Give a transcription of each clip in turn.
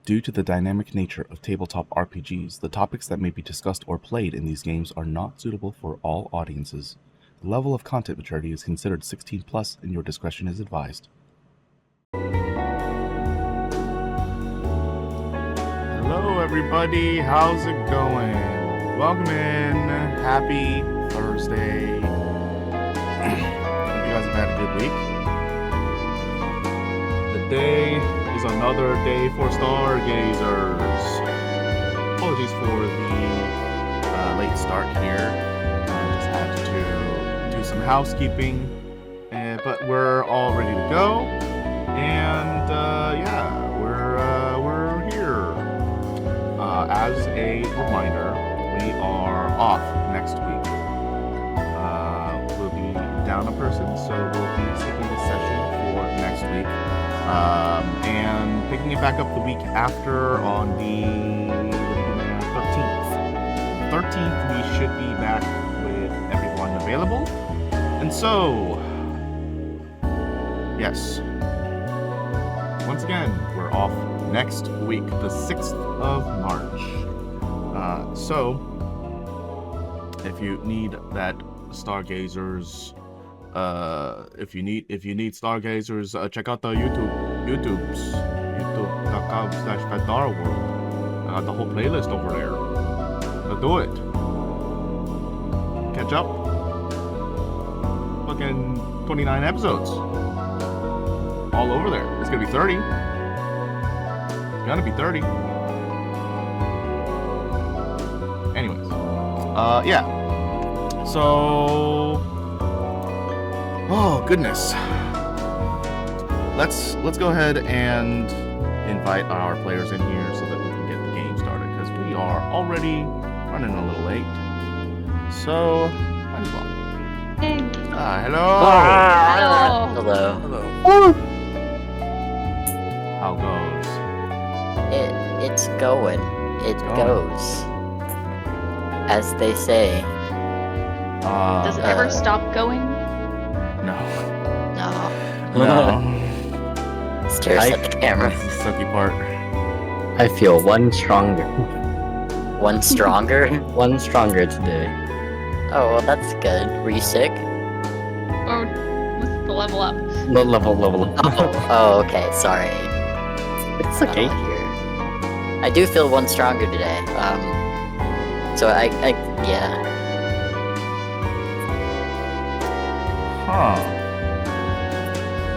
Due to the dynamic nature of tabletop RPGs, the topics that may be discussed or played in these games are not suitable for all audiences. The level of content maturity is considered 16 plus and your discretion is advised. Hello everybody, how's it going? Welcome in, happy Thursday. Hope you guys have had a good week. Today is another day for Stargazers. Apologies for the late start here. I just had to do some housekeeping, but we're all ready to go. And we're here. As a reminder, we are off next week. We'll be down a person, so we'll be skipping the session for next week. And picking it back up the week after on the 13th. 13th, we should be back with everyone available. And so, yes, once again, we're off next week, the 6th of March. So, if you need that Stargazers, if you need Stargazers, check out the youtube.com/Phandara world. I got the whole playlist over there. Let's do it. Catch up. Fucking 29 episodes. All over there. It's gonna be 30. It's gonna be 30. Anyways. Yeah. So... Oh goodness. Let's go ahead and invite our players in here so that we can get the game started, because we are already running a little late. So, might as well. Hey. Hello. Hello. Hello. How goes? It's going. It goes. As they say. Does it ever stop going? No. No. Stares at the camera. That's the sucky part. I feel one stronger. One stronger? One stronger today. Oh, well, that's good. Were you sick? Or what's the level up? Level. Oh, okay. Sorry. It's okay. I do feel one stronger today. So yeah. Huh.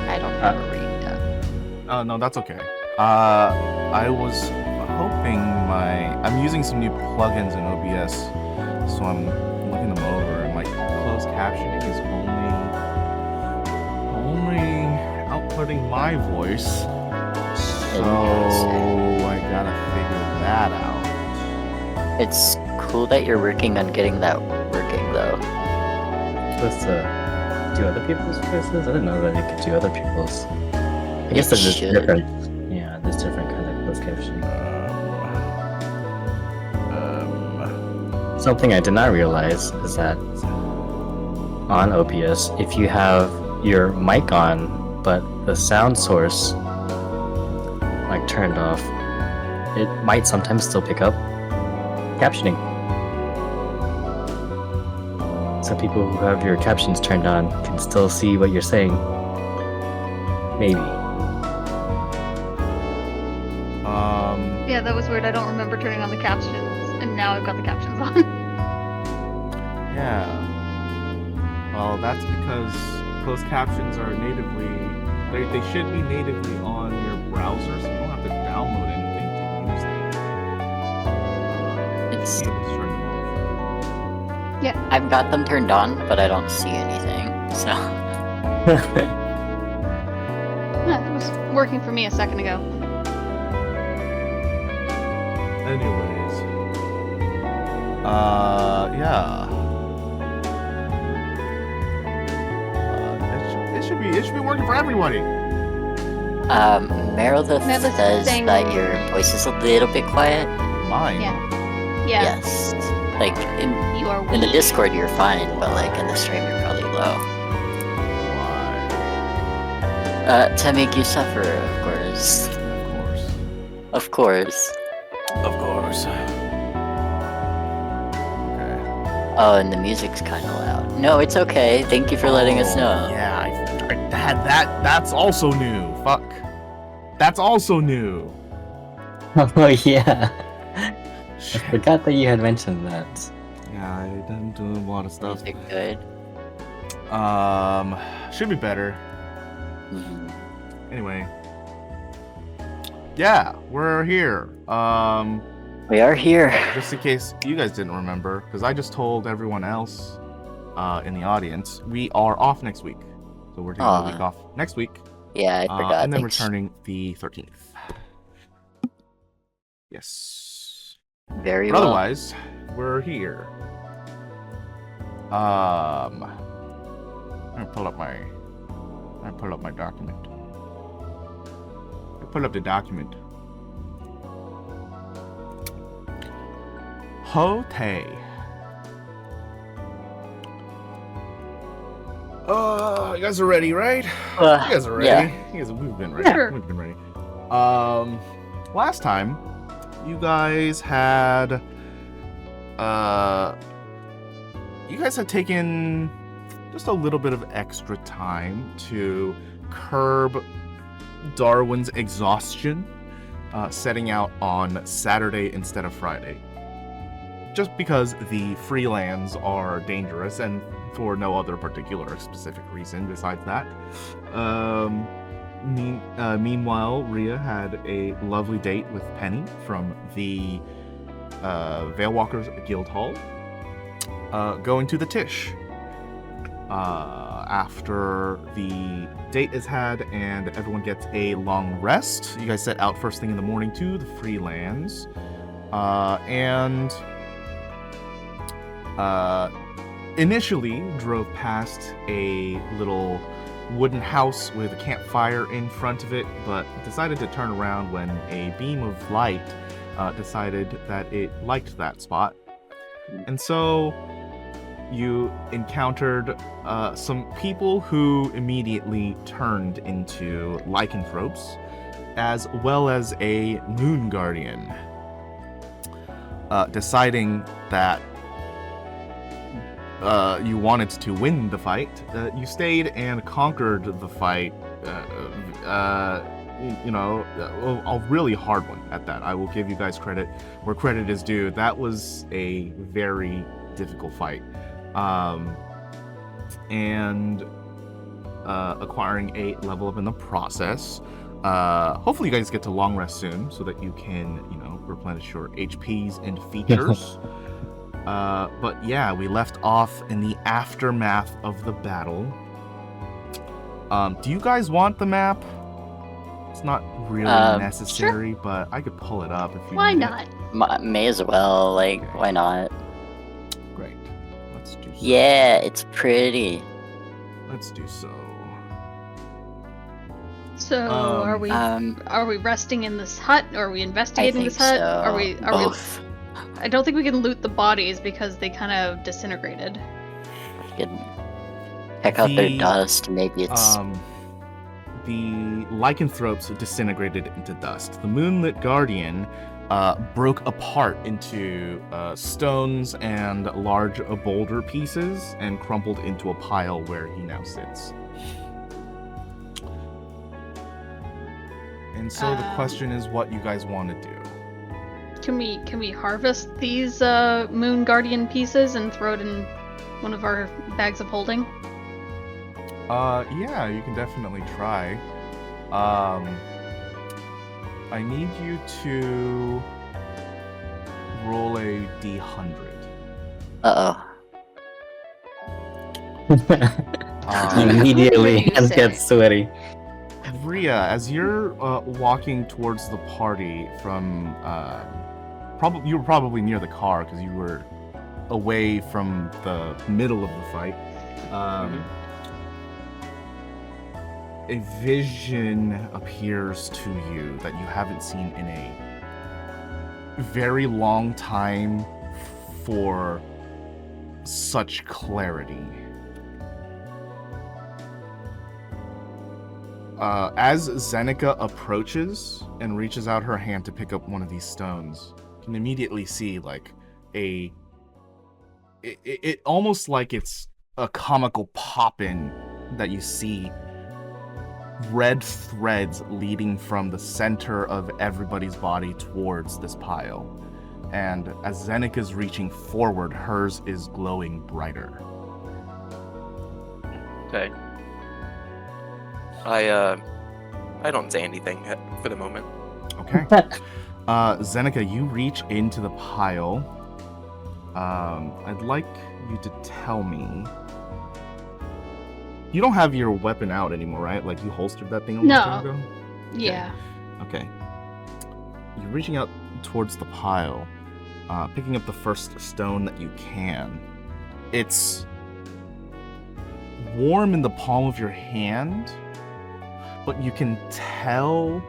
I don't have a read. No, that's okay. I was hoping I'm using some new plugins in OBS, so I'm looking them over, and my closed captioning is only outputting my voice. So I gotta figure that out. It's cool that you're working on getting that working, though. Supposed to do other people's voices? I didn't know that you could do other people's. I guess there's just different. Yeah, there's different kinds of closed captioning. Something I did not realize is that on OBS, if you have your mic on, but the sound source like turned off, it might sometimes still pick up captioning. So people who have your captions turned on can still see what you're saying. Maybe. Yeah, that was weird. I don't remember turning on the captions, and now I've got the captions on. Yeah. Well, that's because closed captions are natively... They should be natively on your browser, so you don't have to download anything to use them. It's... Turn them off. Yeah. I've got them turned on, but I don't see anything, so... Yeah, it was working for me a second ago. Anyways. Yeah. It should be working for everybody. Meredith Meredith says saying- that your voice is a little bit quiet. Mine. Yeah. Yes. Like, You are in the weak. Discord you're fine, but like in the stream you're probably low. Why? To make you suffer, of course. Of course. Of course. Of course. Okay. Oh, and the music's kind of loud. No, it's okay. Thank you for letting us know. Yeah, I had that. That's also new. Fuck. That's also new. Oh yeah. Shit. I forgot that you had mentioned that. Yeah, I done doing a lot of stuff. Music good. Should be better. Mhm. Anyway. Yeah, we're here. We are here. Just in case you guys didn't remember, because I just told everyone else in the audience, we are off next week. So we're taking a week off next week. Yeah, I forgot. And then Thanks. returning the 13th. Yes. Very But well. otherwise, we're here. I'm gonna pull up my document. I pull up the document. Ho-Tay. You guys are ready, right? You guys are ready. Yeah. We've been ready. Sure. We've been ready. Last time, you guys had taken just a little bit of extra time to curb Darwin's exhaustion, setting out on Saturday instead of Friday. Just because the Freelands are dangerous and for no other particular specific reason besides that. Meanwhile, Ryia had a lovely date with Penny from the Veilwalkers Guild Hall, going to the Tish. After the date is had and everyone gets a long rest, you guys set out first thing in the morning to the Freelands, and initially drove past a little wooden house with a campfire in front of it, but decided to turn around when a beam of light decided that it liked that spot. And so you encountered some people who immediately turned into lycanthropes, as well as a moon guardian. Deciding that you wanted to win the fight, you stayed and conquered the fight. A really hard one at that. I will give you guys credit where credit is due. That was a very difficult fight. And acquiring a level up in the process. Hopefully you guys get to long rest soon so that you can, replenish your HPs and features. But yeah, we left off in the aftermath of the battle. Do you guys want the map? It's not really necessary, sure. but I could pull it up if you Why need not? May as well. Like, why not? Great. Let's do so. Yeah, it's pretty. Let's do so. So are we resting in this hut? Or are we I investigating think this hut? so. Are we Both. I don't think we can loot the bodies because they kind of disintegrated. We can check out their The, dust. Maybe it's The lycanthropes disintegrated into dust. The Moonlit Guardian broke apart into stones and large boulder pieces and crumpled into a pile where he now sits. And so the question is what you guys want to do. Can we harvest these Moon Guardian pieces and throw it in one of our bags of holding? Yeah, you can definitely try. I need you to roll a d100. Immediately What did you gets sweaty. Ryia, as you're walking towards the party from, you were probably near the car because you were away from the middle of the fight. A vision appears to you that you haven't seen in a very long time for such clarity. As Zeneca approaches and reaches out her hand to pick up one of these stones, you can immediately see like it almost like it's a comical pop-in that you see red threads leading from the center of everybody's body towards this pile. And as Zeneca's reaching forward, hers is glowing brighter. Okay. I don't say anything for the moment. Okay. Zeneca, you reach into the pile. I'd like you to tell me. You don't have your weapon out anymore, right? Like you holstered that thing a long time ago? Yeah. Okay. You're reaching out towards the pile, picking up the first stone that you can. It's warm in the palm of your hand, but you can tell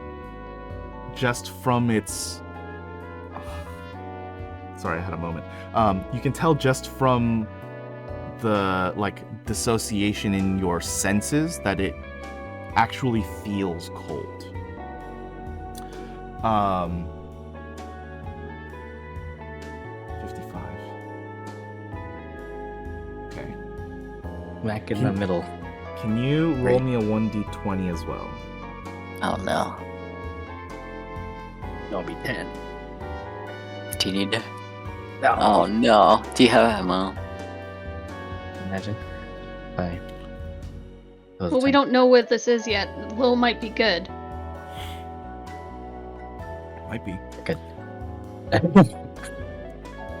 just from its... Sorry, I had a moment. You can tell just from the dissociation in your senses that it actually feels cold. 55. Okay. Back in the middle. Can you roll me a 1d20 as well? Oh no. That'll be 10. Do you need to? Oh no. Do you have ammo? Imagine. Bye. Well, we don't know what this is yet. Lil might be good. Might be. Good.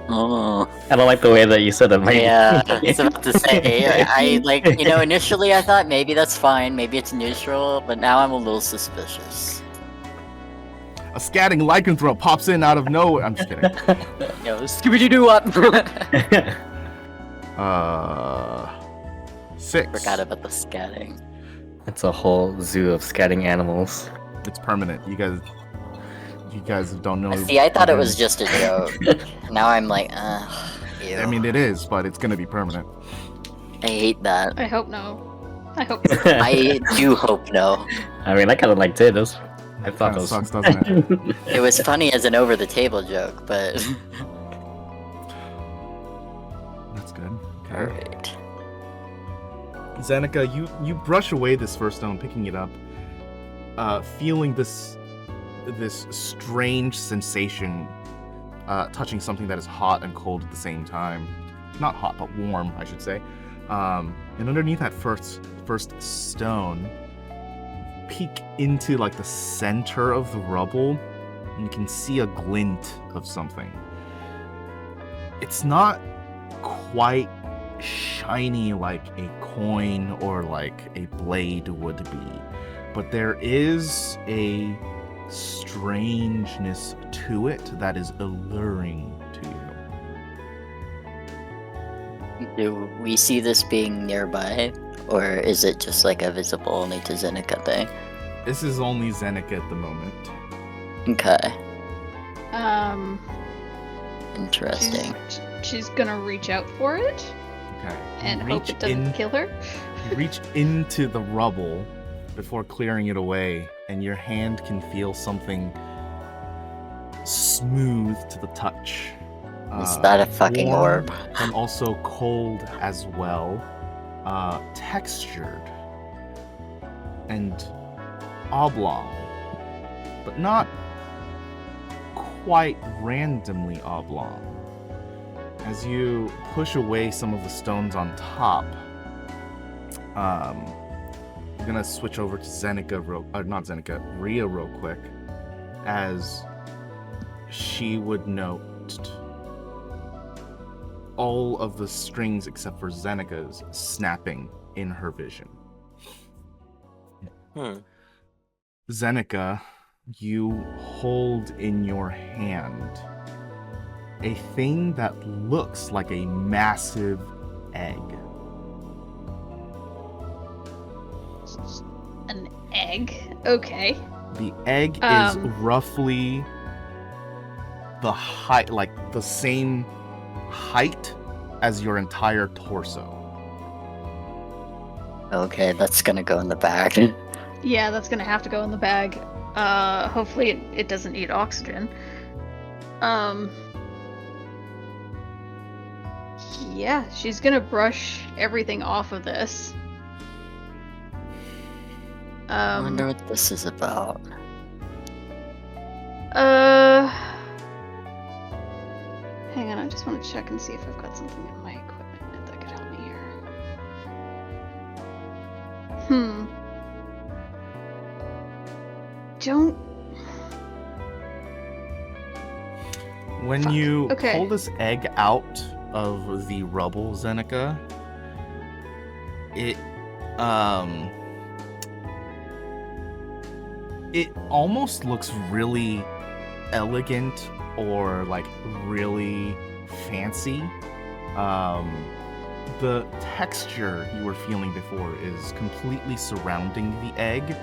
Oh. I don't like the way that you said it. Yeah, I was about to say, I like, initially I thought maybe that's fine, maybe it's neutral, but now I'm a little suspicious. A scatting lycanthrope pops in out of nowhere. I'm just kidding. Yo, Scooby-Doo-Doo-Wop! 6. Forgot about the scatting. It's a whole zoo of scatting animals. It's permanent. You guys don't know. See, I thought it was just a joke. Now I'm like, ew. I mean, it is, but it's gonna be permanent. I hate that. I hope no. I hope. I do hope no. I mean, I kind of liked it. I thought Kinda it was... sucks, doesn't it? It was funny as an over-the-table joke, but... That's good. Okay. Alright. Zeneca, you brush away this first stone, picking it up, feeling this strange sensation, touching something that is hot and cold at the same time. Not hot, but warm, I should say. And underneath that first stone, peek into like the center of the rubble, and you can see a glint of something. It's not quite shiny like a coin or like a blade would be, but there is a strangeness to it that is alluring to you. Do we see this being nearby? Or is it just like a visible only to Zeneca thing? This is only Zeneca at the moment. Okay. Interesting. She's gonna reach out for it Okay. and hope it doesn't kill her. You reach into the rubble before clearing it away, and your hand can feel something smooth to the touch. Is that a fucking warm orb? And also cold as well. Textured and oblong, but not quite randomly oblong. As you push away some of the stones on top, I'm gonna switch over to Ryia real quick, as she would note all of the strings except for Zeneca's snapping in her vision. Zeneca, you hold in your hand a thing that looks like a massive egg. An egg? Okay. The egg is roughly the height, like the same height as your entire torso. Okay, that's gonna go in the back. Yeah, that's gonna have to go in the bag. Hopefully it doesn't need oxygen. Yeah, she's gonna brush everything off of this. I wonder what this is about. Hang on, I just want to check and see if I've got something in my equipment that could help me here. Don't. When Fuck. you Okay. pull this egg out of the rubble, Zeneca, it almost looks really elegant or like really fancy. The texture you were feeling before is completely surrounding the egg,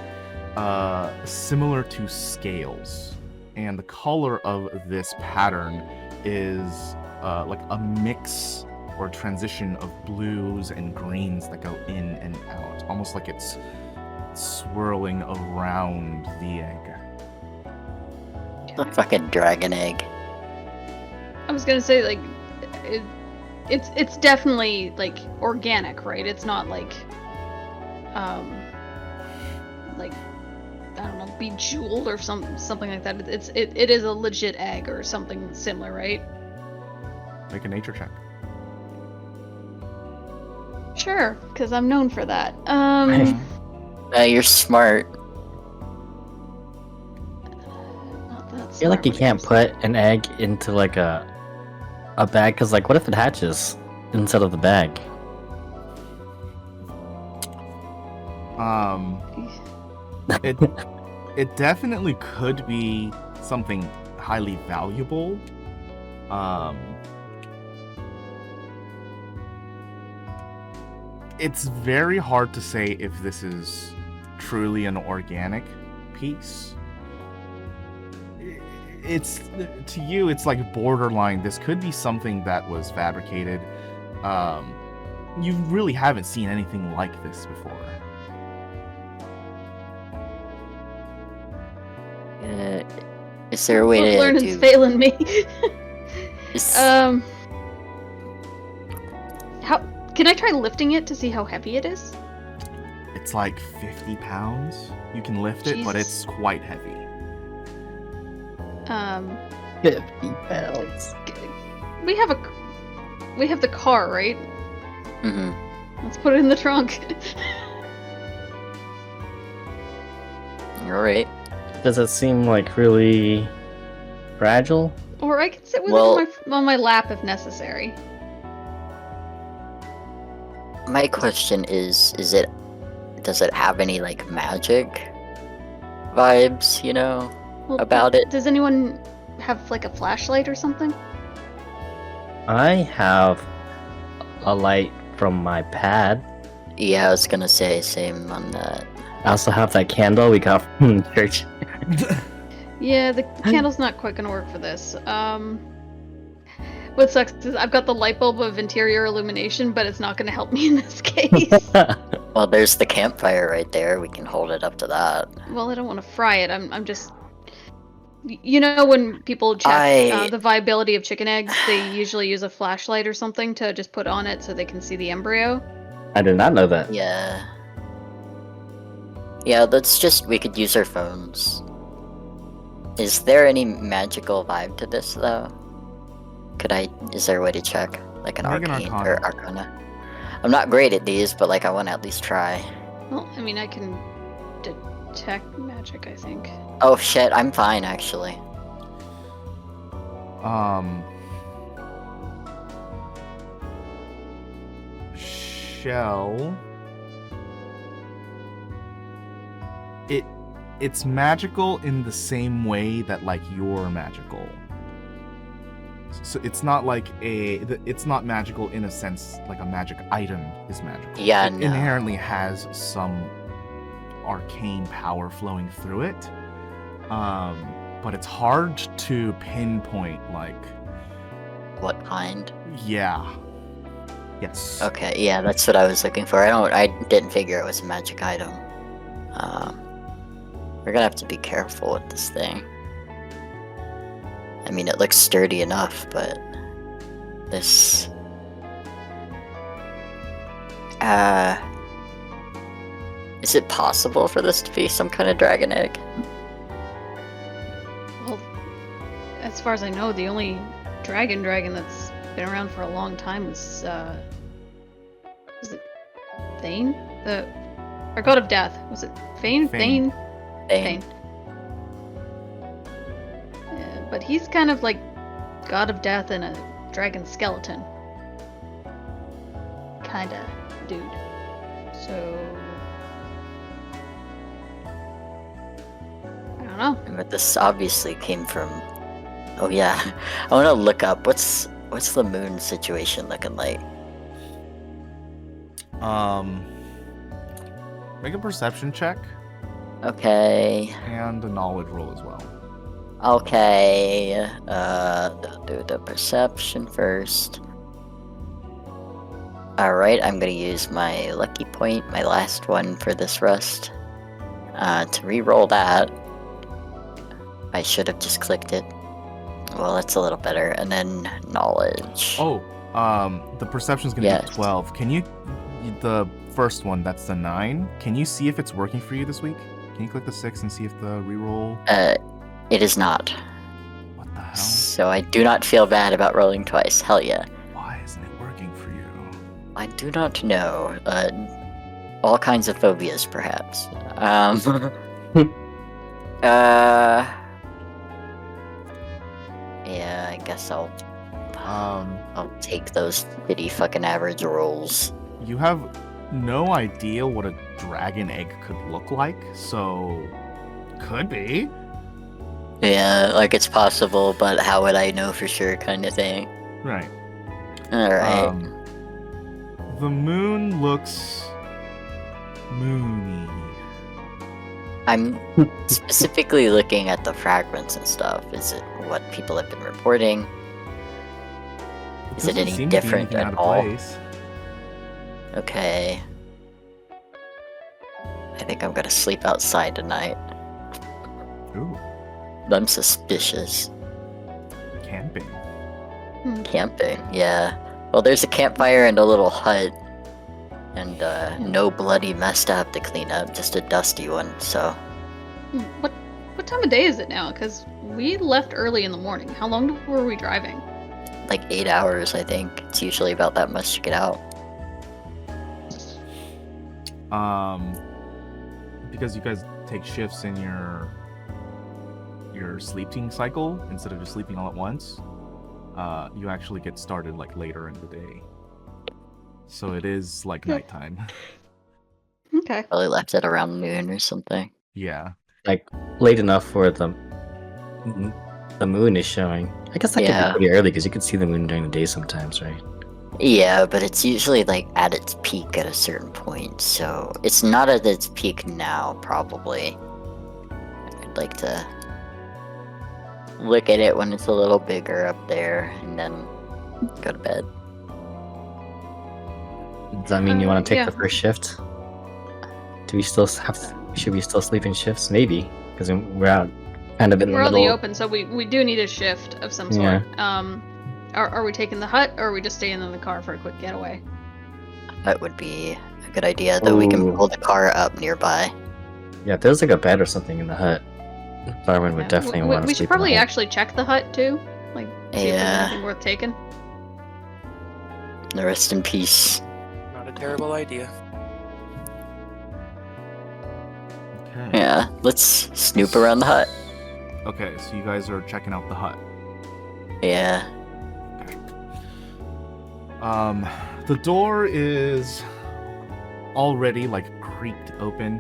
similar to scales. And the color of this pattern is like a mix or transition of blues and greens that go in and out, almost like it's swirling around the egg. The fucking dragon egg. I was gonna say, like, it's definitely like organic, right? It's not like I don't know, bejeweled or something like that. It is a legit egg or something similar, right? Make a nature check. Sure, because I'm known for that. You're smart. Not that I feel like you can't put an egg into like a bag, because like, what if it hatches instead of the bag? It definitely could be something highly valuable. It's very hard to say if this is truly an organic piece. It's, to you, it's like borderline. This could be something that was fabricated. You really haven't seen anything like this before. Is there a way to learning's do... failing me. Is- How can I try lifting it to see how heavy it is? It's like 50 pounds. You can lift it, but Jesus. it's quite heavy. 50 pounds. We have the car, right? Mhm. Let's put it in the trunk. Alright. Does it seem like really fragile? Or I can sit with Well- it on my lap if necessary. My question is does it have any like magic vibes, you know, Well, about it? Does anyone have like a flashlight or something? I have a light from my pad. Yeah, I was gonna say same on that. I also have that candle we got from church. Yeah, the candle's not quite gonna work for this. What sucks is I've got the light bulb of interior illumination, but it's not gonna help me in this case. Well, there's the campfire right there. We can hold it up to that. Well, I don't want to fry it. I'm just... You know when people check the viability of chicken eggs, they usually use a flashlight or something to just put on it so they can see the embryo? I did not know that. Yeah. Yeah, we could use our phones. Is there any magical vibe to this, though? Is there a way to check? Like an Make an arcane Arcana. or arcana? I'm not great at these, but like I want to at least try. Well, I mean, I can detect magic, I think. Oh shit, I'm fine actually. Shell. It's magical in the same way that like you're magical. So it's not like it's not magical in a sense like a magic item is magical. Yeah, It no. inherently has some arcane power flowing through it. But it's hard to pinpoint like, What kind? yeah. Yes. Okay, yeah, that's what I was looking for. I didn't figure it was a magic item. We're gonna have to be careful with this thing. I mean, it looks sturdy enough, but this... Is it possible for this to be some kind of dragon egg? Well, as far as I know, the only dragon that's been around for a long time is it Thane? Our god of death. Was it Thane? Thane. Thane. Yeah, but he's kind of like god of death and a dragon skeleton. Kinda dude. So... I don't know. But this obviously came from... Oh yeah, I want to look up what's the moon situation looking like. Make a perception check Okay. and a knowledge roll as well. Okay. I'll do the perception first. Alright, I'm gonna use my lucky point, my last one for this rust. To re-roll that. I should have just clicked it. Well, that's a little better. And then knowledge. Oh, the perception's gonna Yes. be 12. Can you, the first one, that's the 9. Can you see if it's working for you this week? Can you click the 6 and see if the reroll? It is not. What the hell? So I do not feel bad about rolling twice. Hell yeah. Why isn't it working for you? I do not know. All kinds of phobias, perhaps. Yeah, I guess I'll take those shitty fucking average rolls. You have no idea what a dragon egg could look like, so could be. Yeah, like it's possible, but how would I know for sure kind of thing. Right. Alright. The moon looks moony. I'm specifically looking at the fragments and stuff. Is it what people have been reporting? Is it doesn't any seem to be different anything at out of all? place. Okay. I think I'm gonna sleep outside tonight. Ooh, I'm suspicious. camping. Camping, yeah. Well, there's a campfire and a little hut. And no bloody mess to have to clean up, just a dusty one, so... What time of day is it now? Because we left early in the morning. How long were we driving? Like 8 hours, I think. It's usually about that much to get out. Because you guys take shifts in your sleeping cycle instead of just sleeping all at once, you actually get started like later in the day. So it is like nighttime. Okay. Probably left at around noon or something. Yeah. Like late enough where the moon is showing. I guess that could Yeah. be pretty early because you can see the moon during the day sometimes, right? Yeah, but it's usually like at its peak at a certain point, so it's not at its peak now, probably. I'd like to look at it when it's a little bigger up there, and then go to bed. Does that mean you want to take yeah. the first shift? Do we still should we still sleep in shifts? Maybe, because we're out kind of in We're the on middle. the open, so we do need a shift of some sort. Are we taking the hut, or are we just staying in the car for a quick getaway? That would be a good idea, though we can Ooh. pull the car up nearby. Yeah, if there's like a bed or something in the hut, Darwin would Yeah. definitely We want to should sleep in probably the hut. actually check the hut too, like see if Yeah. there's anything worth taking. Rest in peace. Not a terrible idea. Okay. Yeah, let's snoop around the hut. Okay, so you guys are checking out the hut. Yeah. The door is already like creaked open.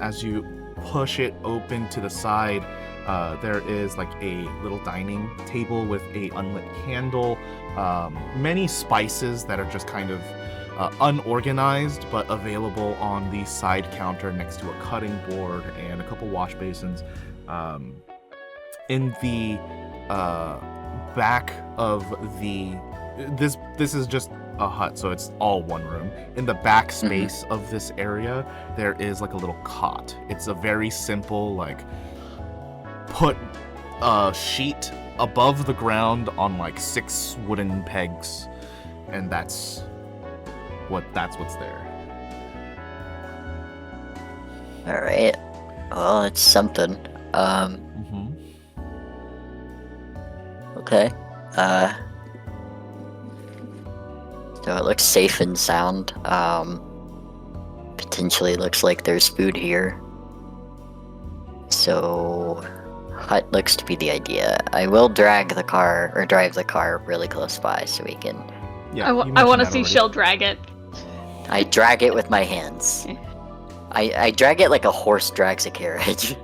As you push it open to the side, there is like a little dining table with a unlit candle, many spices that are just kind of unorganized but available on the side counter next to a cutting board and a couple wash basins. In the back of the this is just a hut, so it's all one room. In the back space of this area, there is like a little cot. It's a very simple, like, put a sheet above the ground on like 6 wooden pegs, and that's what's there. All right. Well, it's something. Okay. So it looks safe and sound. Potentially looks like there's food here. So hut looks to be the idea. I will drive the car really close by so we can. I want to see Shell drag it. I drag it with my hands. I drag it like a horse drags a carriage.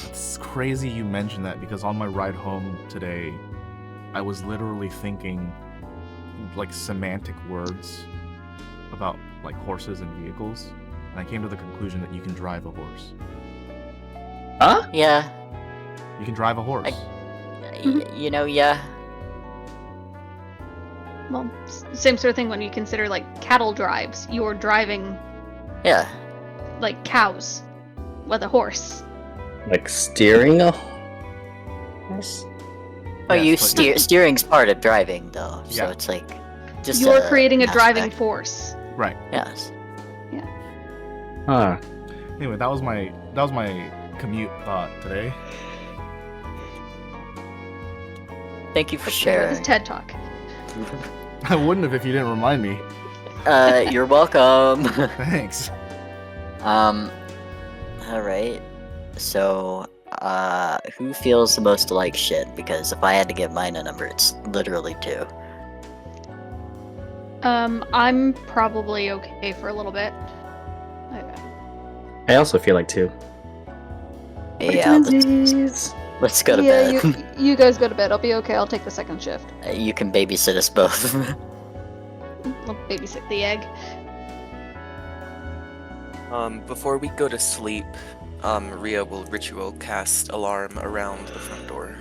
It's crazy you mentioned that, because on my ride home today, I was literally thinking like semantic words about like horses and vehicles, and I came to the conclusion that you can drive a horse. Huh? Yeah. You can drive a horse. You know, yeah. Well, same sort of thing when you consider like cattle drives. You're driving Yeah. like cows with a horse. Like steering a horse? Oh, Yes, but- steering's part of driving though, so Yeah. it's like just You're creating a aspect. driving force. Right. Yes. Huh. Anyway, that was my commute thought today. Thank you for That was sharing. TED Talk. I wouldn't have if you didn't remind me. You're welcome. Thanks. Alright. So, who feels the most like shit? Because if I had to give mine a number, it's literally 2. I'm probably okay for a little bit. I also feel like 2. Yeah, let's go to bed. you guys go to bed. I'll be okay. I'll take the second shift. You can babysit us both. I'll babysit the egg. Before we go to sleep, Ryia will ritual cast alarm around the front door.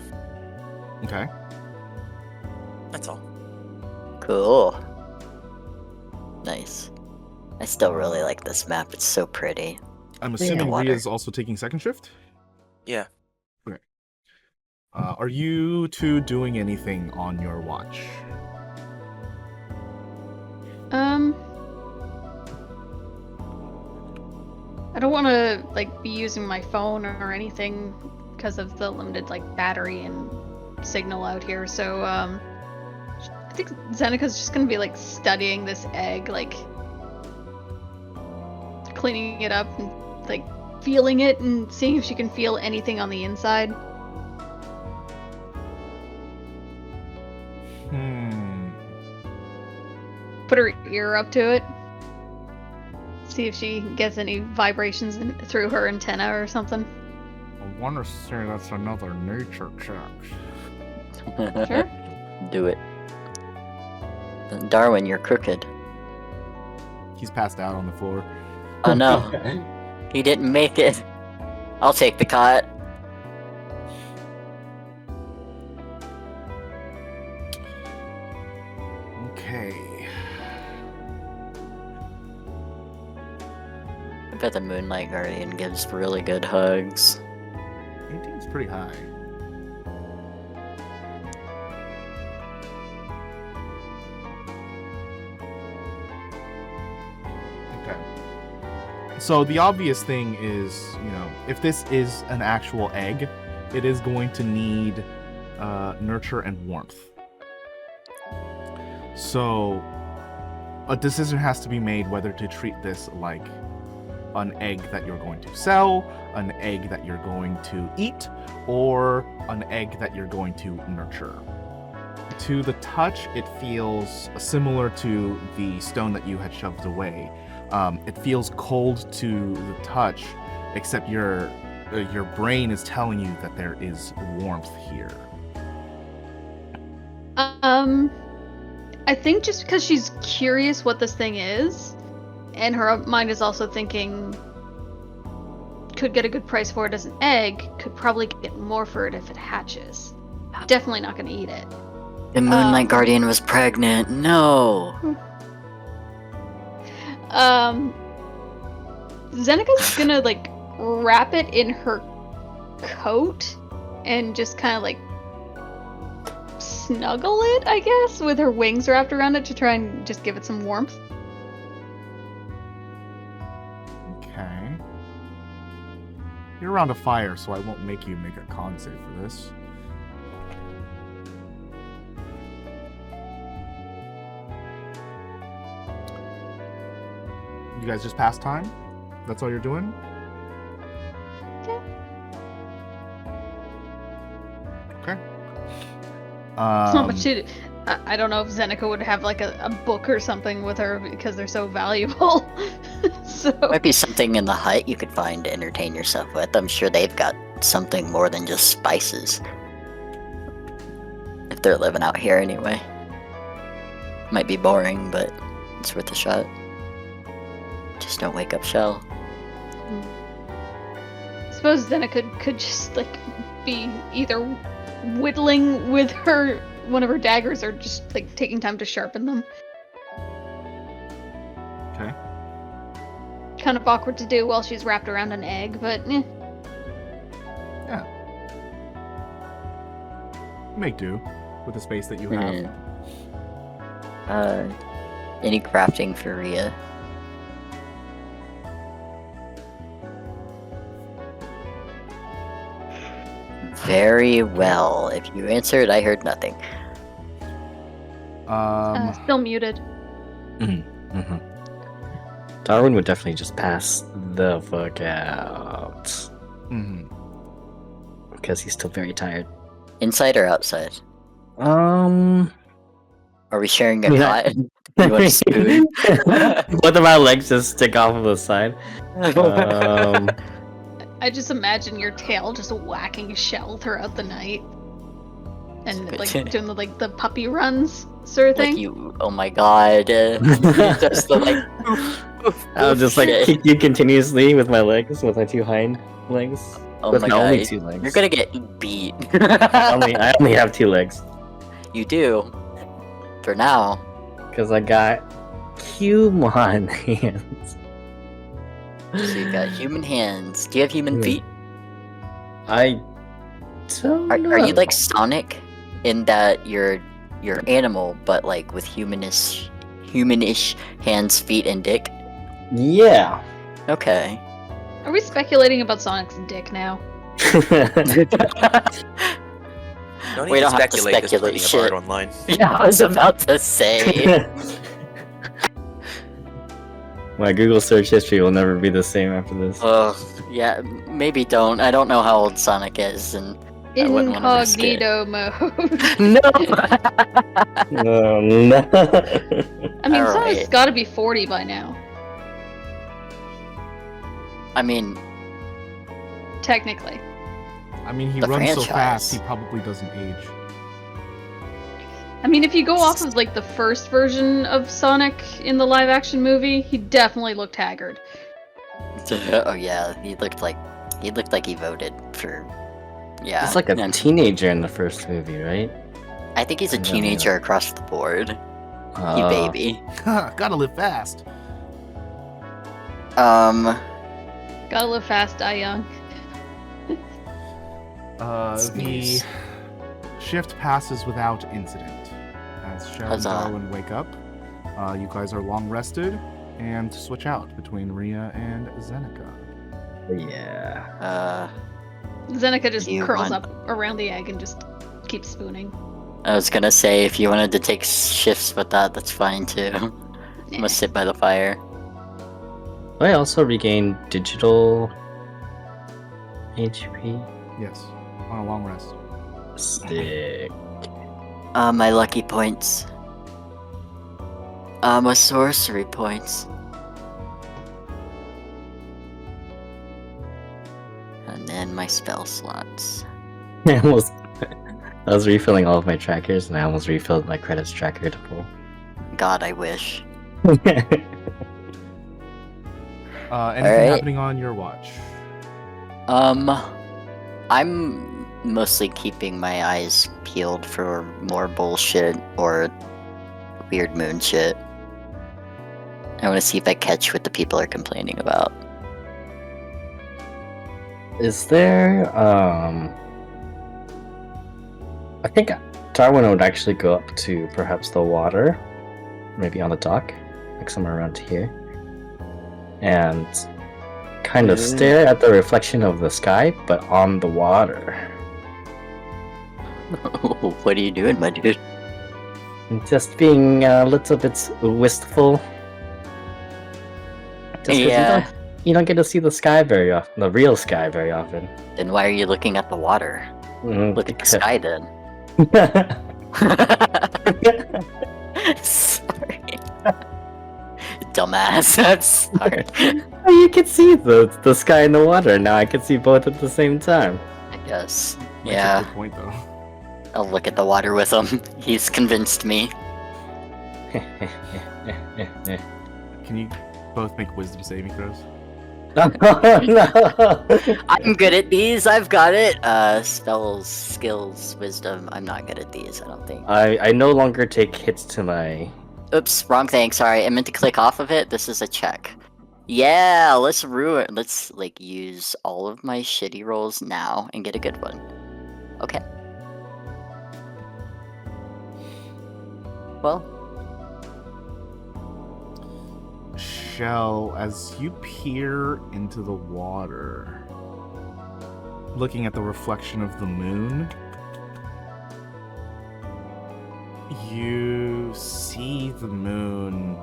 Okay. That's all. Cool. Nice. I still really like this map. It's so pretty. I'm assuming water. Rhea is also taking second shift? Yeah. Are you two doing anything on your watch? I don't want to like be using my phone or anything because of the limited like battery and signal out here. So I think Zenika's just gonna be like studying this egg, like cleaning it up and like feeling it and seeing if she can feel anything on the inside. Put her ear up to it. See if she gets any vibrations through her antenna or something. I want to say that's another nature check. Sure. Do it. Darwin, you're crooked. He's passed out on the floor. Oh no. He didn't make it. I'll take the cot. Okay. I bet the Moonlight Guardian gives really good hugs. 18's pretty high. Okay. So the obvious thing is, if this is an actual egg, it is going to need nurture and warmth. So a decision has to be made whether to treat this like an egg that you're going to sell, an egg that you're going to eat, or an egg that you're going to nurture. To the touch, it feels similar to the stone that you had shoved away. It feels cold to the touch, except your brain is telling you that there is warmth here. I think just because she's curious what this thing is, and her mind is also thinking could get a good price for it as an egg, could probably get more for it if it hatches. Definitely not going to eat it. The Moonlight Guardian was pregnant. No. Zenika's gonna like wrap it in her coat and just kind of like snuggle it, I guess, with her wings wrapped around it to try and just give it some warmth. Okay. You're around a fire, so I won't make you make a con save for this. You guys just pass time? That's all you're doing? Okay. It's not much to do. I don't know if Zenika would have like a book or something with her because they're so valuable. So Might be something in the hut you could find to entertain yourself with. I'm sure they've got something more than just spices. If they're living out here anyway. Might be boring, but it's worth a shot. Just don't wake up Shell. I suppose Zenika could just like be either whittling with her one of her daggers or just like taking time to sharpen them. Okay. Kind of awkward to do while she's wrapped around an egg, but eh. Yeah. Make do with the space that you have. Any crafting for Ryia? Very well. If you answered, I heard nothing. Still muted. Mm-hmm. Darwin would definitely just pass the fuck out. Mm-hmm. Because he's still very tired. Inside or outside? Um. Are we sharing a Yeah. cot? You want a spoon? Both of my legs just stick off of the side. I just imagine your tail just whacking a shell throughout the night. And like doing the puppy runs sort of Like thing. you, oh my god. Just the like. I'll just like kick you continuously with my legs, with my two hind legs. Oh with my my god. only two legs. You're gonna get beat. I only have two legs. You do. For now. Because I got human hands. So you got human hands. Do you have human feet? I don't know. Are you like Sonic in that you're animal, but like with humanish hands, feet, and dick? Yeah. Okay. Are we speculating about Sonic's dick now? Don't We even don't have to speculate. There's speculate plenty of shit. art online. Yeah, I was about to say. My Google search history will never be the same after this. Yeah, maybe don't. I don't know how old Sonic is, and I wouldn't wanna risk it. Incognito mode. No. No. I mean, All Sonic's right. gotta be 40 by now, I mean, technically. I mean, he The runs so franchise. fast, he probably doesn't age. I mean, if you go off of like the first version of Sonic in the live-action movie, he definitely looked haggard. oh yeah, he looked like he voted for. Yeah, He's like a and teenager in the first movie, right? I think he's a Yeah. teenager across the board. He baby. Gotta live fast. Gotta live fast, die young. The Sneeze. shift passes without incident. As Shell and Huzzah. Darwin wake up, you guys are long rested and switch out between Ryia and Zenika. Yeah. Zenika just You curls want- up around the egg and just keeps spooning. I was gonna say if you wanted to take shifts with that, that's fine too. I'm gonna sit by the fire. I also regained digital HP. Yes, on a long rest. Stick. My lucky points. My sorcery points. And then my spell slots. I was refilling all of my trackers, and I almost refilled my credits tracker to full. God, I wish. Anything Alright. happening on your watch? I'm mostly keeping my eyes peeled for more bullshit or weird moon shit. I want to see if I catch what the people are complaining about. Is there, I think Darwin would actually go up to perhaps the water, maybe on the dock, like somewhere around here, and kind of stare at the reflection of the sky, but on the water. What are you doing, my dude? Just being a little bit wistful. Just 'cause Yeah. you don't get to see the sky very often, the real sky very often. Then why are you looking at the water? Look at the sky then. Sorry. Dumbass. That's sorry. Oh, you can see the sky and the water. Now I can see both at the same time. I guess. Makes a Yeah. good point though. I'll look at the water with him. He's convinced me. Can you both make wisdom saving throws? No. I'm good at these. I've got it. Spells, skills, wisdom. I'm not good at these. I don't think. I no longer take hits to my. Oops, wrong thing. Sorry, I meant to click off of it. This is a check. Yeah, let's like use all of my shitty rolls now and get a good one. Okay. Well, Shell, as you peer into the water, looking at the reflection of the moon, you see the moon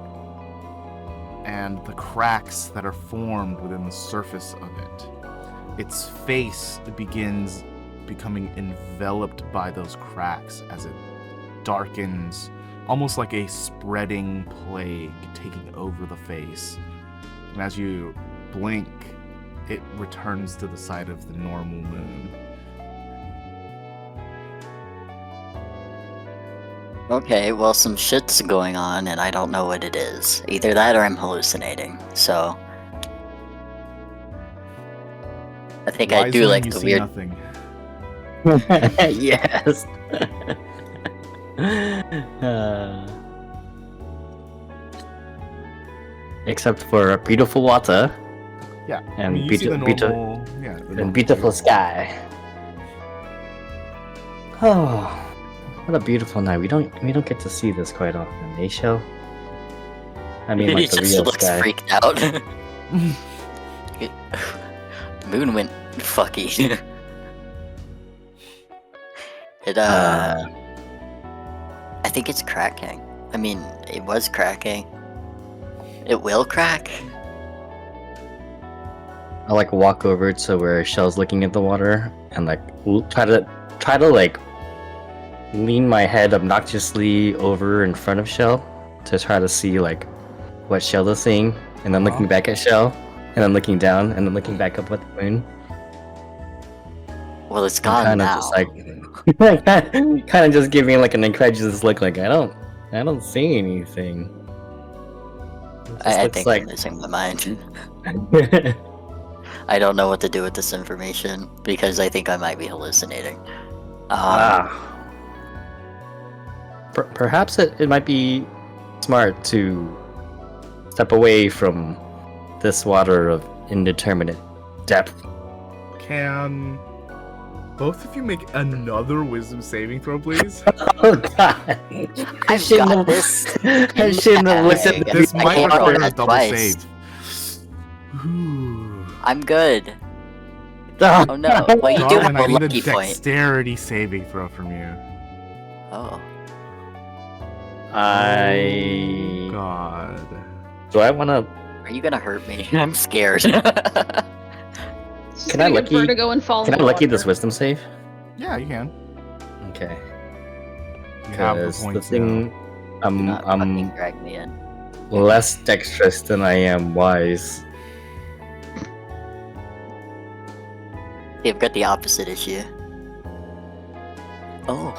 and the cracks that are formed within the surface of it. Its face begins becoming enveloped by those cracks as it darkens, almost like a spreading plague taking over the face. And as you blink, it returns to the side of the normal moon. okay, well, some shit's going on and I don't know what it is. Either that or I'm hallucinating, so... I think I do Wisely, like you the see weird... nothing. Yes. Except for beautiful water Yeah, and I mean, you see the beautiful normal, yeah, the normal beautiful view. sky. Oh, what a beautiful night. We don't get to see this quite often, eh, Shell? I mean, He like the just real looks sky. freaked out. Moon went fucky. It, I think it's cracking. I mean, it was cracking. It will crack. I'll like walk over to where Shell's looking at the water and like try to like lean my head obnoxiously over in front of Shell to try to see like what Shell is seeing, and then looking back at Shell, and then looking down, and then looking back up at the moon. Well, it's gone now. Just like kind of just giving like an incredulous look, like I don't see anything. I think I'm losing my mind. I don't know what to do with this information because I think I might be hallucinating. Perhaps it might be smart to step away from this water of indeterminate depth. Can both of you make another wisdom saving throw, please? Oh god! I got this. I shouldn't have listened. This I might can't require roll a that double twice. save. Ooh. I'm good. Oh no! Well, you do have Darwin, I a need a lucky point. dexterity saving throw from you. Oh. Oh, God. Do I want to? Are you gonna hurt me? I'm scared. It's just Can I gonna get lucky- vertigo and fall Can in I the lucky water. this wisdom save? Yeah, you can. Okay. You have the Because the points thing, Do not fucking I'm drag me in. less dexterous than I am wise. You've got the opposite issue. Oh.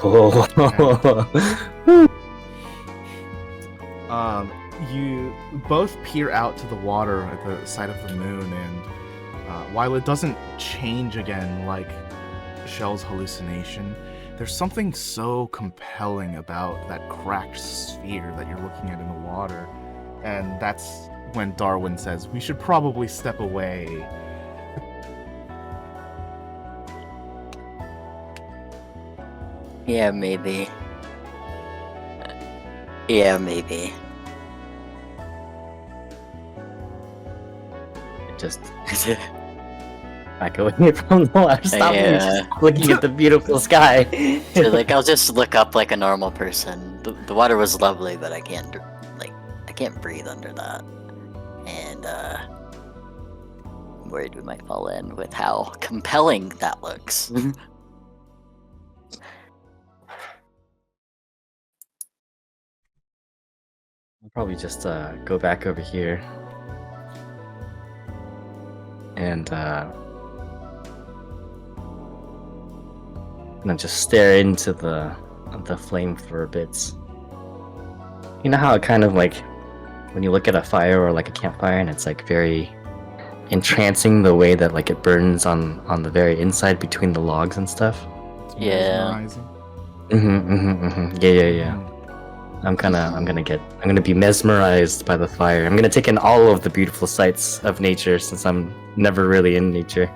now. You both peer out to the water at the side of the moon, and while it doesn't change again like Shell's hallucination, there's something so compelling about that cracked sphere that you're looking at in the water. And that's when Darwin says, we should probably step away. Yeah, maybe. Yeah, maybe. Just back away from the water. Stop me just looking at the beautiful sky. So, like, I'll just look up like a normal person. The water was lovely, but I can't breathe under that. And I'm worried we might fall in with how compelling that looks. I'll probably just go back over here and then just stare into the flame for a bit. You know how it kind of like when you look at a fire or like a campfire and it's like very entrancing the way that like it burns on the very inside between the logs and stuff. It's Yeah. mesmerizing. Yeah. I'm gonna be mesmerized by the fire. I'm gonna take in all of the beautiful sights of nature since I'm never really in nature.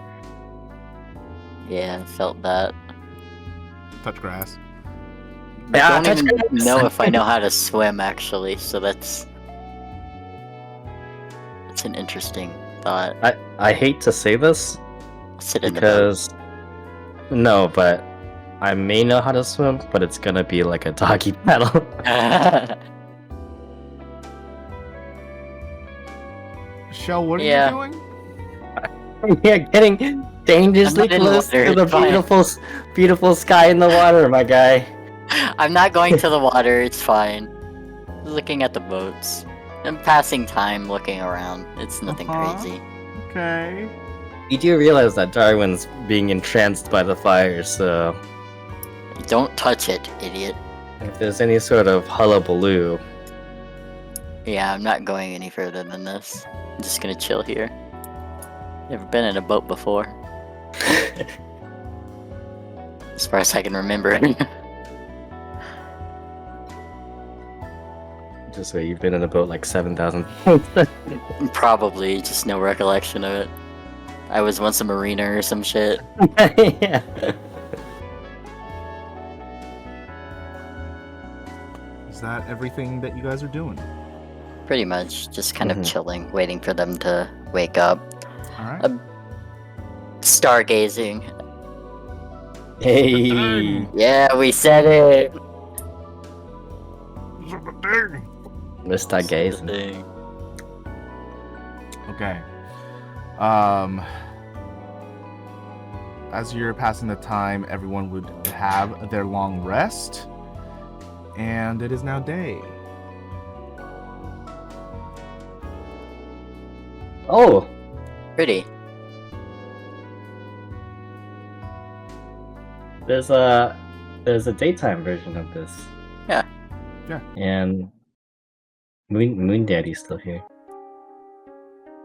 Yeah, I felt that. Touch grass. I don't even know if I know how to swim, actually, so that's an interesting thought. I hate to say this Sit in the boat. because no, but I may know how to swim, but it's gonna be like a doggy paddle. Shell, what are Yeah. you doing? Yeah, getting dangerously I'm not in close water, to the it's fine. beautiful sky in the water, my guy. I'm not going to the water, it's fine. Looking at the boats. I'm passing time looking around. It's nothing crazy. Okay. You do realize that Darwin's being entranced by the fire, so Don't touch it, idiot. if there's any sort of hullabaloo, Yeah, I'm not going any further than this. I'm just gonna chill here. Never been in a boat before. As far as I can remember. just so you've been in a boat like 7,000 times. Probably, just no recollection of it. I was once a mariner or some shit. Yeah. Is that everything that you guys are doing? Pretty much, just kind of Mhm. chilling, waiting for them to wake up. Alright. Stargazing. Hey. Yeah, we said it! Mr. Gaze. Thing. Okay. As you're passing the time, everyone would have their long rest. And it is now day. Oh, Pretty. there's a daytime version of this. Yeah. Yeah. And Moon Daddy's still here.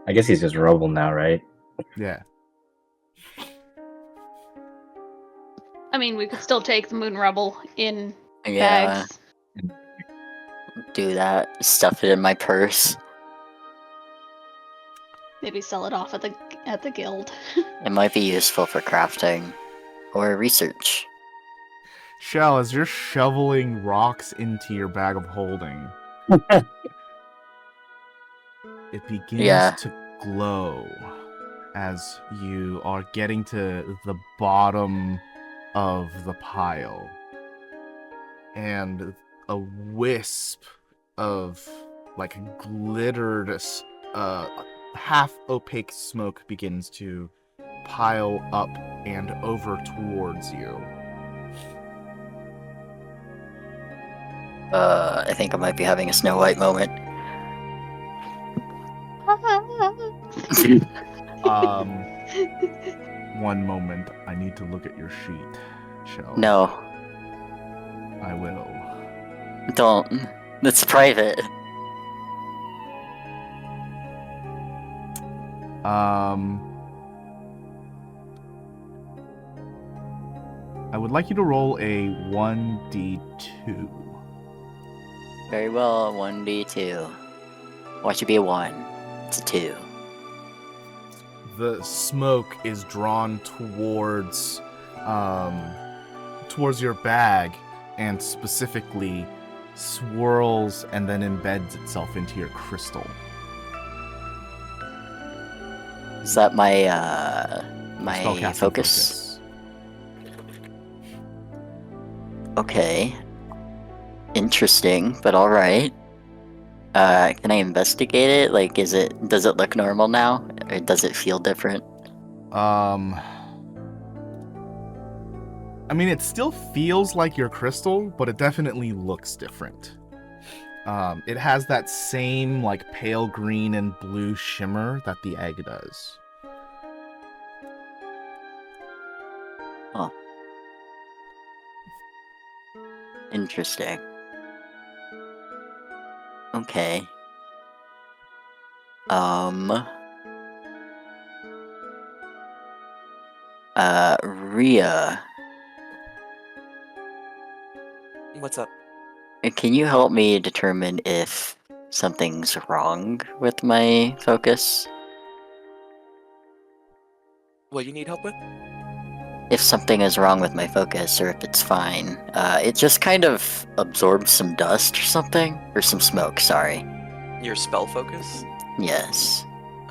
I guess he's just Roble now, right? Yeah. I mean, we could still take the moon rubble in Yeah, bags. do that. Stuff it in my purse. Maybe sell it off at the guild. It might be useful for crafting or research. Shell, as you're shoveling rocks into your bag of holding, it begins Yeah. to glow as you are getting to the bottom of the pile. And a wisp of like glittered half opaque smoke begins to pile up and over towards you. I think I might be having a Snow White moment. One moment, I need to look at your sheet, Shell. No, I will. don't. That's private. I would like you to roll a 1d2. Very well, 1d2. Why should be a 1? It's a 2. The smoke is drawn towards your bag, and specifically swirls and then embeds itself into your crystal. Is that my Spellcasting focus? Okay. Interesting, but alright. Can I investigate it? Like, does it look normal now? Or does it feel different? I mean, it still feels like your crystal, but it definitely looks different. It has that same, like, pale green and blue shimmer that the egg does. Huh. Interesting. Okay. Ryia, What's up? can you help me determine if something's wrong with my focus? What you need help with? If something is wrong with my focus, or if it's fine. It just kind of absorbed some dust or something? Or some smoke, sorry. Your spell focus? Yes.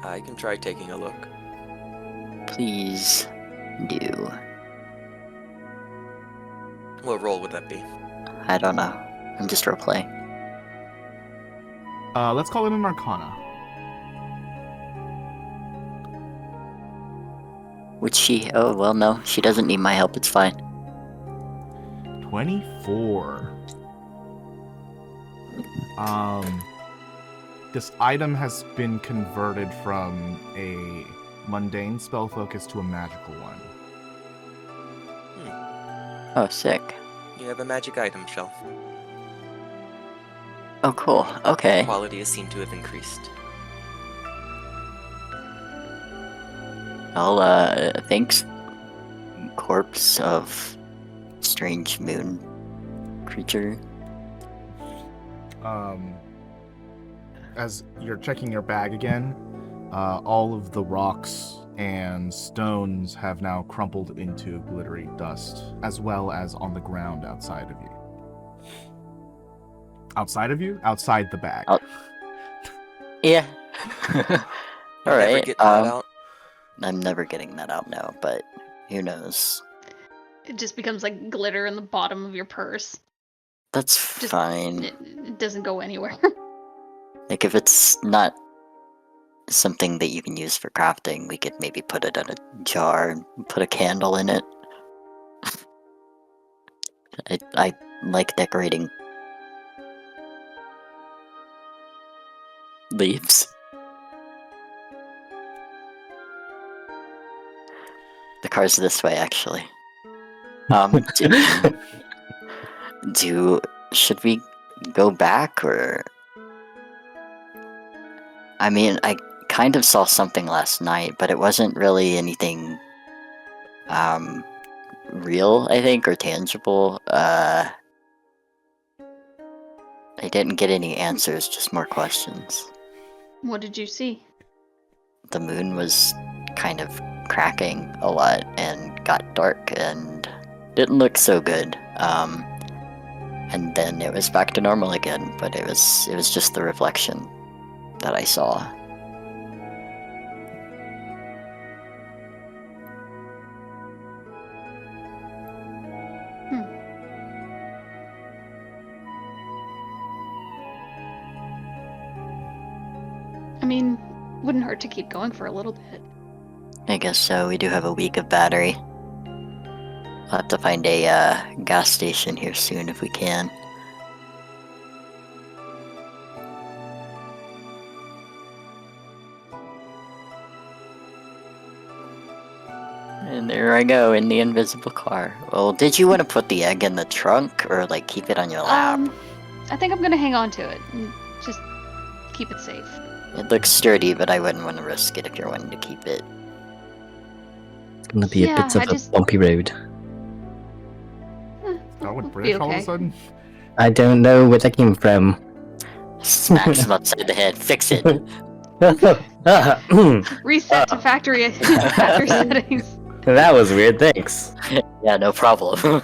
I can try taking a look. Please do. What role would that be? I don't know. I'm just roleplaying. Let's call it an Arcana. Would she? Oh, well, no. She doesn't need my help. It's fine. 24. This item has been converted from a mundane spell focus to a magical one. Oh, sick. You have a magic item shelf. Oh, cool. Okay. Quality is seen to have increased. Well, thanks, corpse of strange moon creature. As you're checking your bag again, all of the rocks and stones have now crumpled into glittery dust, as well as on the ground outside of you. Outside of you? Outside the bag. Yeah. All Never right. get that out. I'm never getting that out now, but who knows? It just becomes like glitter in the bottom of your purse. That's Just- fine. It doesn't go anywhere. Like, if it's not something that you can use for crafting, we could maybe put it in a jar and put a candle in it. I like decorating leaves. The car's this way, actually. Should we go back, or? I mean, I kind of saw something last night, but it wasn't really anything, real, I think, or tangible. I didn't get any answers, just more questions. What did you see? The moon was kind of cracking a lot and got dark and didn't look so good. And then it was back to normal again, but it was just the reflection that I saw. I mean, wouldn't hurt to keep going for a little bit. I guess so. We do have a week of battery. We'll have to find a gas station here soon if we can. And there I go in the invisible car. Well, did you want to put the egg in the trunk or like keep it on your lap? I think I'm gonna hang on to it and just keep it safe. It looks sturdy, but I wouldn't want to risk it if you're wanting to keep it. It's gonna be a Yeah, bit of I a just- bumpy road. That went Be British all of a okay. sudden? I don't know where that came from. Smacks him upside the head. Fix it. Reset to factory settings. That was weird, thanks. Yeah, no problem.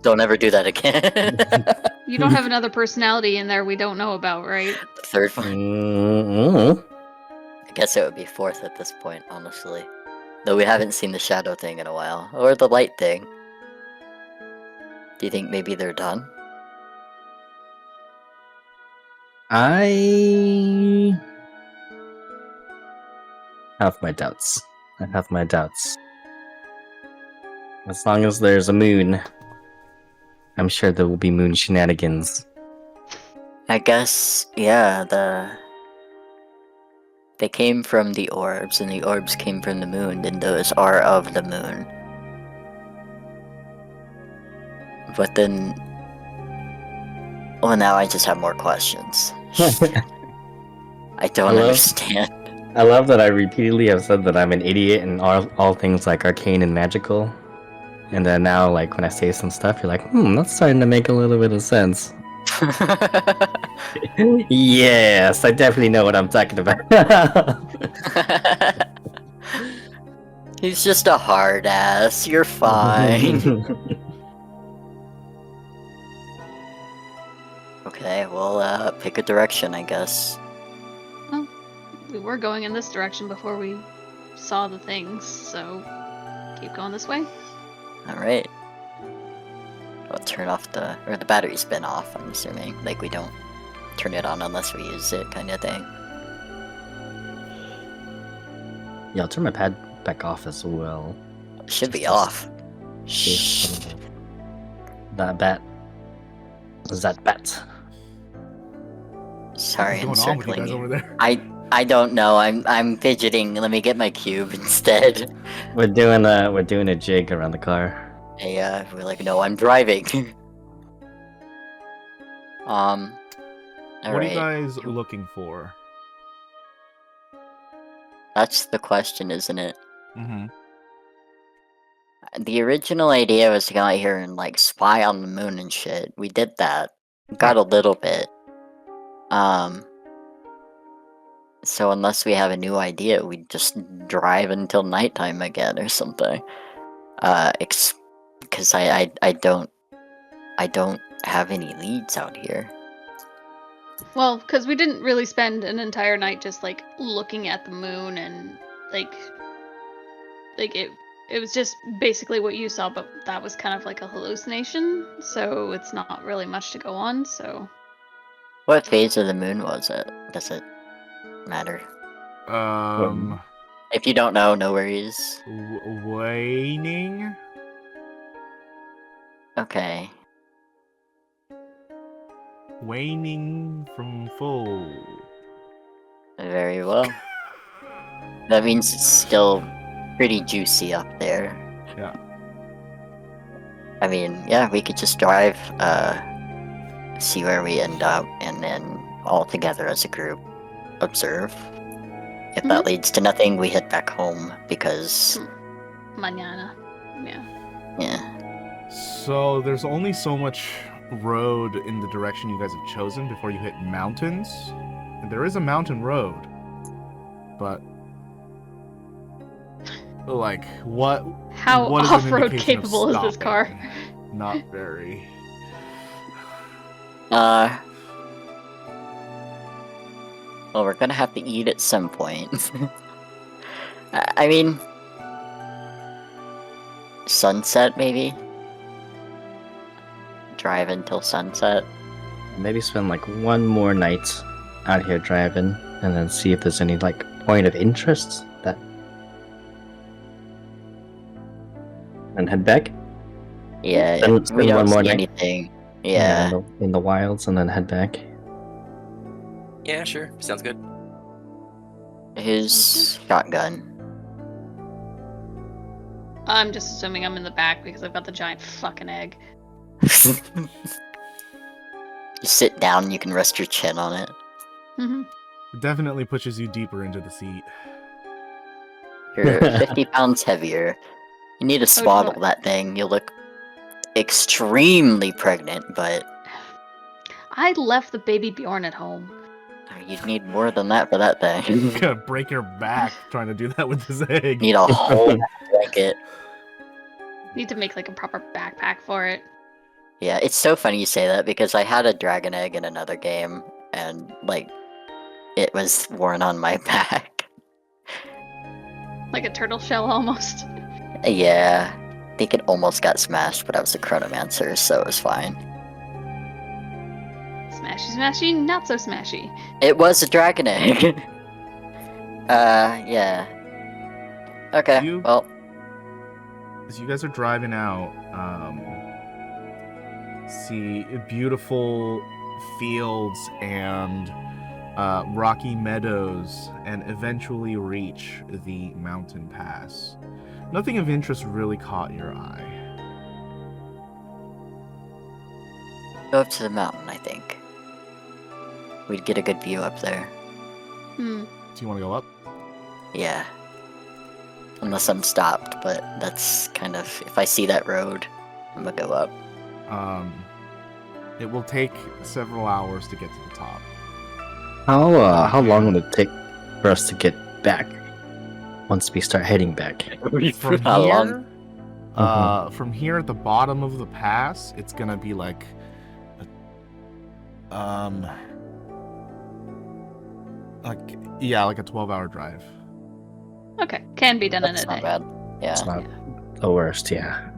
Don't ever do that again. You don't have another personality in there we don't know about, right? The third one. Mm-hmm. I guess it would be fourth at this point, honestly. Though we haven't seen the shadow thing in a while. Or the light thing. Do you think maybe they're done? I have my doubts. As long as there's a moon, I'm sure there will be moon shenanigans. I guess, yeah, they came from the orbs, and the orbs came from the moon, and those are of the moon. But then... Well, now I just have more questions. I don't understand. I love that I repeatedly have said that I'm an idiot in all things like arcane and magical. And then now, like, when I say some stuff, you're like, that's starting to make a little bit of sense. Yes, I definitely know what I'm talking about. He's just a hard ass. You're fine. Okay, we'll pick a direction, I guess. Well, we were going in this direction before we saw the things, so keep going this way. Alright. I'll turn off the battery's been off, I'm assuming. Like, we don't turn it on unless we use it, kind of thing. Yeah, I'll turn my pad back off as well. It should be off. Shh. That bat. Sorry, I'm What's going on with you circling guys you. over there? I don't know. I'm fidgeting. Let me get my cube instead. We're doing a jig around the car. Hey, we're like, no, I'm driving. What are you Alright. guys looking for? That's the question, isn't it? Mm-hmm. The original idea was to go out here and, like, spy on the moon and shit. We did that. Got a little bit. So unless we have a new idea, we just drive until nighttime again or something. Because I don't have any leads out here. Well, because we didn't really spend an entire night just like looking at the moon and like it was just basically what you saw, but that was kind of like a hallucination, so it's not really much to go on. So What phase of the moon was it? Does it matter? If you don't know, no worries. Waning? Okay. Waning from full. Very well. That means it's still pretty juicy up there. Yeah. I mean, yeah, we could just drive, see where we end up, and then all together as a group observe. If that leads to nothing, we head back home because... Mañana. Yeah. Yeah. So there's only so much road in the direction you guys have chosen before you hit mountains. And there is a mountain road. But like what How what is an off-road indication of capable is this stopping? car? Not very. Well, we're gonna have to eat at some point. I mean... Sunset, maybe? Drive until sunset? Maybe spend like one more night out here driving, and then see if there's any like point of interest that, and head back. Yeah, Then we spend don't one more see night. anything. Yeah. In the wilds, and then head back. Yeah, sure. Sounds good. His shotgun. I'm just assuming I'm in the back because I've got the giant fucking egg. You sit down and you can rest your chin on it. Mm-hmm. It definitely pushes you deeper into the seat. You're 50 pounds heavier. You need to swaddle God. that thing. You'll look extremely pregnant, but I left the baby Bjorn at home. you'd need more than that for that thing. You're gonna break your back trying to do that with this egg. Need a whole blanket. Need to make like a proper backpack for it. Yeah, it's so funny you say that because I had a dragon egg in another game, and like, it was worn on my back. Like a turtle shell almost. Yeah, I think it almost got smashed, but I was a chronomancer, so it was fine. Smashy, smashy, not so smashy. It was a dragon egg. Yeah. Okay, You- well, As you guys are driving out, see beautiful fields and rocky meadows, and eventually reach the mountain pass. Nothing of interest really caught your eye. go up to the mountain, I think. We'd get a good view up there. Hmm. Do you want to go up? Yeah. Unless I'm stopped, but that's kind of, if I see that road, I'm gonna go up. It will take several hours to get to the top. How long will it take for us to get back once we start heading back? From How here, long? from here at the bottom of the pass, it's gonna be like, like a 12-hour drive. Okay, can be done That's in a not day. bad. Yeah. It's not the worst, yeah.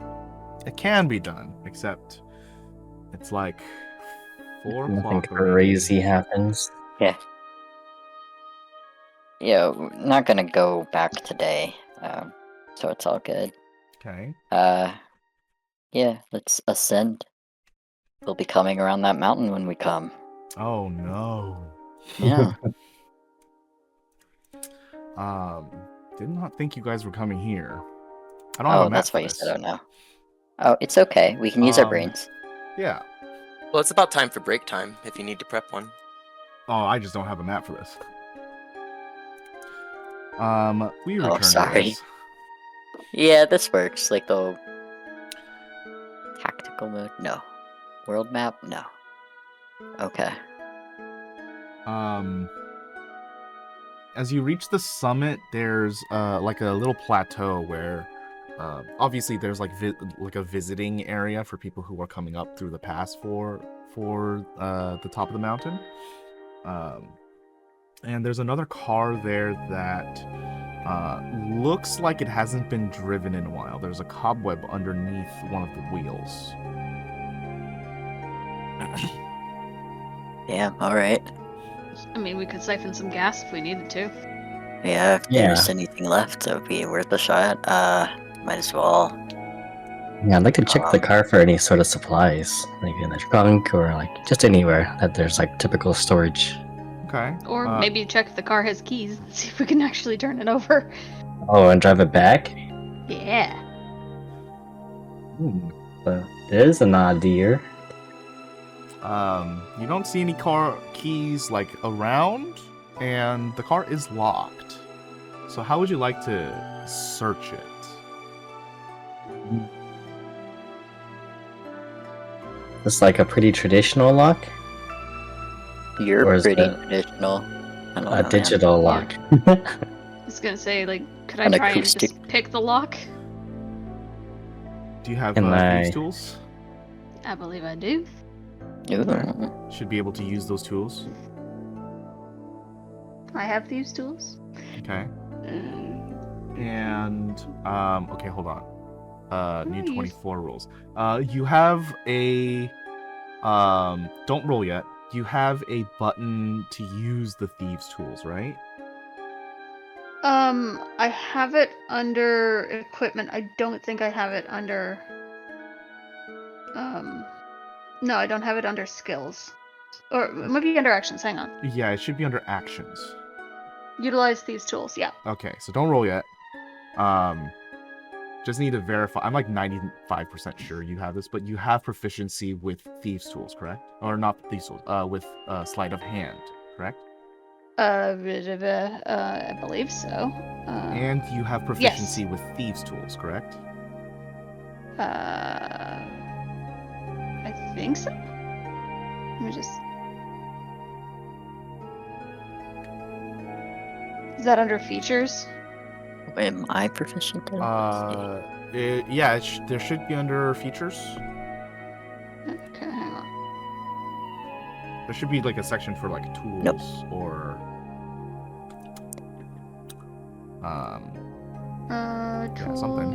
It can be done, except it's like 4 Nothing o'clock already. crazy happens. Yeah, we're not gonna go back today, so it's all good. Okay. Yeah, let's ascend. We'll be coming around that mountain when we come. Oh no. Yeah. Did not think you guys were coming here. I don't have a Oh, map that's for why you this. said, oh no. Oh, it's okay. We can use our Um, brains. Yeah. Well, it's about time for break time if you need to prep one. Oh, I just don't have a map for this. We Oh, return to sorry. this. Yeah, this works. Like the tactical mode? No. World map? No. Okay. As you reach the summit, there's like a little plateau where obviously there's like a visiting area for people who are coming up through the pass for the top of the mountain. And there's another car there that looks like it hasn't been driven in a while. There's a cobweb underneath one of the wheels. Damn, alright. I mean, we could siphon some gas if we needed to. Yeah, if Yeah. there's anything left, that would be worth a shot. Might as well. Yeah, I'd like to check the car for any sort of supplies, like in the trunk or like just anywhere that there's like typical storage. Okay. Or maybe check if the car has keys and see if we can actually turn it over. Oh, and drive it back? Yeah. But there's an idea. You don't see any car keys like around, and the car is locked. So how would you like to search it? It's like a pretty traditional lock, or You're is pretty it traditional. I don't know, a man. digital lock. I was gonna say, like, could I An try and acoustic. just pick the lock? Do you have Can thieves' I- tools? I believe I do. Ooh. Should be able to use those tools. I have thieves' tools. Okay. And okay, hold on. New Nice. 24 rules. You have a don't roll yet. You have a button to use the thieves' tools, right? I have it under equipment. I don't think I have it under. No, I don't have it under skills. Or it might be under actions. Hang on. Yeah, it should be under actions. Utilize these tools. Yeah. Okay, so don't roll yet. Just need to verify. I'm like 95% sure you have this, but you have proficiency with thieves' tools, correct? Or not thieves' tools, with sleight of hand, correct? I believe so. And you have proficiency with thieves' tools, correct? think so. Let me just. Is that under features? Am I proficient in? There should be under features. Okay, hang on. There should be like a section for like tools Nope. or Tools. something.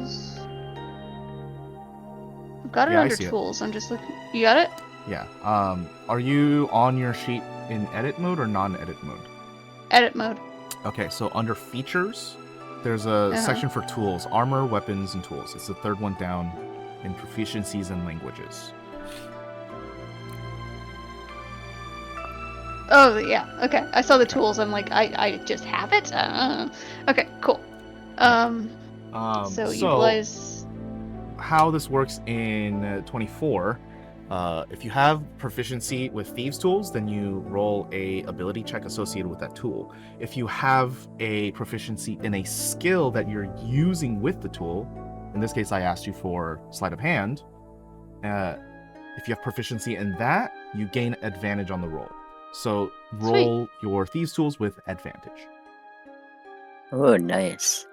I've got it Yeah, I under see it. tools. I'm just looking. You got it? Yeah. Are you on your sheet in edit mode or non-edit mode? Edit mode. Okay, so under features, there's a section for tools, armor, weapons, and tools. It's the third one down in proficiencies and languages. Oh yeah. Okay. I saw the tools. I'm like, I just have it. Okay. Cool. So utilize. How this works in 24, if you have proficiency with thieves tools, then you roll a ability check associated with that tool. If you have a proficiency in a skill that you're using with the tool, in this case I asked you for sleight of hand, if you have proficiency in that, you gain advantage on the roll. So roll your thieves tools with advantage. Oh, nice.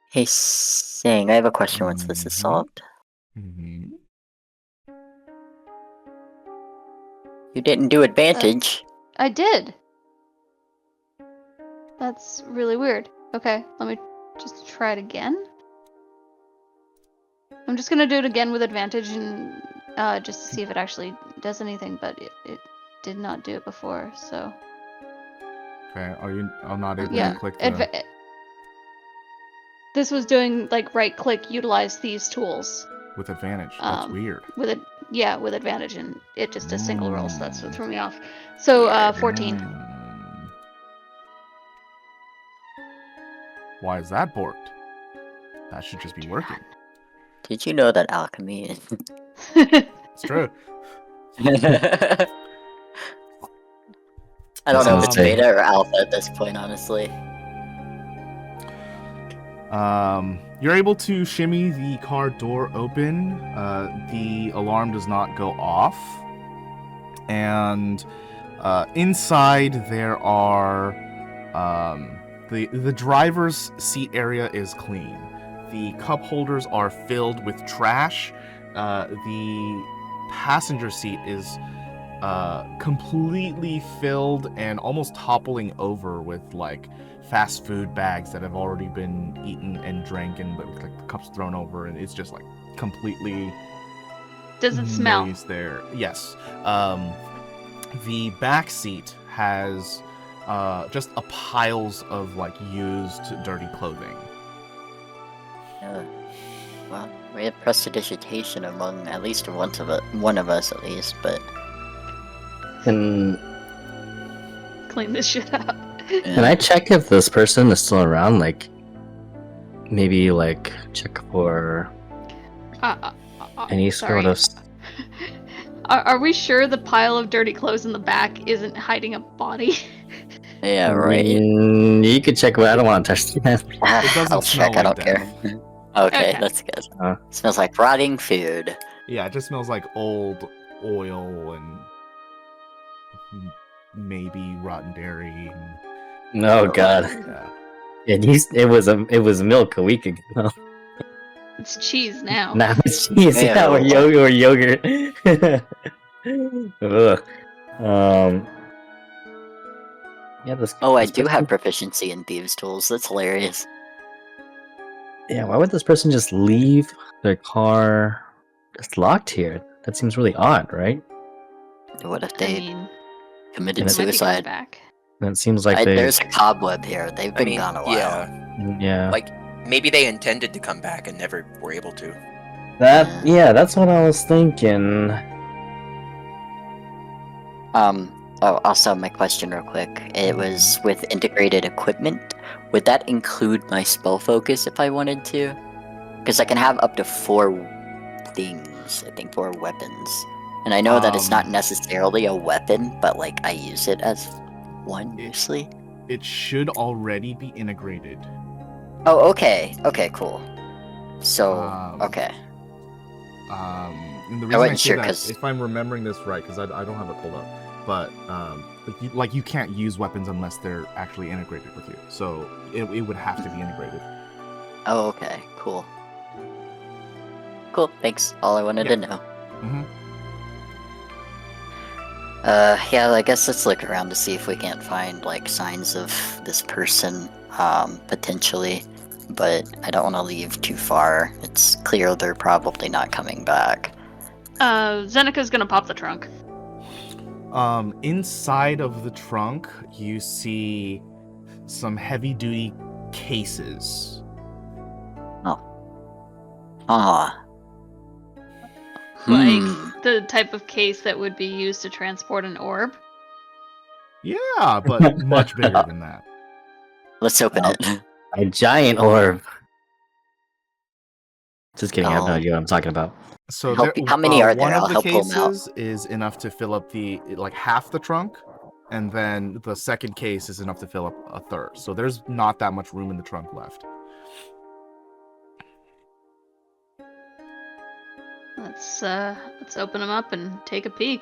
Hey, Sang, I have a question once this is solved. Mm-hmm. You didn't do advantage. I did. That's really weird. Okay, let me just try it again. I'm just gonna do it again with advantage and just to see if it actually does anything, but it did not do it before, so. Okay, are you not able Yeah, to click the... this was doing like right click, utilize these tools. with advantage? That's weird. With advantage, and it just a single roll, so that's what threw me off. So 14. Why is that borked? That should just be working. Did you know that alchemy is... It's true. I don't know if Sounds it's good. beta or alpha at this point, honestly. You're able to shimmy the car door open. The alarm does not go off. And inside there are the driver's seat area is clean. The cup holders are filled with trash. The passenger seat is completely filled and almost toppling over with like fast food bags that have already been eaten and drank, and with like the cups thrown over, and it's just like completely. Does it smell? There, yes. The back seat has just a piles of like used dirty clothing. Well, we have prestidigitation among at least one of us at least, but Can Clean this shit up. Can I check if this person is still around? Like, maybe like check for any sort of. Are we sure the pile of dirty clothes in the back isn't hiding a body? yeah, right. You could check, but I don't want to touch that. It doesn't I'll smell check. I like don't care. Okay, Okay. that's good. Smells like rotting food. Yeah, it just smells like old oil and maybe rotten dairy. Oh god. Yeah. It was milk a week ago. It's cheese now. Now it's cheese. Yeah. Yeah, or yogurt. Ugh. Yeah, this. Oh, I this do person- have proficiency in thieves' tools. That's hilarious. Yeah, why would this person just leave their car just locked here? That seems really odd, right? What if I they mean, committed might be coming suicide? back. And it seems like they. There's a cobweb here. They've I been mean, gone a while. yeah, Yeah. like maybe they intended to come back and never were able to. That's what I was thinking. Oh, also my question real quick. It was with integrated equipment. Would that include my spell focus if I wanted to? Because I can have up to 4 things, I think 4 weapons. And I know that it's not necessarily a weapon, but like I use it as one usually. It should already be integrated. Oh, okay. Okay, cool. So, Um, okay. And the reason I wasn't say sure that, 'cause- if I'm remembering this right, because I don't have it pulled up, but you can't use weapons unless they're actually integrated with you. So it would have to be integrated. Oh, okay. Cool. Cool. Thanks. All I wanted Yeah. to know. Mm-hmm. Yeah, I guess let's look around to see if we can't find like signs of this person, potentially. But I don't want to leave too far. It's clear they're probably not coming back. Zenika's gonna pop the trunk. Inside of the trunk, you see some heavy-duty cases. Ah. Like the type of case that would be used to transport an orb. Yeah, but much bigger than that. Let's open Oh. it. A giant orb. Just kidding. I have no Oh. idea what I'm talking about. So How many are there? One of I'll the help pull 'em out. cases is enough to fill up half the trunk, and then the second case is enough to fill up a third. So there's not that much room in the trunk left. Let's open them up and take a peek.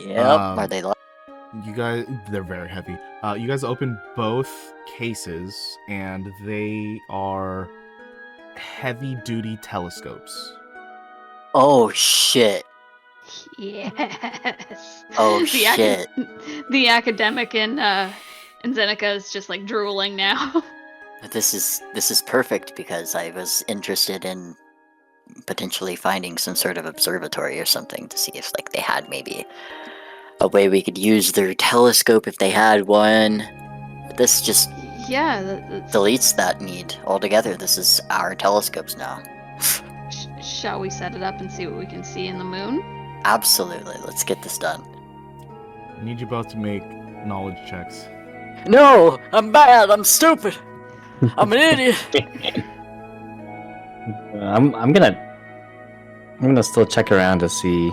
Yep. Um, Are they locked? They're very heavy. You guys open both cases, and they are heavy-duty telescopes. Oh shit. Yes. Oh The shit. The academic in Zeneca is just like drooling now. This is perfect because I was interested in potentially finding some sort of observatory or something to see if like they had maybe a way we could use their telescope if they had one. This just Yeah. That's... deletes that need altogether. This is our telescopes now. Shall we set it up and see what we can see in the moon? Absolutely. Let's get this done. I need you both to make knowledge checks. No, I'm bad. I'm stupid. I'm an idiot. I'm gonna still check around to see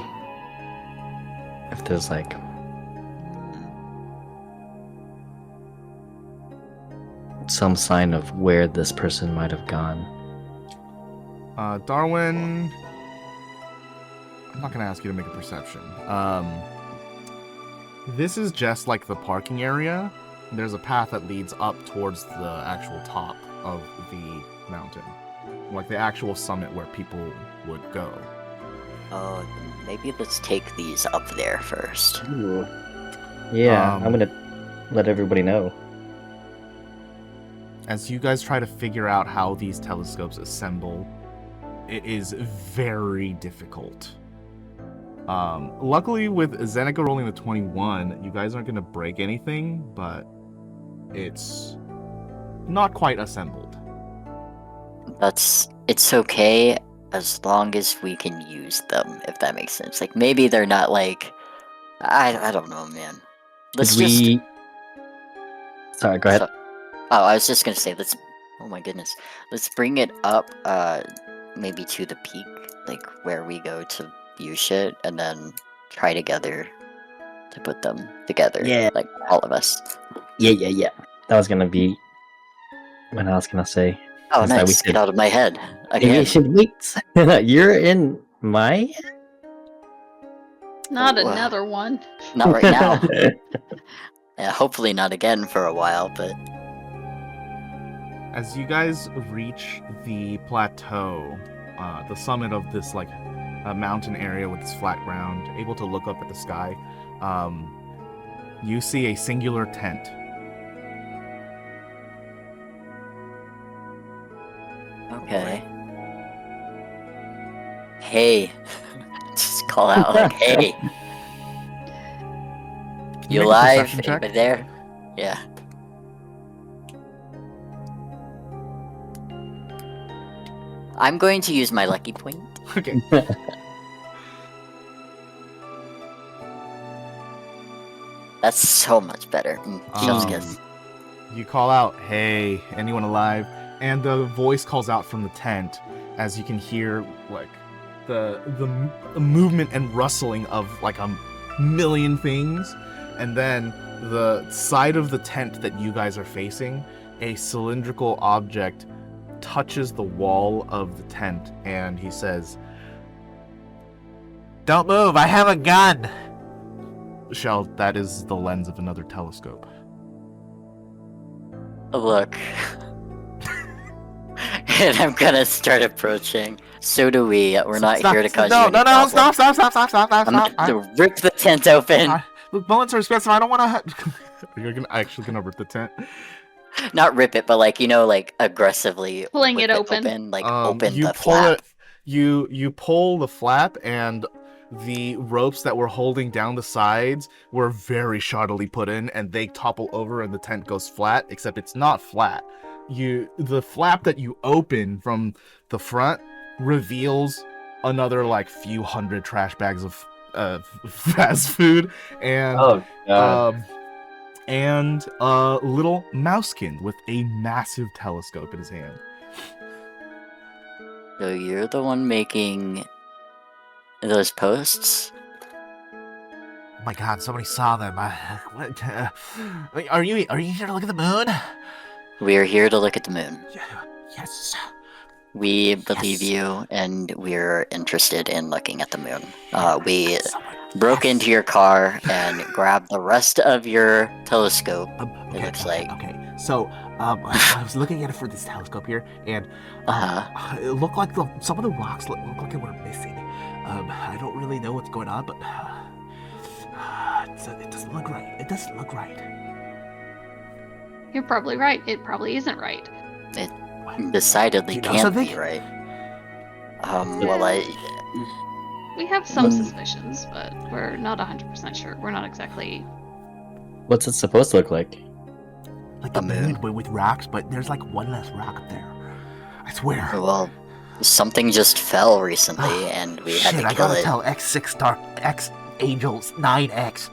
if there's like some sign of where this person might have gone. Darwin, I'm not gonna ask you to make a perception. This is just like the parking area. There's a path that leads up towards the actual top of the mountain, like the actual summit where people would go. Oh, maybe let's take these up there first. Ooh. Yeah, I'm gonna let everybody know. As you guys try to figure out how these telescopes assemble, it is very difficult. Luckily, with Zeneca rolling the 21, you guys aren't going to break anything, but it's not quite assembled. It's okay as long as we can use them, if that makes sense. Like maybe they're not like I don't know, man. Let's Did just we... Sorry, go ahead. Oh, I was just gonna say oh my goodness. Let's bring it up maybe to the peak, like where we go to view shit, and then try together to put them together. Yeah. Like all of us. Yeah. That was gonna be what I was gonna say. Oh Is that we nice. should- Get out of my head. Maybe Again. you should wait. You're in my head? Not Oh, another one. Not right now. Yeah, hopefully not again for a while, but As you guys reach the plateau, the summit of this mountain area with this flat ground, able to look up at the sky, you see a singular tent. okay. Hey. Just call out like, hey. Can You make a alive? perception check? Anybody there? Yeah. I'm going to use my lucky point. Okay. That's so much better. Feels good. You call out, "Hey, anyone alive?" And the voice calls out from the tent, as you can hear like the movement and rustling of like a million things, and then the side of the tent that you guys are facing, a cylindrical object touches the wall of the tent, and he says, Don't move, I have a gun! Shell, that is the lens of another telescope. Look. And I'm gonna start approaching. So do we. We're not here to cause you any No, problems. stop. I'm gonna rip the tent open. Look, bullets are expensive. I don't want to. You're actually gonna rip the tent. Not rip it, but like like aggressively Pulling whip it open. like open you the pull flap. it. You pull the flap, and the ropes that were holding down the sides were very shoddily put in, and they topple over, and the tent goes flat. Except it's not flat. The flap that you open from the front reveals another like few hundred trash bags of fast food and Oh god. and a little mousekin with a massive telescope in his hand. So you're the one making those posts? Oh my god, somebody saw them. What, are you here to look at the moon? We're here to look at the moon. Yes. We believe you, and we're interested in looking at the moon. We broke into your car and grabbed the rest of your telescope. It looks like. Okay. So, I was looking at it for this telescope here, and it looked like some of the rocks look like they were missing. I don't really know what's going on, but it doesn't look right. It doesn't look right. You're probably right. It probably isn't right. It decidedly You know can't something? be right. Well, We have some suspicions, but we're not 100% sure. We're not exactly. What's it supposed to look like? Like the A moon. moon with rocks, but there's like one less rock up there. I swear. well, something just fell recently, and we had Shit, to I kill gotta it. tell X6 Star X Angels 9X.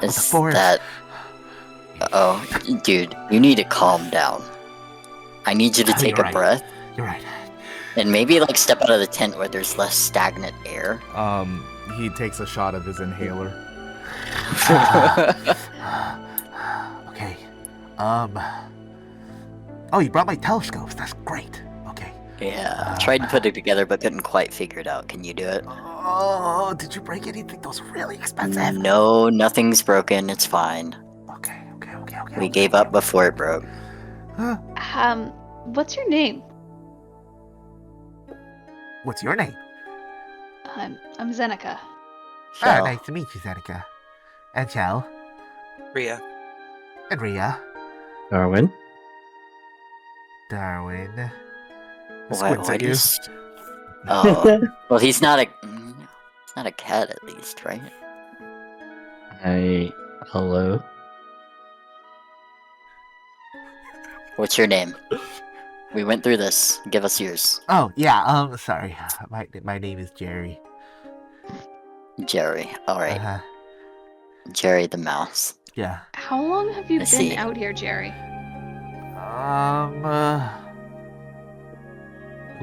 Is the forest. that? Oh, dude, you need to calm down. I need you to You're take a right. breath You're right. and maybe like step out of the tent where there's less stagnant air. He takes a shot of his inhaler. Okay. Oh, you brought my telescopes. That's great. Okay. Yeah, tried to put it together but couldn't quite figure it out. Can you do it? Oh, did you break anything? Those are really expensive. No, nothing's broken. It's fine. Okay. We gave up before it broke. What's your name? What's your name? I'm Zeneca. Shell. Nice to meet you, Zeneca. And Shell. Ryia. And Ryia. Darwin? Darwin. Squints at do you. Oh, well, he's not a cat at least, right? Hello? What's your name? We went through this. Give us yours. Oh, yeah, sorry. My name is Jerry. Jerry. Alright. Uh-huh. Jerry the mouse. Yeah. How long have you I been see. out here, Jerry?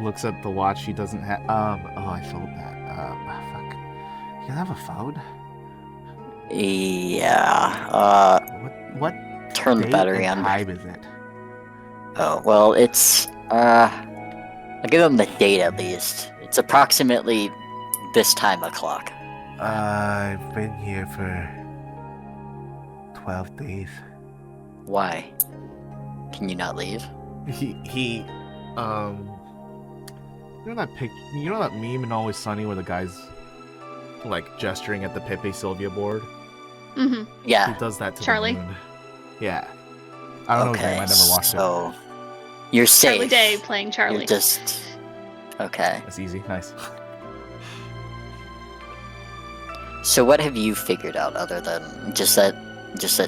Looks at the watch. He doesn't have. Oh, I sold that. Fuck. You have a phone? Yeah. What Turn the date battery and on. time is it? Oh, well, it's, I'll give him the date at least. It's approximately this time o'clock. I've been here for 12 days. Why? Can you not leave? He you know that meme in Always Sunny where the guy's like gesturing at the Pepe Sylvia board? Mm-hmm. Yeah. He does that to Charlie? the moon. Yeah. I don't know his name, I never watched it. So, you're safe. Charlie Day playing Charlie. You're just... Okay. That's easy, nice. So what have you figured out other than just that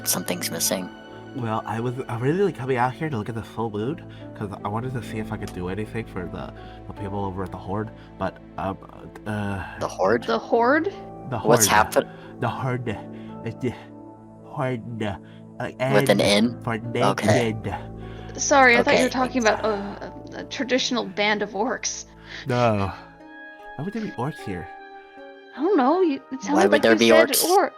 something's missing? Well, I'm really coming out here to look at the full moon because I wanted to see if I could do anything for the people over at the Horde. But The Horde? The Horde? the Horde. What's happened? The Horde. The Horde. With an N? For Okay. naked. Sorry, I thought you Okay. were talking about a traditional band of orcs. No. Why would there be orcs here? I don't know. It sounded Why would like there you be said orcs?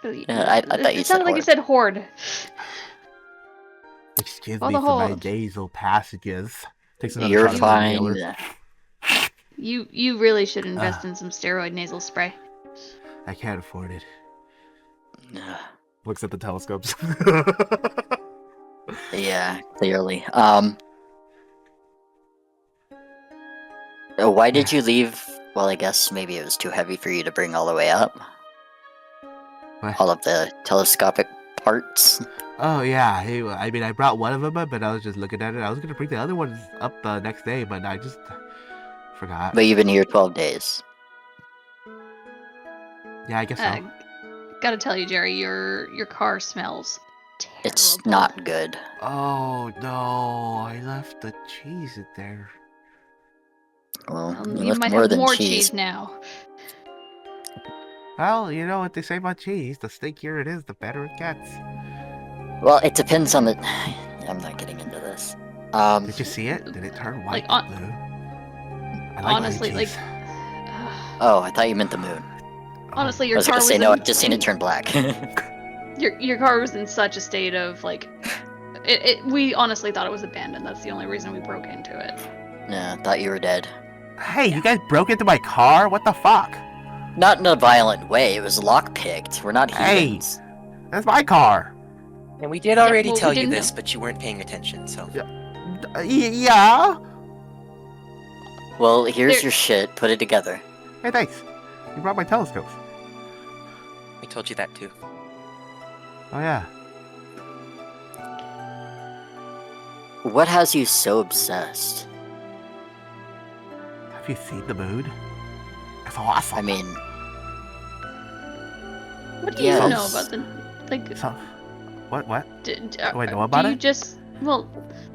Yeah, I thought you it said sounded like you horde. said horde. Excuse Well, me the for my Horde. nasal passages. Takes another You're shot of his fine. inhaler. You really should invest in some steroid nasal spray. I can't afford it. Ugh. Looks at the telescopes. Yeah, clearly. Why did you leave? Well, I guess maybe it was too heavy for you to bring all the way up. What? All of the telescopic parts. Oh yeah, hey, I mean I brought one of them up, but I was just looking at it. I was gonna bring the other ones up the next day, but I just forgot. But you've been here 12 days. Yeah, I guess so. Gotta tell you, Jerry, your car smells terrible. It's not good. Oh no, I left the cheese in there. Well, You left might more have than more cheese. cheese now. Well, you know what they say about cheese. The stinkier it is, the better it gets. Well, it depends on the. I'm not getting into this. Did you see it? Did it turn white Like, and blue? I like honestly, blue like, cheese. Oh, I thought you meant the moon. honestly, I your was car gonna was say no. in, I've just seen it turn black. your car was in such a state of like, we honestly thought it was abandoned. That's the only reason we broke into it. Yeah, thought you were dead. Hey, you guys broke into my car? What the fuck? Not in a violent way. It was lockpicked. We're not Hey. heathens. That's my car. And we did already well, we tell you didn't this, know. but you weren't paying attention, so. Yeah. Well, here's There- your shit. Put it together. Hey, thanks. You brought my telescopes. I told you that too. Oh yeah. What has you so obsessed? Have you seen the moon? It's awesome. I mean, What do you know Yes. about the like? So, what? Do I know about do you it? just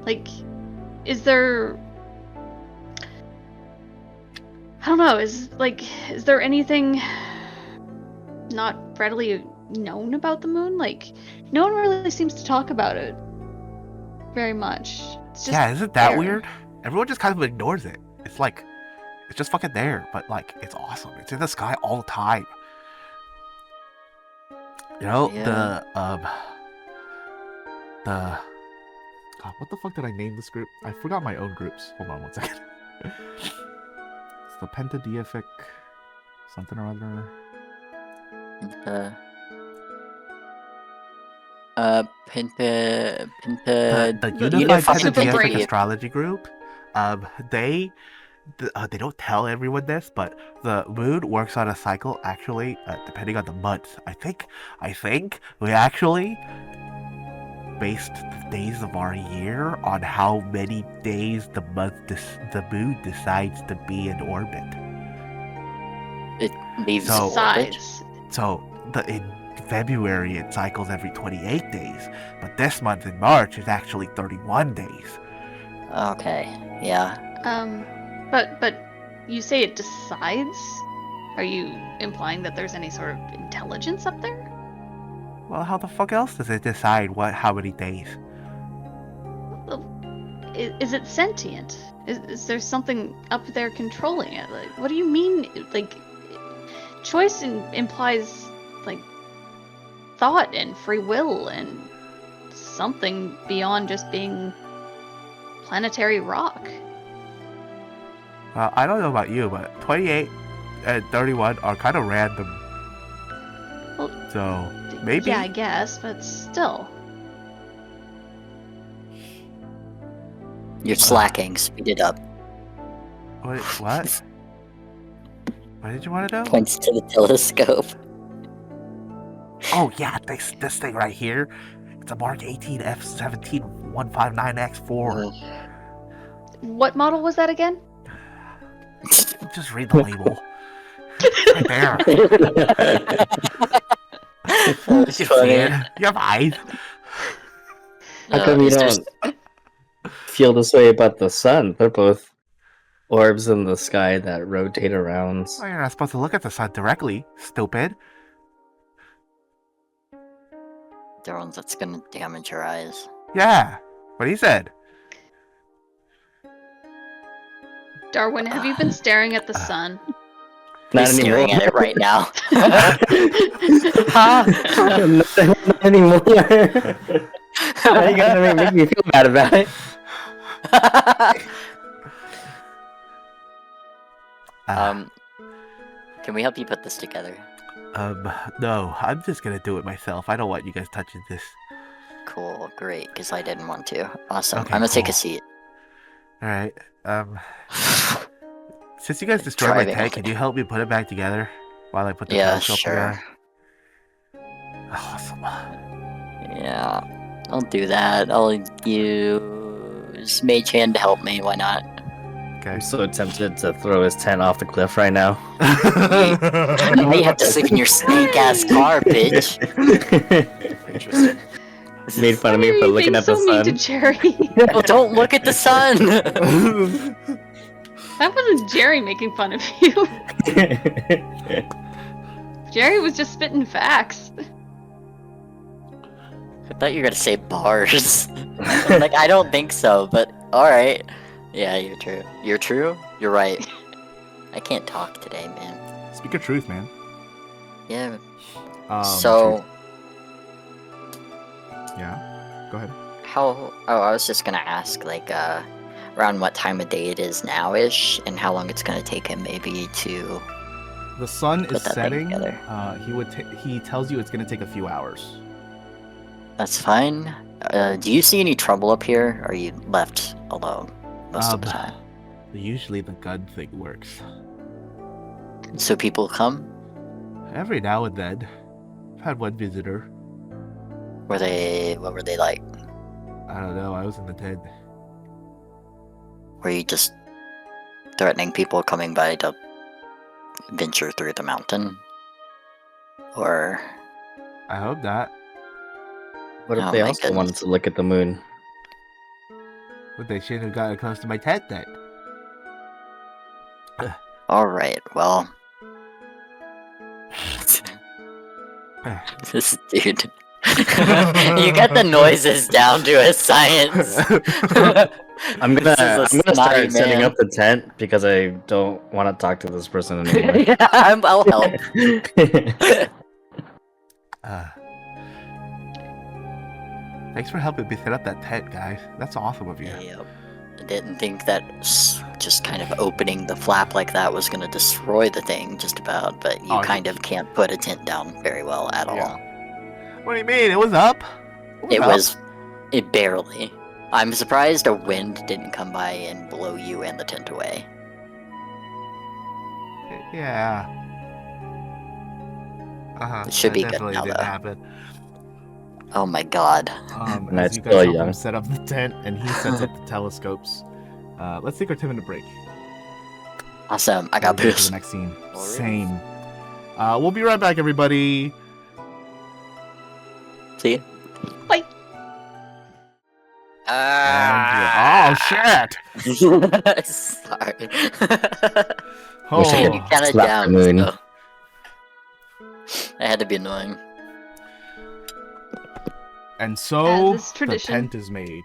like? Is there? I don't know. Is there anything not readily known about the moon? Like, no one really seems to talk about it very much. It's just Yeah, isn't that there. weird? Everyone just kind of ignores it. It's like, it's just fucking there, but like, it's awesome. It's in the sky all the time. You know, Yeah. God, what the fuck did I name this group? I forgot my own groups. Hold on one second. It's the Pentadeific something or other. The Unified Super Pentadeific brain. Astrology Group. They don't tell everyone this, but the moon works on a cycle actually, depending on the month. I think we actually based the days of our year on how many days the moon decides to be in orbit. It leaves So- orbit. Size. So in February it cycles every 28 days, but this month in March is actually 31 days. Okay. Yeah. But you say it decides? Are you implying that there's any sort of intelligence up there? Well, how the fuck else does it decide how many days? Is it sentient? Is there something up there controlling it? Like, what do you mean? Like, choice implies like thought and free will and something beyond just being planetary rock. I don't know about you, but 28 and 31 are kind of random. Well, So maybe. Yeah, I guess, but still. You're slacking. Speed it up. Wait, what? What did you want to know? Points to the telescope. Oh yeah, this thing right here. It's a Mark 18 F17 159X4. What model was that again? Just read the label. Right there. You can see it. You have eyes. How come you is there- don't feel this way about the sun? They're both orbs in the sky that rotate around. Well, you're not supposed to look at the sun directly, stupid. Darwin, that's gonna damage your eyes. Yeah, what he said. Darwin, have you been staring at the sun? Not He's anymore. staring at it right now. Not anymore. Now you gotta make me feel bad about it. Can we help you put this together? No, I'm just gonna do it myself. I don't want you guys touching this. Cool, great, because I didn't want to. Awesome. Okay, I'm gonna take cool. a seat. Alright, since you guys destroyed my Driving tank, off can the- you help me put it back together while I put the Yeah, telescope sure. together? Awesome. Yeah, I'll do that. I'll use Mage Hand to help me. Why not? Okay. I'm so tempted to throw his tent off the cliff right now. Now you have to sleep in your stank ass car, bitch. Interesting. Made fun of Why me are for you looking being at the so mean to sun. Jerry? Well, don't look at the sun. That wasn't Jerry making fun of you. Jerry was just spitting facts. I thought you were gonna say bars. Like, I don't think so, but alright. Yeah, you're true. You're true? You're right. I can't talk today, man. Speak your truth, man. Yeah. Truth. Yeah. Go ahead. How... Oh, I was just gonna ask, like, around what time of day it is now-ish, and how long it's gonna take him maybe to... The sun Put is that thing setting. together. He tells you it's gonna take a few hours. That's fine. Do you see any trouble up here, or are you left alone most of the time? Usually the gun thing works. So people come? Every now and then. I've had one visitor. What were they like? I don't know, I was in the tent. Were you just threatening people coming by to venture through the mountain? Or... I hope not. What if Oh they my also wanted goodness. to look at the moon? But they shouldn't have gotten close to my tent then. Alright, well... This dude... you got the noises down to a science! I'm This gonna is a snotty start setting man. up the tent because I don't want to talk to this person anymore. Yeah, I'll help. Thanks for helping me set up that tent, guys. That's awesome of you. Yep. I didn't think that just kind of opening the flap like that was gonna destroy the thing, just about, but you Oh, kind of can't put a tent down very well at all. What do you mean? It was up. It barely. I'm surprised a wind didn't come by and blow you and the tent away. Yeah. It should be good definitely now, didn't though. happen. Oh my god. And As I you still guys help young. him set up the tent and he sets up the telescopes. Let's take our 10-minute break. Awesome, I got We'll go to boost. the next scene. Alright. Same. We'll be right back, everybody. See ya. Bye. Oh shit! Sorry. Oh, You kinda slap the down, moon. so... I had to be annoying. and so As is the tradition. tent is made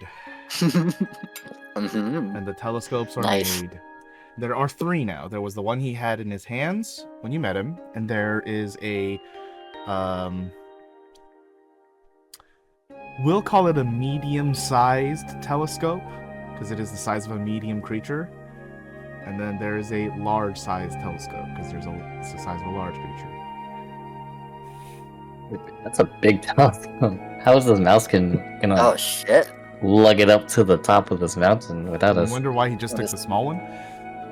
Mhm. and the telescopes are Nice. made. There are 3 now. There was the one he had in his hands when you met him, and there is a we'll call it a medium-sized telescope because it is the size of a medium creature. And then there is a large-sized telescope because it's the size of a large creature. That's a big telescope. How is this mouse gonna Oh shit. lug it up to the top of this mountain without I us? wonder why he just took the small one.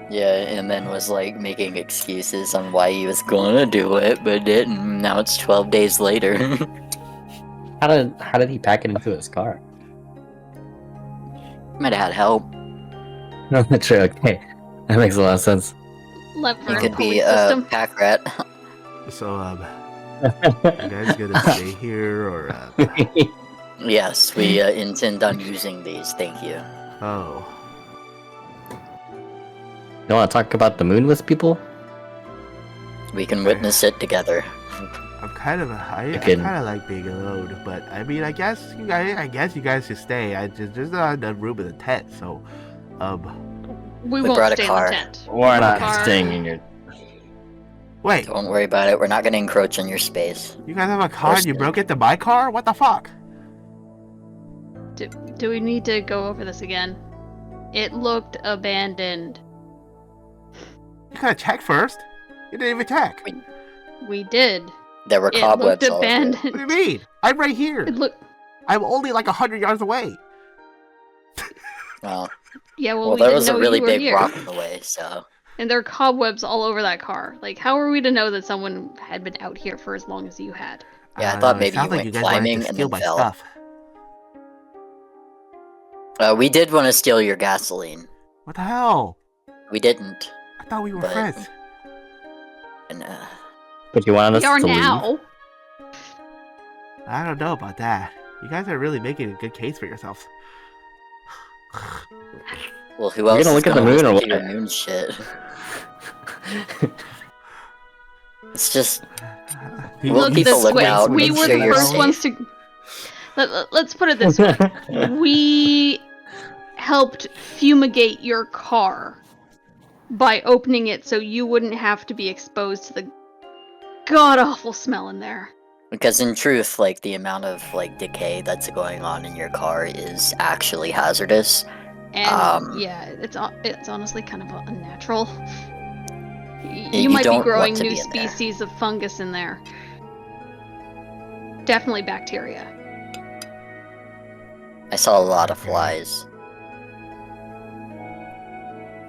Yeah, and then was like making excuses on why he was gonna do it, but didn't. Now it's 12 days later. How did he pack it into his car? Might have had help. No, that's true. Okay, that makes a lot of sense. Let He Vern could be police a system. pack rat. So, you guys gonna stay here or? Yes, we intend on using these. Thank you. Oh, You want to talk about the moon with people? We can witness it together. I kind of like being alone, but I mean, I guess you guys should stay. There's not enough room in the tent, so, We We won't brought a stay car. in the tent. We're not Car. staying in your. Wait, Don't worry about it. We're not gonna encroach on your space. you guys have a car and you broke into my car? What the fuck? Do we need to go over this again? It looked abandoned. You gotta check first. You didn't even check. We did. There were It cobwebs looked all over it. What do you abandoned. mean? I'm right here. It looked. I'm only like 100 yards away. Well, Yeah, well, well, we there didn't was a know really you were big here. rock in the way, so And there are cobwebs all over that car. Like, how are we to know that someone had been out here for as long as you had? yeah, I don't thought know, it maybe you sounds like went you guys wanted climbing to and steal then my fell. stuff. We did want to steal your gasoline. What the hell? We didn't. I thought we were But- friends. And But you wanted us We are to leave? now. I don't know about that. You guys are really making a good case for yourselves. well, who We're else gonna is look at the gonna moon or listen to what? your moon shit? It's just You- Well, Look, people this look way. out, We make were sure the you're first safe. ones to. Let's put it this way. We helped fumigate your car by opening it so you wouldn't have to be exposed to the god-awful smell in there. because in truth, like the amount of like decay that's going on in your car is actually hazardous. And yeah, it's honestly kind of unnatural. You You might be don't want growing to new be in there. species of fungus in there. Definitely bacteria. I saw a lot of flies.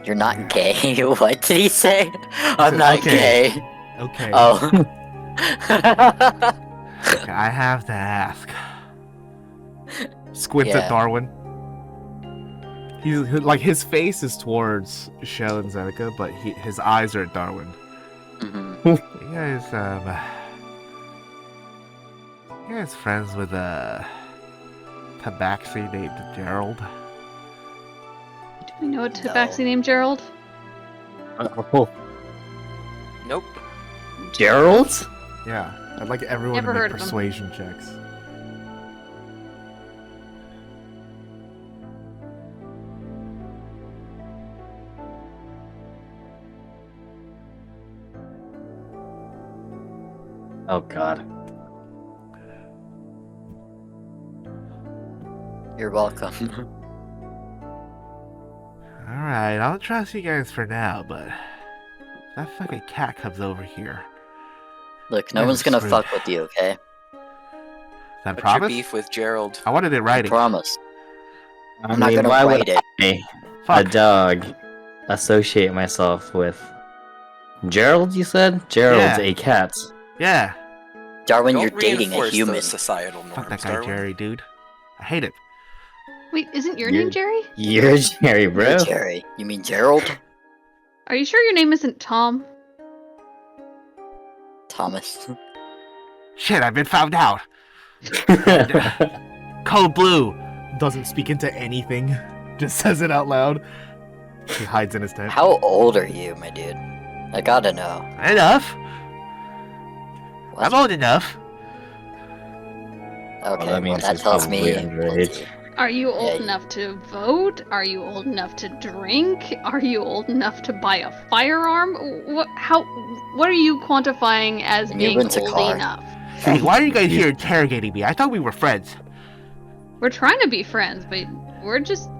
You're not gay. What did he say? I'm not Okay. gay. Okay. Oh. I have to ask. Squints Yeah. at Darwin. He's like his face is towards Shell and Zeneca, but his eyes are at Darwin. Mhm. You guys friends with a tabaxi named Gerald? Do we know a No. tabaxi named Gerald? Oh, Nope. Gerald? Yeah, I'd like everyone Never to heard make of him. persuasion checks. Oh god. You're welcome. Alright, I'll trust you guys for now, but if that fucking cat comes over here. Look, no Never one's gonna screwed. fuck with you, okay? Is that What's promise? your beef with Gerald? I wanted it in writing. Promise. I I'm not gonna why would write it. I, a Fuck. dog, associate myself with Gerald, you said? Gerald's Yeah. a cat. Yeah. Darwin, Don't you're dating a reinforce human. those societal norms, Fuck that guy, Darwin. Jerry, dude. I hate it. Wait, isn't your You're- name Jerry? You're Jerry, bro. Hey, Jerry. You mean Gerald? Are you sure your name isn't Tom? Thomas. Shit, I've been found out. Code Blue doesn't speak into anything. Just says it out loud. He hides in his tent. How old are you, my dude? I gotta know. Enough. What? I'm old enough. Okay, that well, means that he's tells me. probably underage. Are you old Yeah. enough to vote? Are you old enough to drink? Are you old enough to buy a firearm? What are you quantifying as And you being rent a old car. enough? Hey, why are you guys here interrogating me? I thought we were friends. We're trying to be friends, but we're just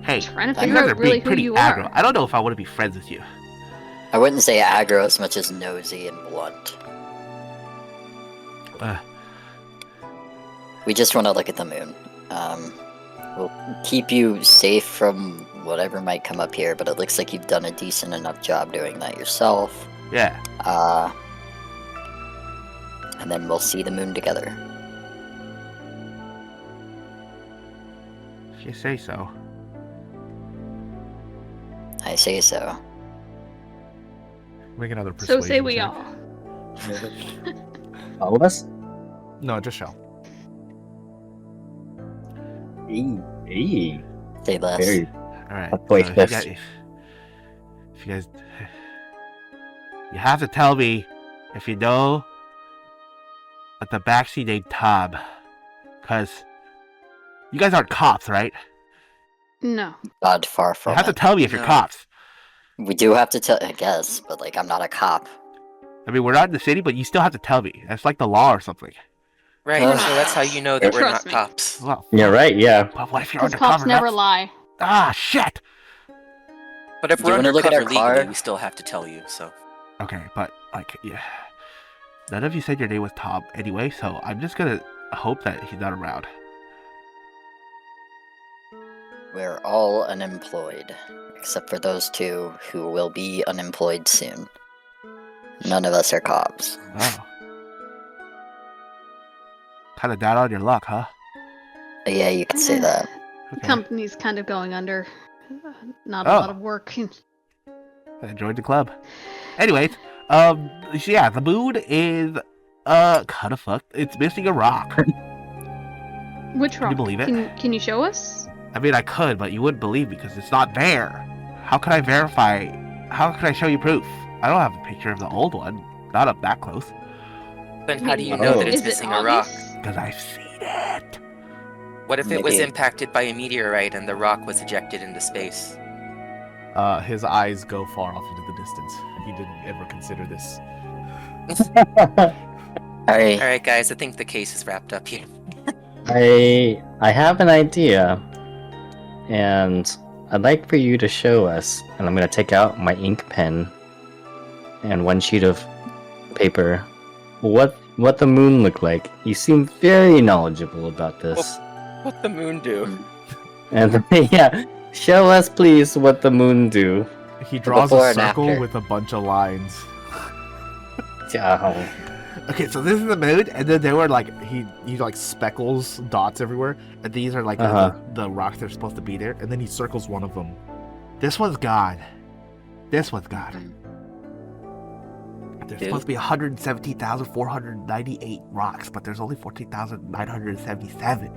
Hey, trying to you figure guys are out really being who pretty you aggro. are. I don't know if I want to be friends with you. I wouldn't say aggro as much as nosy and blunt. Uh, We just want to look at the moon. We'll keep you safe from whatever might come up here, but it looks like you've done a decent enough job doing that yourself. yeah. And then we'll see the moon together. If you say so. I say so. Make another so persuasion say we check. all. All of us? No, just Shell. Hey. Say less. Very. Alright. Let's wait so this. if you guys... You have to tell me if you know a tabaxi named Tom. Because you guys aren't cops, right? No. God, far You from have to it. tell me if you're No. cops. We do have to tell, I guess, but like, I'm not a cop. I mean, we're not in the city, but you still have to tell me. That's like the law or something. Right, Ugh. so that's how you know that we're Trust not me. cops. Well, Yeah, right, yeah. but what if you're Because undercover? cops never That's- lie. Ah, shit! But if Do we're you wanna look at our undercover legally, car? we still have to tell you. So Okay, but like, yeah, none of you said your name was Tom anyway, so I'm just gonna hope that he's not around. We're all unemployed, except for those two who will be unemployed soon. None of us are cops. Oh, kind of down on your luck, huh? Yeah, you could say that. The Okay. company's kind of going under. Not a Oh. lot of work. I joined the club. Anyways, so yeah, the moon is kind of fucked. It's missing a rock. Which rock? you believe it? Can you show us? I mean, I could, but you wouldn't believe me because it's not there. How could I verify? How could I show you proof? I don't have a picture of the old one. Not up that close. then how do you Oh. know that it's Is it missing a rock? obvious? Because I've seen it. What if it was Maybe. impacted by a meteorite and the rock was ejected into space? His eyes go far off into the distance. He didn't ever consider this. Alright, Alright guys, I think the case is wrapped up here. I have an idea, and I'd like for you to show us. And I'm gonna take out my ink pen and one sheet of paper. What the moon looked like. You seem very knowledgeable about this. What the moon do? And yeah, show us please what the moon do. He draws before a and circle after. with a bunch of lines. Oh. Okay, so this is the moon, and then there were like he like speckles dots everywhere, and these are like the rocks that are supposed to be there, and then he circles one of them. This one's gone. This one's gone. There's Dude. supposed to be 117,498 rocks, but there's only 14,977.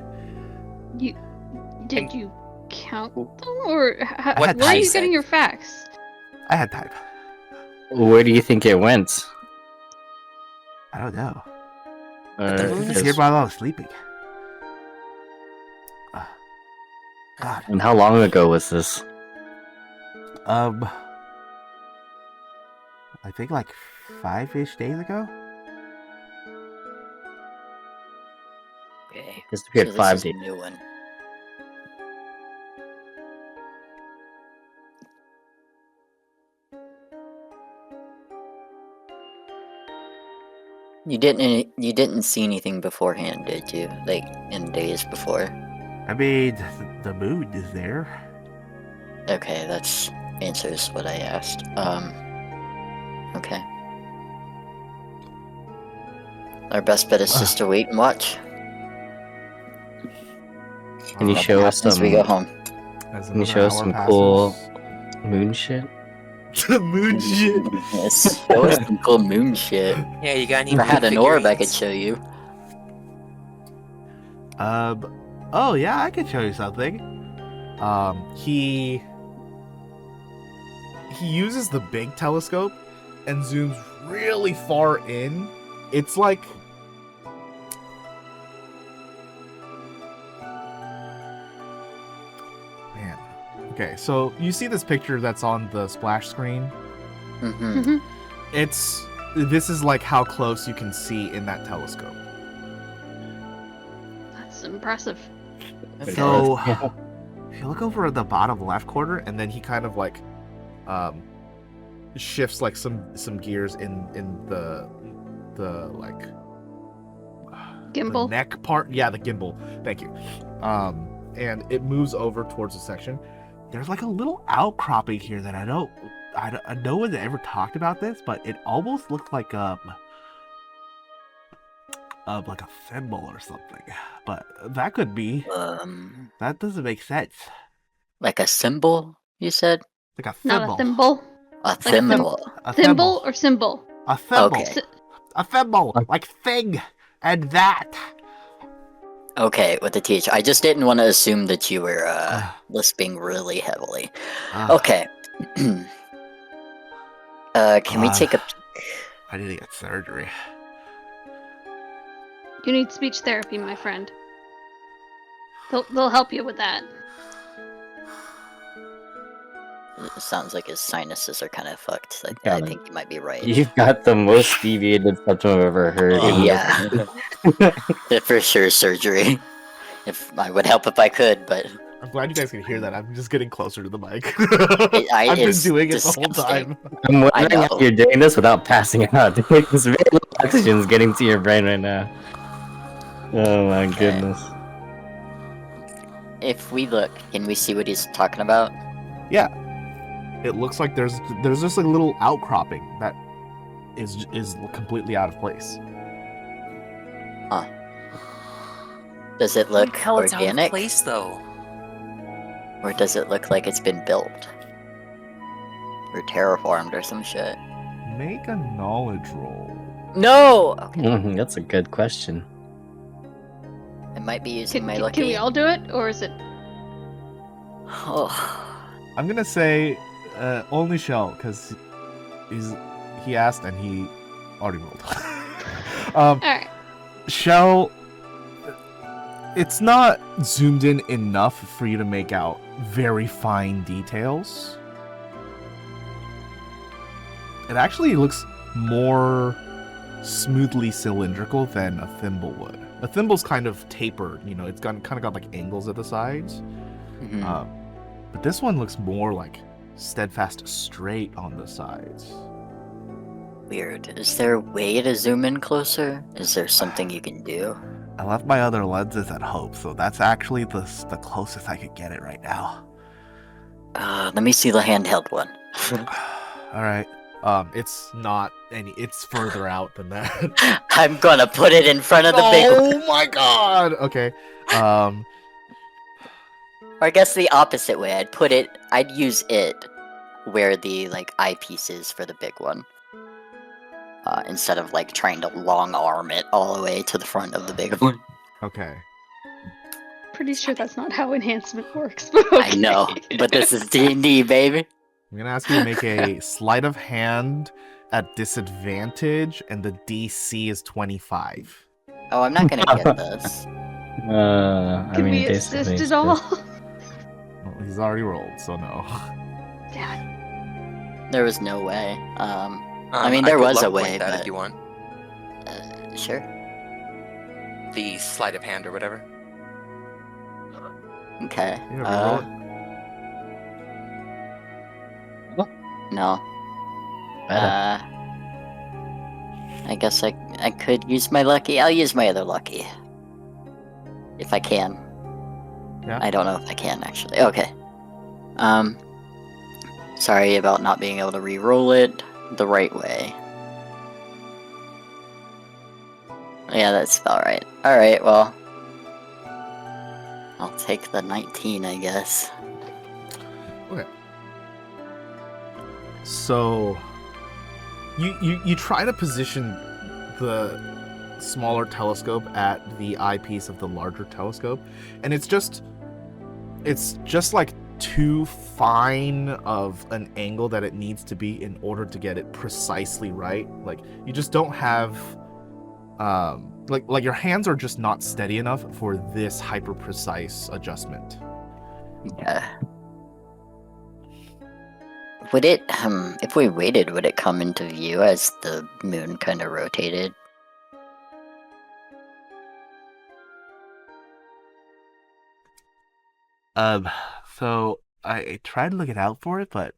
Did you count them, or What where are type? you getting your facts? I had time. Where do you think it went? I don't know. But the moon This is is here while I was sleeping. God. And how long ago was this? I think like 5-ish days ago. okay. This appeared So 5 this is days. a new one. You didn't see anything beforehand, did you? Like in days before? I mean, the moon is there. Okay, that's answers what I asked. Okay. Our best bet is just to wait and watch. Can you Nothing show us happens, some? we go home. As Can you another show us hour some passes- cool moon shit? moon shit. Yes, show us some cool moon shit. Yeah, you got any If I had an orb, I could figurines? show you. Oh yeah, I can show you something. He uses the big telescope and zooms really far in. It's like man. Okay, so you see this picture that's on the splash screen? Mm-hmm. This is like how close you can see in that telescope. That's impressive. So, Yeah. if you look over at the bottom left corner, And then he kind of like shifts like some gears in the like the Gimbal. neck part. Yeah, the gimbal. Thank you. And it moves over towards the section. there's like a little outcropping here that no one ever talked about this, but it almost looks like a thimble or something. But that could be. That doesn't make sense. Like a symbol, you said? Like a Not thimble. a thimble. A a thimble. A Thimble or symbol? A thimble. Okay. A thimble. Like thing. And that. Okay, with the TH. I just didn't want to assume that you were lisping really heavily. Okay. Can we take a I need to get surgery. You need speech therapy, my friend. They'll help you with that. It sounds like his sinuses are kind of fucked. I Got it. think you might be right. You've got the most deviated septum I've ever heard. Yeah. For sure, surgery. If I would help if I could, but I'm glad you guys can hear that. I'm just getting closer to the mic. I've been doing it the whole time. I'm wondering know. how you're doing this without passing out. There's very little oxygen's getting to your brain right now. Oh my goodness. If we look, can we see what he's talking about? Yeah. It looks like there's just a little outcropping that is completely out of place. Huh. Does it look Hell, it's out of organic? place though. Or does it look like it's been built? Or terraformed or some shit? Make a knowledge roll. No! Okay. That's a good question. I might be using my Can lucky. we all do it, or is it? Oh. I'm gonna say only Shell, because he asked and he already rolled. All right. Shell, it's not zoomed in enough for you to make out very fine details. It actually looks more smoothly cylindrical than a thimble would. A thimble's kind of tapered, it's kind of got like angles at the sides. Mhm. But this one looks more like steadfast straight on the sides. Weird. Is there a way to zoom in closer? Is there something you can do? I left my other lenses at Hope, so that's actually the closest I could get it right now. Let me see the handheld one. All right. It's not it's further out than that. I'm gonna put it in front of the big one. Oh my god. Okay. Or I guess the opposite way. I'd use it where the eyepiece is for the big one. Instead of trying to long arm it all the way to the front of the big one. Okay. Pretty sure that's not how enhancement works. But okay. I know, but this is D&D, baby. I'm gonna ask you to make a sleight of hand at disadvantage, and the DC is 25. Oh, I'm not gonna get this. I Can mean, we basically assist it's at all? just- Well, he's already rolled, so no. God. There was no way. I mean, there could was a luck point way, that but if you want sure. the sleight of hand or whatever. Okay. Yeah, roll it. No. Better. I guess I could use my lucky. I'll use my other lucky. If I can. Yeah. I don't know if I can actually. Okay. Sorry about not being able to re-roll it the right way. Yeah, that's about right. Alright, well. I'll take the 19, I guess. Okay. So you try to position the smaller telescope at the eyepiece of the larger telescope, and it's just like too fine of an angle that it needs to be in order to get it precisely right. Like you just don't have like your hands are just not steady enough for this hyper precise adjustment. Yeah. Would it, if we waited, would it come into view as the moon kind of rotated? So I tried looking out for it, but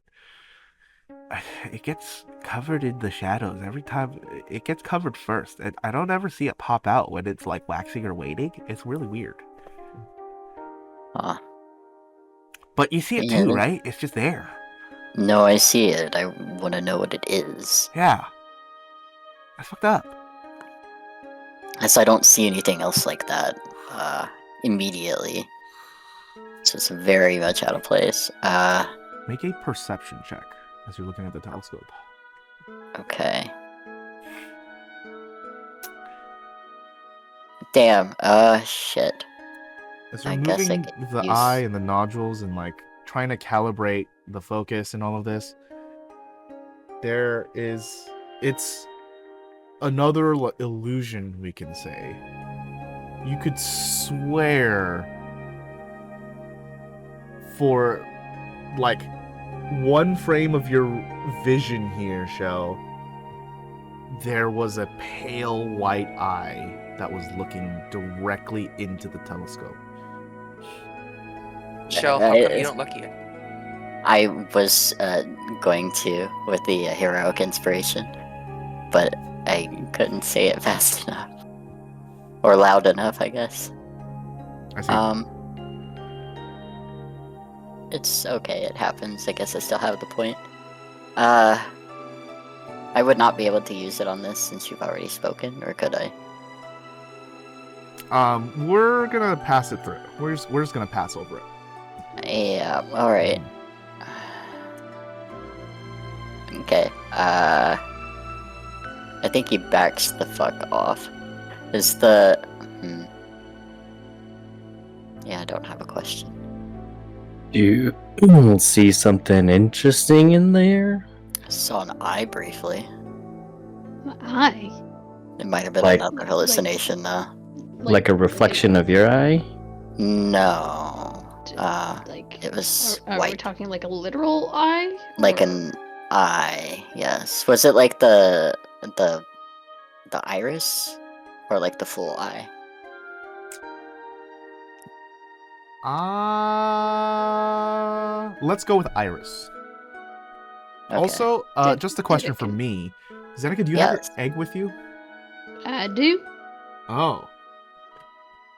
it gets covered in the shadows every time. It gets covered first, and I don't ever see it pop out when it's like waxing or waning. It's really weird. Huh. But you see it Yeah, too, that's- right? It's just there. No, I see it. I want to know what it is. Yeah. That's fucked up. As I don't see anything else like that, immediately. So it's very much out of place. Make a perception check as you're looking at the telescope. Okay. Damn, shit. As you're I guess I moving could the use- eye and the nodules and like trying to calibrate the focus and all of this, it's another illusion, we can say. You could swear for like one frame of your vision here, Shell, there was a pale white eye that was looking directly into the telescope. Shell, how come you don't lucky it? I was going to with the heroic inspiration, but I couldn't say it fast enough. Or loud enough, I guess. I see. It's okay, it happens. I guess I still have the point. I would not be able to use it on this since you've already spoken, or could I? We're gonna pass it through. We're just gonna pass over it. Yeah, alright. Okay, I think he backs the fuck off. Is the... Yeah, I don't have a question. Do you see something interesting in there? I saw an eye briefly. My eye. It might have been Like- another hallucination, though. Like a reflection of your eye? No. Like, It was are we white. talking like a literal eye? Like Or- an eye, yes. Was it like the iris? Or like the full eye? Let's go with Iris. Okay. Also, Did- just a question did it for go- me. Zeneca, do you have Yes. your egg with you? I do. Oh.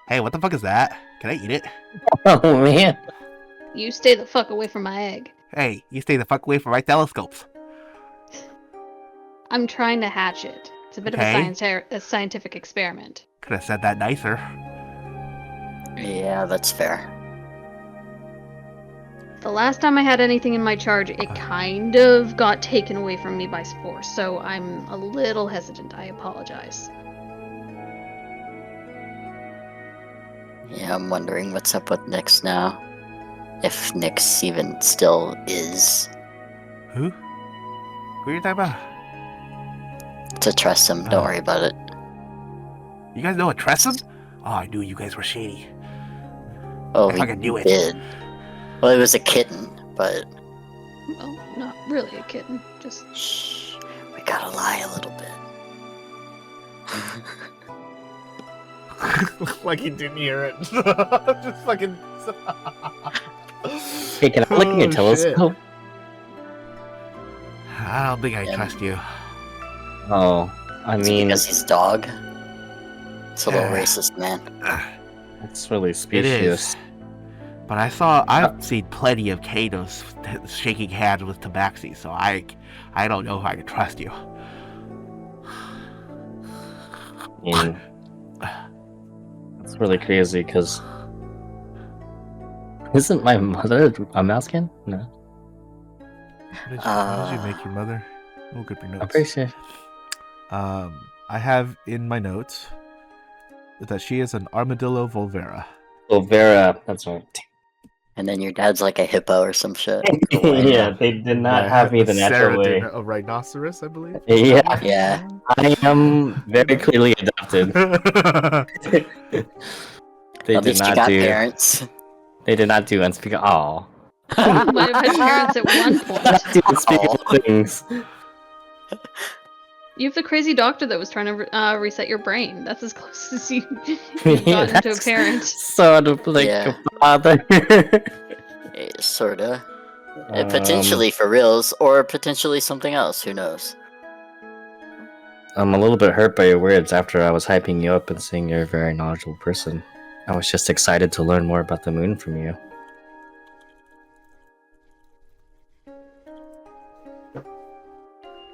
Hey, what the fuck is that? Can I eat it? Oh man. You stay the fuck away from my egg. Hey, you stay the fuck away from my telescopes. I'm trying to hatch it. It's a bit Okay. of a scientific experiment. Could have said that nicer. Yeah, that's fair. The last time I had anything in my charge, it kind of got taken away from me by Spore, so I'm a little hesitant. I apologize. Yeah, I'm wondering what's up with Nyx now. If Nyx even still is. Who? Who are you talking about? To trust him, don't worry about it. You guys know what Tresson? Oh, I knew you guys were shady. Oh, I we fucking knew it. did. Well, it was a kitten, but Well, not really a kitten. Just shh, we gotta lie a little bit. Like he didn't hear it. Just fucking. Hey, can I look at your Oh, telescope? I don't think I Yeah. trust you. Oh, I It's mean, because he's dog. It's a little Yeah. racist, man. it's really It specious. is. But I've seen plenty of Katos shaking hands with Tabaxi, so I don't know if I can trust you. I mean, it's really crazy because isn't my mother a mouskin? No, What did you make your mother? Oh, good for I'm notes. pretty sure. I have in my notes that she is an armadillo volvera. Oh, Vera, that's right. And then your dad's like a hippo or some shit. Yeah, they did not have me the natural Sarah way. did a rhinoceros, I believe. Yeah, Yeah. I am very clearly adopted. They At did least you not got do. parents. They did not do unspeakable. Aw. you might have had parents at one point. Do unspeakable things. You have the crazy doctor that was trying to reset your brain. That's as close as you've Yeah, gotten to a that's parent. Sort of like Yeah. a father. Sorta. Potentially for reals, or potentially something else. Who knows? I'm a little bit hurt by your words after I was hyping you up and saying you're a very knowledgeable person. I was just excited to learn more about the moon from you.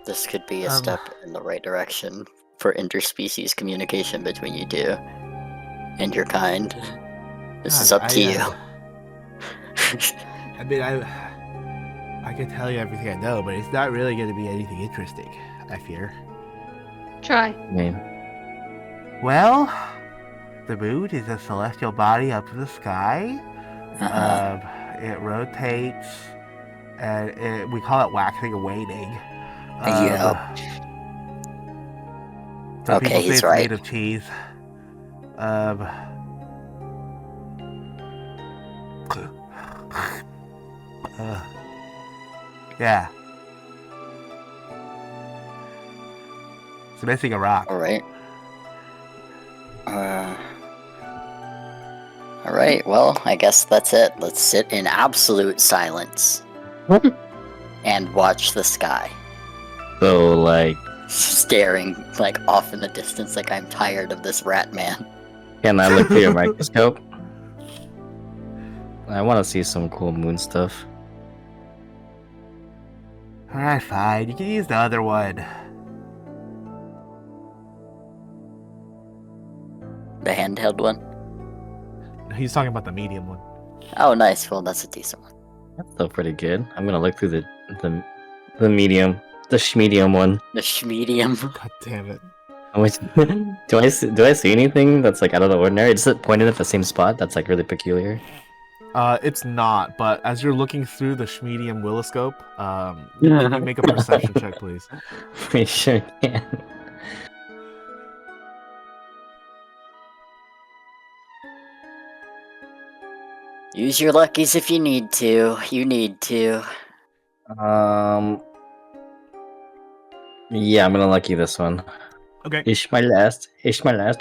This could be a step in the right direction for interspecies communication between you two and your kind. This is up to you. I mean, I can tell you everything I know, but it's not really going to be anything interesting, I fear. Try. I mean, Well, the moon is a celestial body up in the sky. It rotates, and we call it waxing and waning. Yeah. Some Okay, people say he's it's right. made of cheese. Yeah. It's missing a rock. Alright. Alright, well, I guess that's it. Let's sit in absolute silence. And watch the sky. So, like, Staring, like, off in the distance like I'm tired of this rat man. can I look through your microscope? I want to see some cool moon stuff. Alright, fine. You can use the other one. The handheld one? He's talking about the medium one. Oh, nice. Well, that's a decent one. That's still pretty good. I'm gonna look through the medium, the medium one. The schmedium. God damn it. Do I see anything that's like out of the ordinary? Is it pointed at the same spot? That's like really peculiar. It's not, but as you're looking through the medium willoscope, can you make a perception check, please? We sure can. Use your luckies if you need to. You need to. Yeah, I'm gonna lucky this one. Okay. It's my last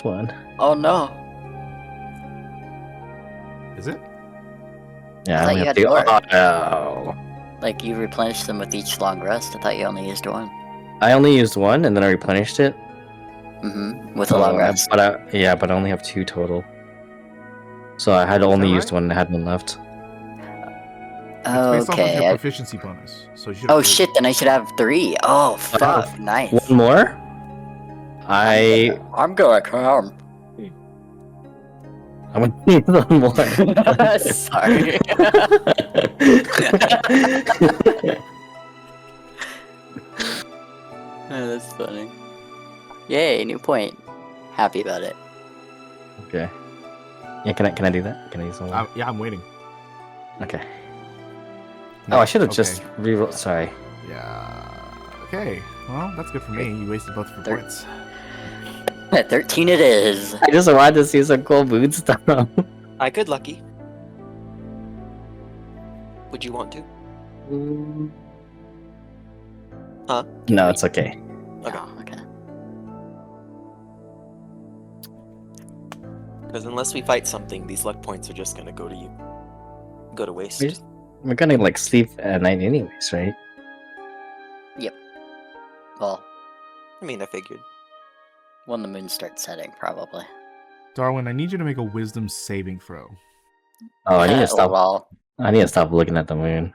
one. Oh no. Is it? Yeah, I I thought only you have had more. to. Oh. Like, you replenish them with each long rest. I thought you only used one. I only used one, and then I replenished it. Mm-hmm. With a long rest. But I only have 2 total. So I had only right? used one and I had one left. It's based off of your Okay. proficiency bonus. So you should Oh have shit, then I should have 3. Oh, fuck. Nice. One more? I'm gonna come. I'm gonna need one more. Sorry. Oh, that's funny. Yay, new point. Happy about it. Okay. Yeah, can I do that? Can I use one more? Yeah, I'm waiting. Okay. Oh, I should have Okay. just rerolled. Sorry. Yeah. Okay. Well, that's good for me. You wasted both of your points. At 13 it is. I just wanted to see some cool mood stuff. I could lucky. Would you want to? Huh? No, it's okay. Okay. Oh, okay. Because unless we fight something, these luck points are just gonna go to you. Go to waste. We're gonna like sleep at night anyways, right? Well, I mean, I figured. when the moon starts setting, probably. Darwin, I need you to make a wisdom saving throw. Oh, I need to stop. Well, I need to stop looking at the moon.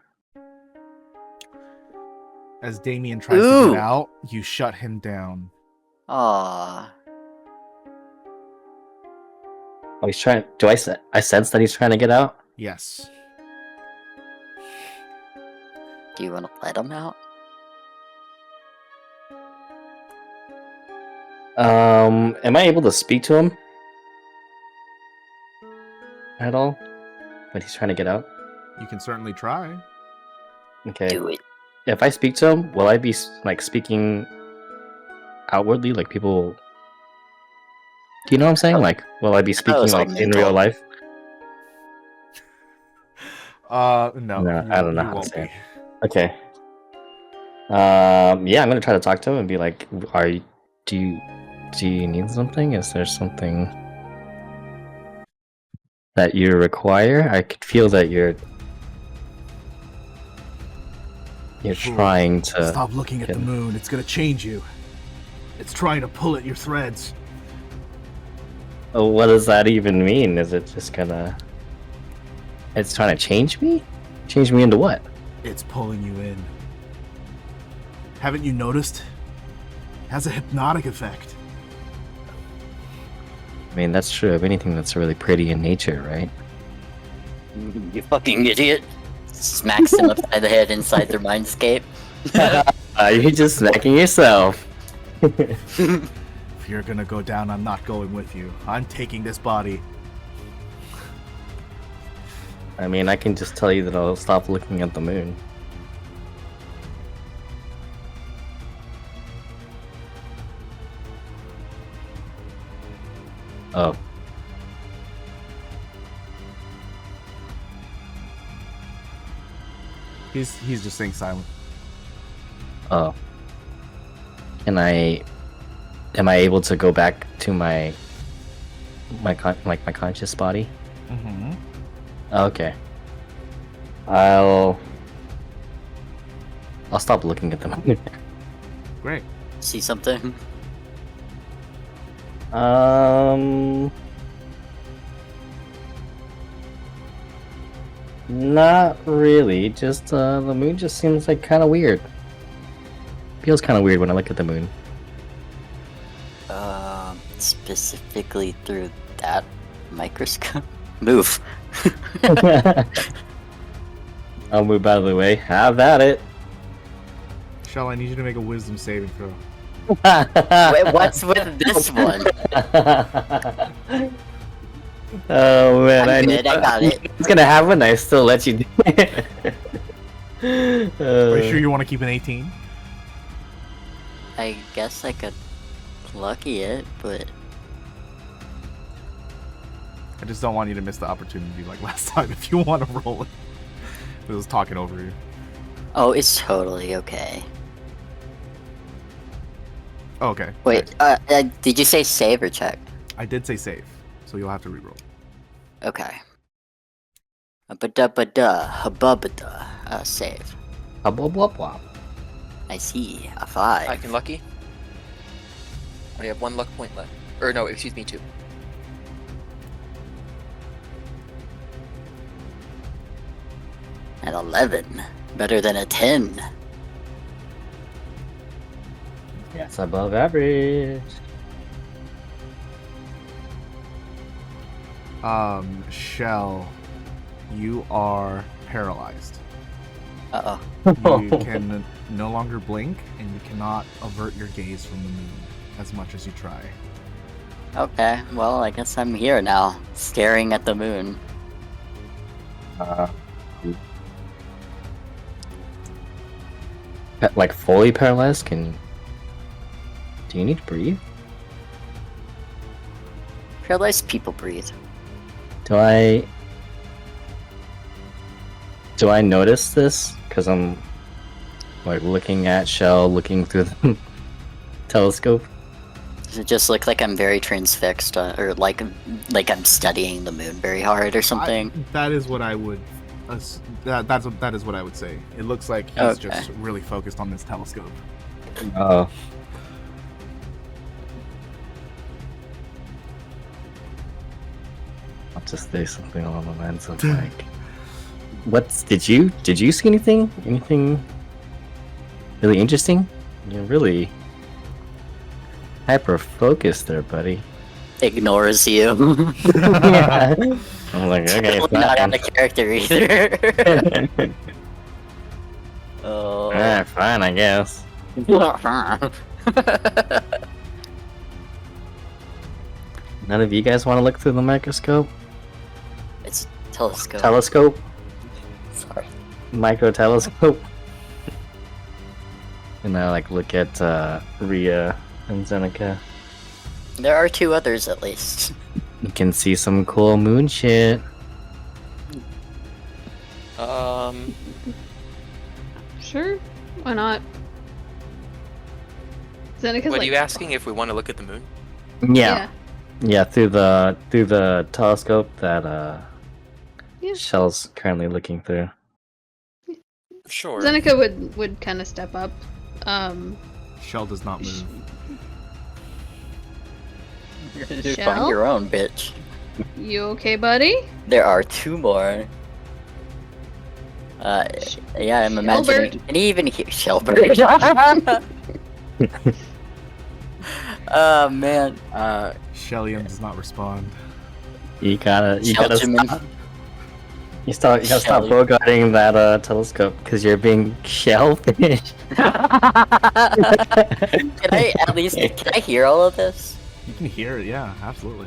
As Damien tries to Ooh. get out, you shut him down. aw. Oh, he's trying. I sense that he's trying to get out. Yes. Do you want to let him out? Am I able to speak to him at all? When he's trying to get out. You can certainly try. Okay. Do it. If I speak to him, will I be like speaking outwardly, like people? Do you know what I'm saying? Like, will I be speaking was like all in mental. real life? No. No, I don't know you how to won't say be. Okay. Yeah, I'm gonna try to talk to him and be like, do you need something? Is there something that you require? I could feel that you're trying to. Stop looking at the moon. It's gonna change you. It's trying to pull at your threads. Oh, what does that even mean? Is it just gonna? It's trying to change me? Change me into what? It's pulling you in. Haven't you noticed? It has a hypnotic effect. I mean, that's true of anything that's really pretty in nature, right? You fucking idiot. Smacks him upside the head inside their mindscape. You're just smacking yourself. If you're gonna go down, I'm not going with you. I'm taking this body. I mean, I can just tell you that I'll stop looking at the moon. Oh. He's just staying silent. Oh. Am I able to go back to my conscious body? Mm-hmm. Okay. I'll stop looking at them. Great. See something? Not really. Just the moon just seems like kind of weird. Feels kind of weird when I look at the moon. Specifically through that microscope? Move. I'll move out of the way. Have at it. Shell, I need you to make a wisdom saving throw. Wait, what's with this one? Oh man, I'm good, I got it. It's gonna happen. I still let you do it. Are you sure you want to keep an 18? I guess I could lucky it, but I just don't want you to miss the opportunity like last time if you want to roll it. I was talking over you. oh, it's totally okay. Oh, okay. Wait, did you say save or check? I did say save, so you'll have to reroll. Okay. Hubba-da, save. Wop. I see, a 5. I can lucky. I have 1 luck point left. Or no, excuse me, 2. An 11. Better than a 10. That's above average. Shell, you are paralyzed. Uh-oh. You can no longer blink, and you cannot avert your gaze from the moon as much as you try. Okay, well, I guess I'm here now, staring at the moon. Like fully paralyzed? Do you need to breathe? Paralyzed people breathe. Do I notice this? Because I'm like looking at Shell, looking through the telescope. Does it just look like I'm very transfixed, or like I'm studying the moon very hard or something? That is what I would. That is what I would say. It looks like he's Okay. just really focused on this telescope. Oh. I'll just say something along the lines of like, did you see anything? Anything really interesting? You're really hyper focused there, buddy. Ignores you. Yeah. I'm like, okay, Not fine. on the character either. Oh. Alright, fine, I guess. None of you guys want to look through the microscope? It's a telescope. Telescope? Sorry. Micro telescope? And I like look at Ryia and Zeneca. There are 2 others at least. You can see some cool moon shit. Sure, why not? Zeneca's What are you asking if we want to look at the moon? Yeah, through the telescope that Yeah. Shell's currently looking through. Sure. Zeneca would kind of step up. Shell does not move. You Shell? find your own, bitch. You okay, buddy? There are 2 more. Yeah, I'm imagining. Shellbird. Can you even hear Shellbird? Oh man. Shellium does not respond. You gotta Sheljamin. stop. You gotta stop Shelly. bogarting that telescope because you're being shellfish. Can I hear all of this? You can hear it, yeah, absolutely.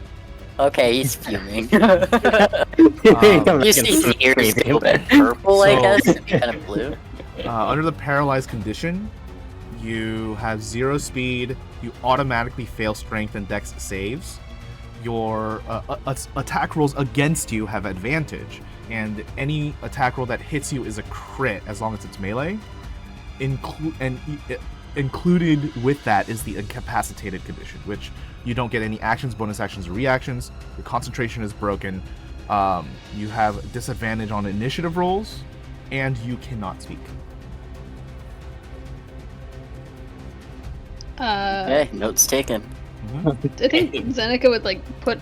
Okay, he's fuming. Um, You see his ears go purple, I So- guess, and kind of blue. Under the paralyzed condition, you have 0 speed, you automatically fail strength and dex saves. Your attack rolls against you have advantage, and any attack roll that hits you is a crit as long as it's melee. Included with that is the incapacitated condition, which you don't get any actions, bonus actions, or reactions. Your concentration is broken. You have disadvantage on initiative rolls, and you cannot speak. Okay, notes taken. I think Zeneca would like put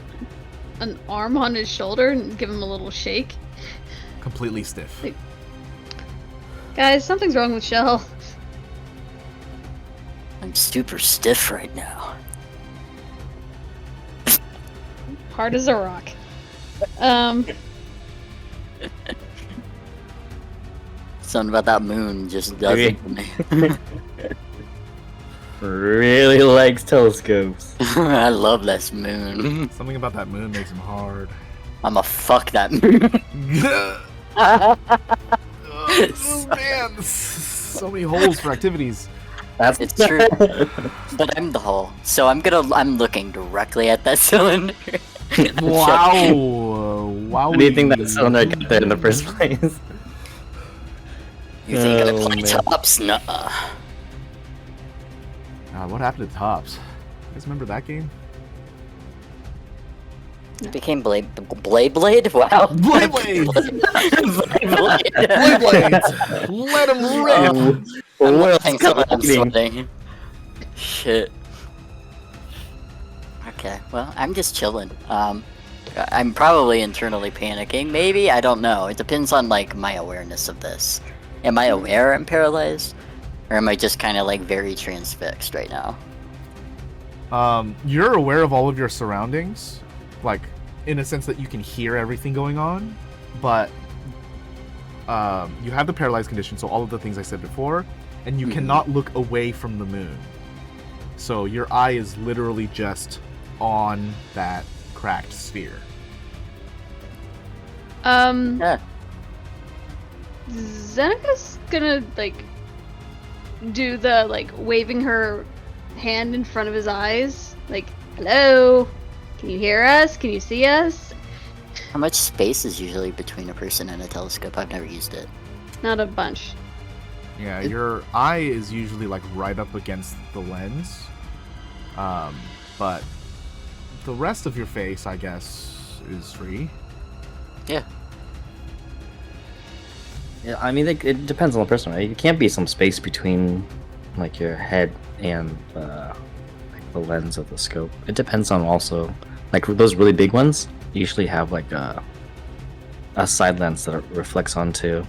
an arm on his shoulder and give him a little shake. Completely stiff. Guys, something's wrong with Shell. I'm super stiff right now. Hard as a rock. Something about that moon just does it for me. Really likes telescopes. I love this moon. Something about that moon makes him hard. I'ma fuck that moon. Oh, man, so many holes for activities. It's true. But I'm the hole, so I'm looking directly at that cylinder. Wow. Wow. What do you think that cylinder got there in the first place? You think I Oh, play man. tops? Nuh-uh. What happened to Tops? You guys remember that game? It became Blade? Wow. Blade! Blade. Blades! Let him rip! I'm laughing so that I'm sweating. Shit. Okay, well, I'm just chilling. I'm probably internally panicking. Maybe, I don't know. It depends on, like, my awareness of this. Am I aware I'm paralyzed? Or am I just kind of, like, very transfixed right now? You're aware of all of your surroundings, like, in a sense that you can hear everything going on, but you have the paralyzed condition, so all of the things I said before, and you cannot look away from the moon. So your eye is literally just on that cracked sphere. Yeah. Zeneca's gonna, like, do the, like, waving her hand in front of his eyes. Like, hello? Can you hear us? Can you see us? How much space is usually between a person and a telescope? I've never used it. Not a bunch. Yeah, your eye is usually, like, right up against the lens. But the rest of your face, I guess, is free. Yeah. Yeah, I mean, it depends on the person, right? It can't be some space between, like, your head and like the lens of the scope. It depends on also, like, those really big ones usually have, like, a side lens that it reflects onto,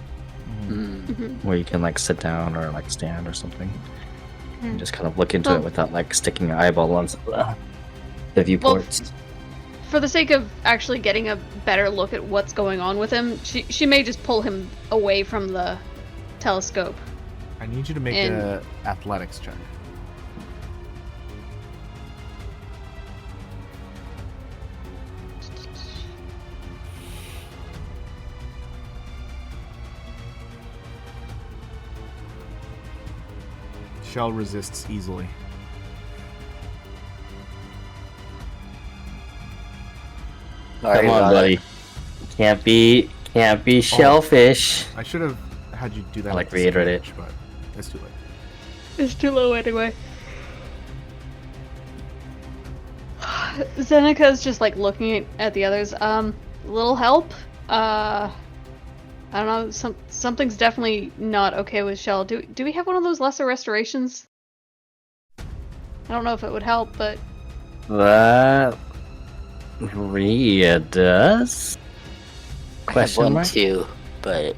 where you can, like, sit down or, like, stand or something. And just kind of look into it without, like, sticking your eyeball on the viewports. For the sake of actually getting a better look at what's going on with him, she may just pull him away from the telescope. I need you to make an athletics check. Shell resists easily. Sorry Come on, about buddy. it. Can't be shellfish. I should have had you do that. I, like, with reiterate it. disadvantage, but it's too late. It's too low anyway. Zeneca's just like looking at the others. Little help? I don't know. Something's definitely not okay with Shell. Do we have one of those lesser restorations? I don't know if it would help, but That Ryia does? I have Question one mark? too, but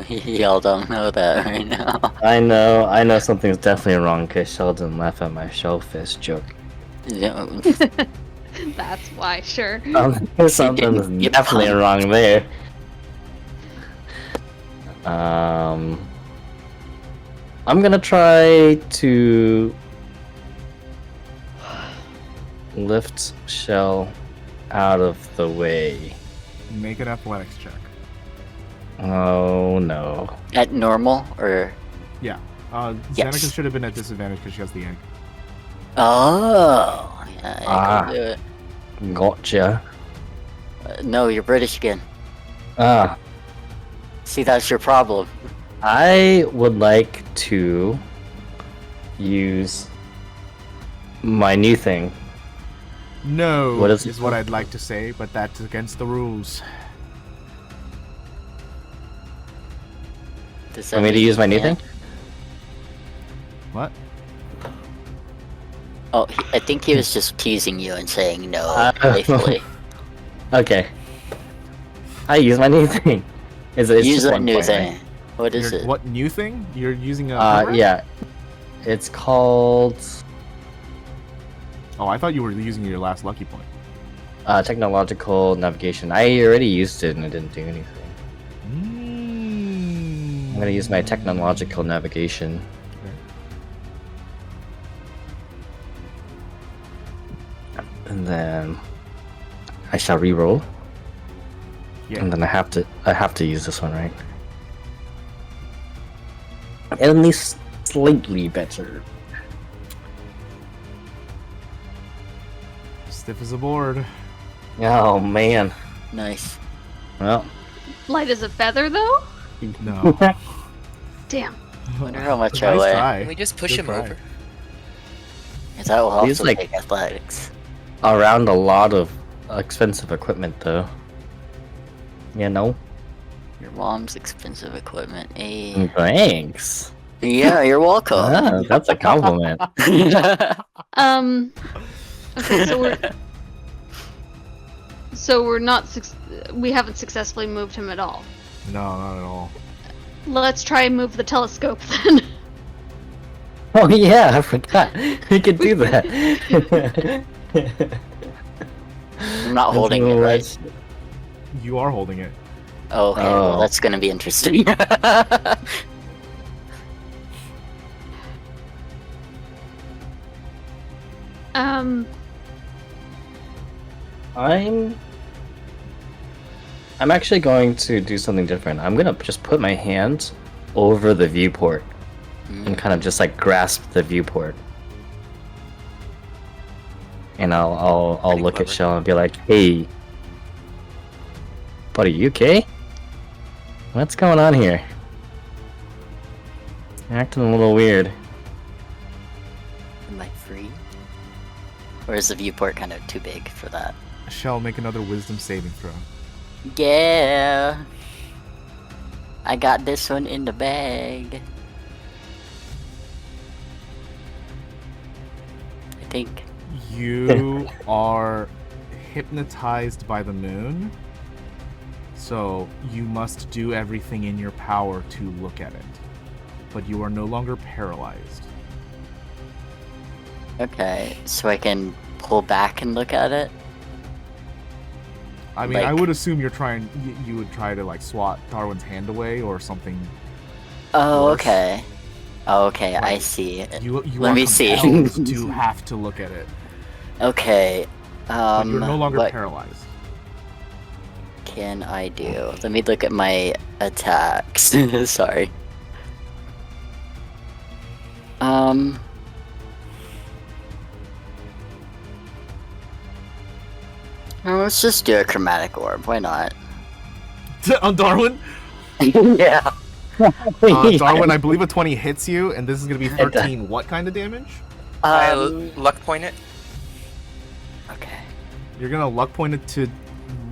y'all don't know that right now. I know something's definitely wrong because Sheldon laughed at my shellfish joke. that's why. Sure. Something's You definitely punk. wrong there. I'm gonna try to lift Shell out of the way. Make an athletics check. Oh no. At normal or Yeah. Yes. Zeneca should have been at disadvantage because she has the egg. oh, yeah, I can do it. Gotcha. No, you're British again. Ah, See, that's your problem. I would like to use my new thing. No, What is it is what I'd like to say, but that's against the rules. Does that Want me to mean use my you new can't? thing? What? Oh, I think he was just teasing you and saying no Uh, playfully. Okay. I use my new thing. It's Use just that one new point, thing. right? What is it? What new thing? You're using a. Yeah. It's called Oh, I thought you were using your last lucky point. technological navigation. I already used it and it didn't do anything. I'm gonna use my technological navigation. And then I shall re-roll. Yeah. And then I have to use this one, right? At least slightly better. Stiff as a board. Oh man. Nice. Well, Light as a feather, though? No. Damn. Wonder how much Nice I weigh. try. Can we just push Good him try. over? Is that will He's also like- take athletics? around a lot of expensive equipment though. You know? Your mom's expensive equipment. Eh. Thanks. Yeah, you're welcome. Ah, that's a compliment. Okay, so we're not we haven't successfully moved him at all. No, not at all. Let's try and move the telescope then. Oh yeah, I forgot. We could do that. I'm not holding it, right? You are holding it. Oh, okay, well Oh. that's gonna be interesting. I'm actually going to do something different. I'm gonna just put my hand over the viewport and kind of just like grasp the viewport. And I'll Pretty look at clever. Shell and be like, "Hey, buddy, you okay? What's going on here? You're acting a little weird." Am I free? Or is the viewport kind of too big for that? Shall make another wisdom saving throw. Yeah. I got this one in the bag. I think. You are hypnotized by the moon, so you must do everything in your power to look at it. But you are no longer paralyzed. Okay, so I can pull back and look at it? I mean, I Like- would assume you would try to like swat Darwin's hand away or something. Oh, Worse. okay. Oh, okay, I Like, see. You Let are me see. compelled to have to look at it. Okay. But you're no longer what paralyzed. can I do? Let me look at my attacks. Sorry. Let's just do a chromatic orb. Why not? On Darwin? Yeah. Darwin, I believe a 20 hits you, and this is going to be 13 what kind of damage? I luck point it. Okay. You're going to luck point it to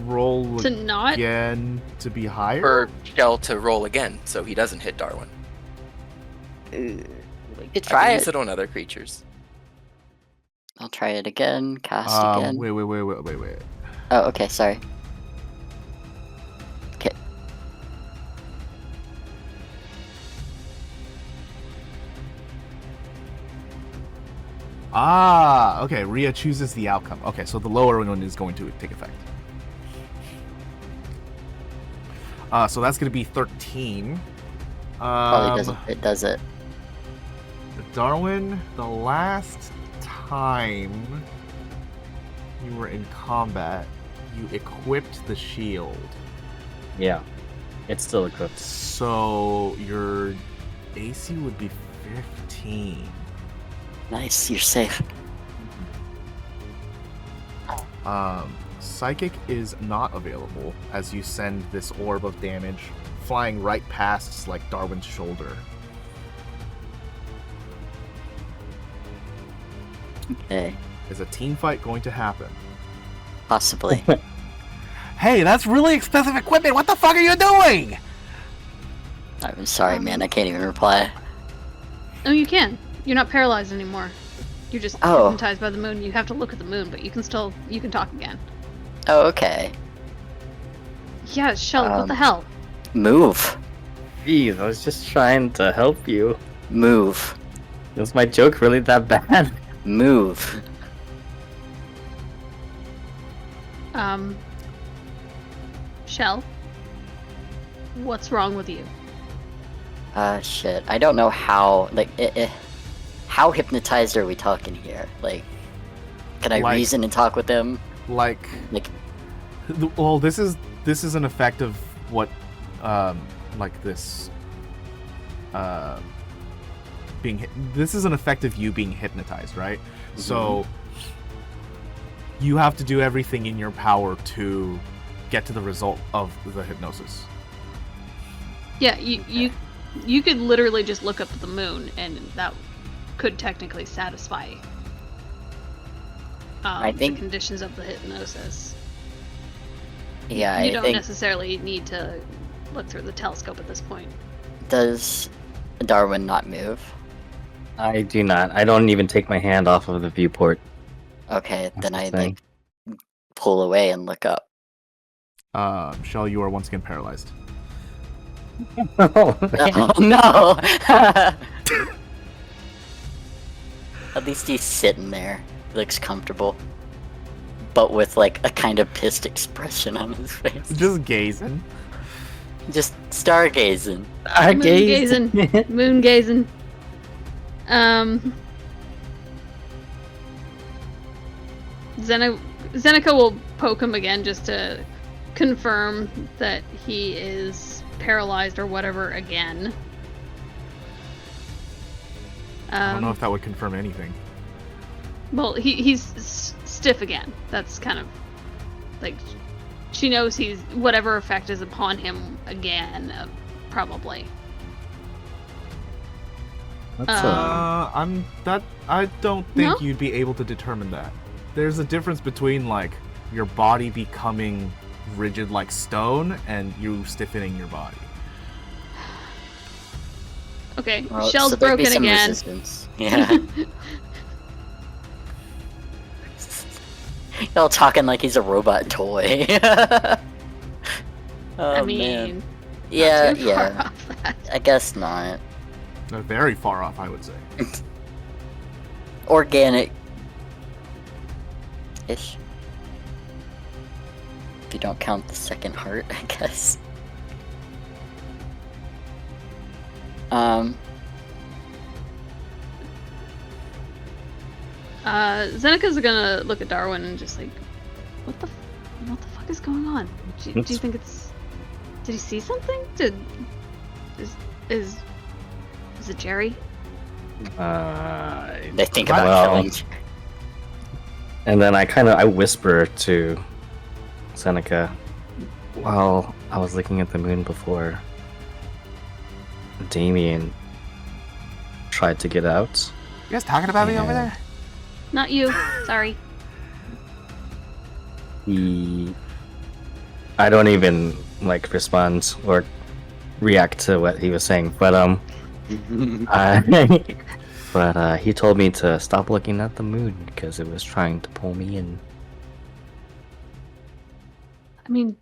roll To not? again to be higher? For Shell to roll again, so he doesn't hit Darwin. We could I try can it. use it on other creatures. I'll try it again. Cast again. Wait. Oh, okay. Sorry. Okay. Okay, Ryia chooses the outcome. Okay, so the lower one is going to take effect. So that's going to be 13. Probably doesn't. It does it. Darwin, the last time you were in combat, you equipped the shield. Yeah, it's still equipped. So your AC would be 15. Nice. You're safe. Psychic is not available as you send this orb of damage flying right past like Darwin's shoulder. Okay. Is a team fight going to happen? Possibly. Hey, that's really expensive equipment. What the fuck are you doing? I'm sorry, man. I can't even reply. Oh, you can. You're not paralyzed anymore. You're just Oh. hypnotized by the moon. You have to look at the moon, but you can talk again. Oh, okay. Yeah, Shell, what the Um, hell? Move. Jeez, I was just trying to help you. Move. Was my joke really that bad? Move. Shell, what's wrong with you? Shit. I don't know how, like, how hypnotized are we talking here? Like, can I Like- reason and talk with them? Like, Like, well, this is an effect of what, like this, this is an effect of you being hypnotized, right? So you have to do everything in your power to get to the result of the hypnosis. Yeah, you could literally just look up at the moon, and that could technically satisfy I think- the conditions of the hypnosis. yeah, You I don't think, necessarily need to look through the telescope at this point. does Darwin not move? I do not. I don't even take my hand off of the viewport. Okay, then the I, thing. like, pull away and look up. Shell, you are once again paralyzed. Oh, Oh, no! At least he's sitting there. Looks comfortable. But with, like, a kind of pissed expression on his face. Just gazing. Just stargazing. I gaze. Moon-gazing. Moon gazing. Zeneca will poke him again just to confirm that he is paralyzed or whatever again. I don't know if that would confirm anything. Well, he's stiff again. That's kind of like she knows he's whatever effect is upon him again, probably. That's I don't think No? you'd be able to determine that. There's a difference between like your body becoming rigid like stone and you stiffening your body. Okay, Well, Shell's so there'd be broken some again. resistance. Yeah. Y'all talking like he's a robot toy. Oh, I mean, man. not Yeah, too far yeah. off that. I guess not. They're very far off, I would say. Organic. Ish. If you don't count the second heart, I guess. Zeneca's gonna look at Darwin and just like, what the fuck is going on? Do you think it's? Did he see something? Is it Jerry? They think about Well, killing. and then I whisper to Seneca while I was looking at the moon before Damien tried to get out. You guys talking about me over Yeah. there? Not you. Sorry. I don't even like respond or react to what he was saying, but he told me to stop looking at the moon because it was trying to pull me in. I mean,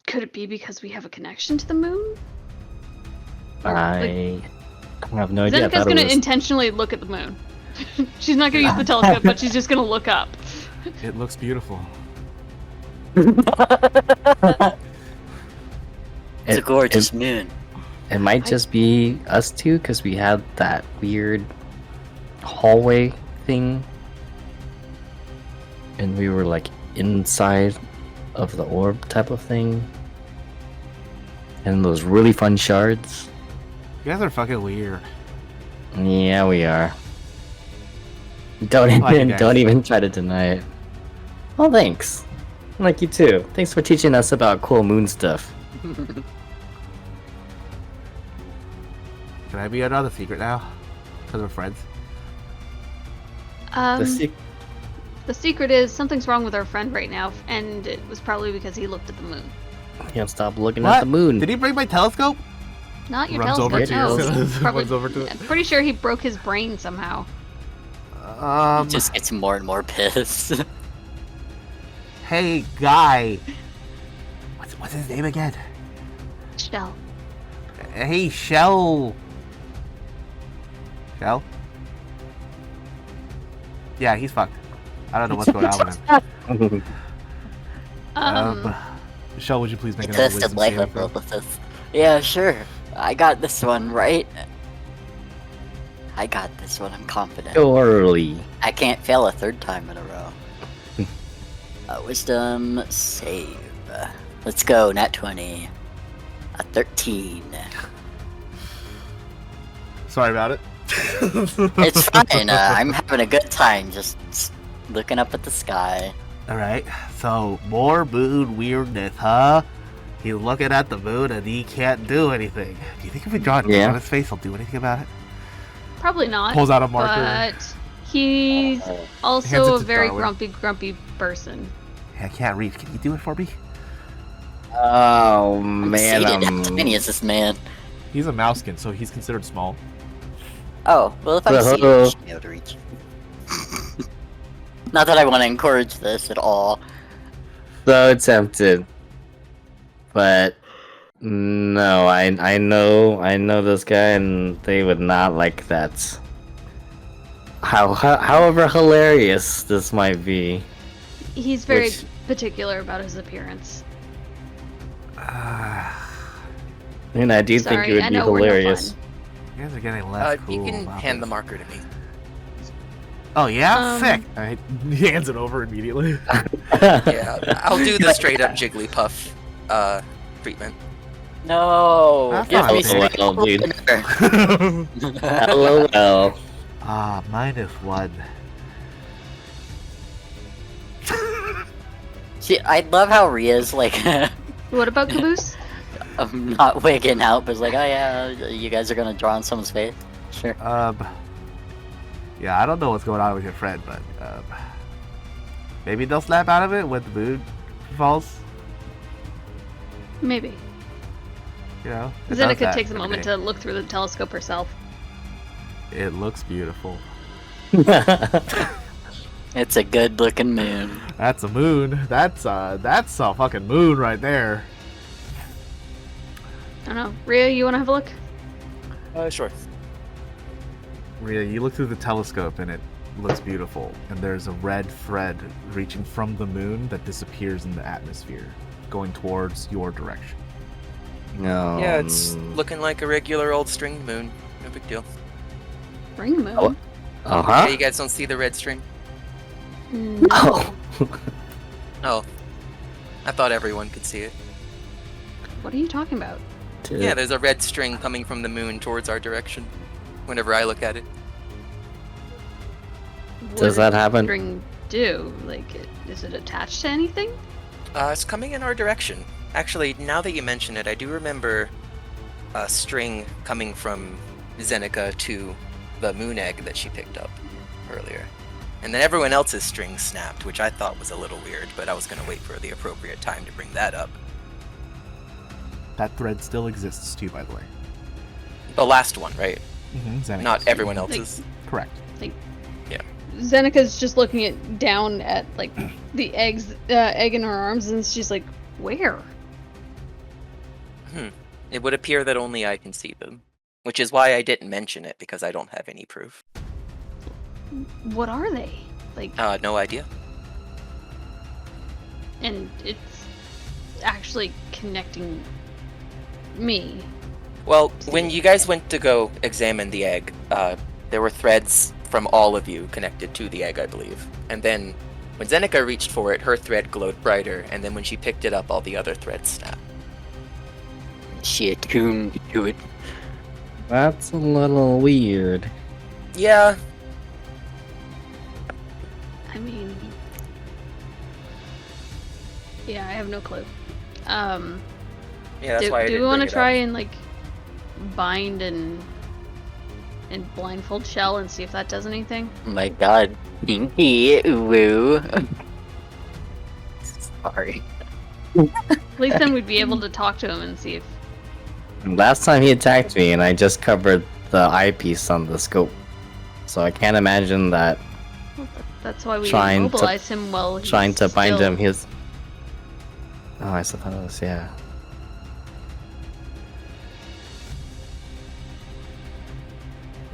could it be because we have a connection to the moon? Or, like, I have no idea. I Zeneca's thought it gonna was- intentionally look at the moon. She's not gonna use the telescope, but she's just gonna look up. It looks beautiful. It's a gorgeous moon. It might just be us two because we had that weird hallway thing, and we were like inside of the orb type of thing, and those really fun shards. You guys are fucking weird. Yeah, we are. Don't Like you even guys. don't even try to deny it. Well, thanks. I like you too. Thanks for teaching us about cool moon stuff. Can I be another secret now? Because we're friends. The secret is something's wrong with our friend right now, and it was probably because he looked at the moon. Can't stop looking What? at the moon. Did he bring my telescope? Not your Runs telescope. over to no. you. He's probably- Runs over to it. I'm pretty sure he broke his brain somehow. He just gets more and more pissed. Hey, guy. What's his name again? Shell. Hey, Shell. Shell? Yeah, he's fucked. I don't know what's going on with him. Shell, would you please make another Tested wisdom life saving throw? up with this. Yeah, sure. I got this one, right? I got this one, I'm confident. Surely. I can't fail a third time in a row. Wisdom save. Let's go, nat 20. A 13. Sorry about it. It's fine, I'm having a good time just looking up at the sky. Alright, so more moon weirdness, huh? He's looking at the moon and he can't do anything. Do you think if we draw a dick on his face, he'll do anything about it? Probably not. Pulls out a marker. But he's Hands also it a to very Darwin. grumpy person. I can't read. Can you do it for me? Oh man, How tiny is this man? He's a mousekin, so he's considered small. Oh, well if I see you, I should be able to reach you. Not that I want to encourage this at all. so tempted. But no, I know this guy, and they would not like that. However hilarious this might be. He's very Which- particular about his appearance. And I do think Sorry, it would I be know we're no hilarious. You guys are getting less cool. You can about hand this. the marker to me. Oh yeah, sick. Alright, he hands it over immediately. Yeah, I'll do the straight up Jigglypuff treatment. No! That's Give not me okay. some LOL, dude. LOL. Ah, -1. See, I love how Rhea's like, What about Caboose? I'm not wigging out, but it's like, oh yeah, you guys are gonna draw on someone's face? Sure. Yeah, I don't know what's going on with your friend, but maybe they'll snap out of it when the moon falls. Maybe. You know, it does Zeneca that takes a every moment day. to look through the telescope herself. It looks beautiful. It's a good looking moon. That's a moon. That's a fucking moon right there. I don't know. Ryia, you want to have a look? Sure. Ryia, you look through the telescope and it looks beautiful. And there's a red thread reaching from the moon that disappears in the atmosphere, going towards your direction. No. Yeah, it's looking like a regular old string moon. No big deal. Ring moon? Oh. Yeah, Uh-huh. you guys don't see the red string? No. Oh. Oh. I thought everyone could see it. What are you talking about? Yeah, there's a red string coming from the moon towards our direction. Whenever I look at it. What Does that happen? String do? Like, is it attached to anything? It's coming in our direction. Actually, now that you mention it, I do remember a string coming from Zeneca to the moon egg that she picked up earlier. And then everyone else's string snapped, which I thought was a little weird, but I was going to wait for the appropriate time to bring that up. That thread still exists too, by the way. The last one, right? Mm-hmm, Not everyone else's. Correct. Zeneca's just looking down at, like, the egg in her arms, and she's like, where? It would appear that only I can see them. Which is why I didn't mention it, because I don't have any proof. What are they? Like, No idea. and it's actually connecting me. Well, when you guys went to go examine the egg, there were threads from all of you connected to the egg, I believe. And then when Zeneca reached for it, her thread glowed brighter, and then when she picked it up, all the other threads snapped. She attuned to it. That's a little weird. Yeah, I mean, yeah, I have no clue. yeah, that's Do why I we didn't want to bring it try up. and, like, bind and blindfold Shell and see if that does anything? Oh my god. Pinky, woo. Sorry. At least then we'd be able to talk to him and see if. Last time he attacked me, and I just covered the eyepiece on the scope, so I can't imagine that. That's why we Trying to- immobilize him while he's Trying to bind still- him, he's. Oh, I suppose, yeah.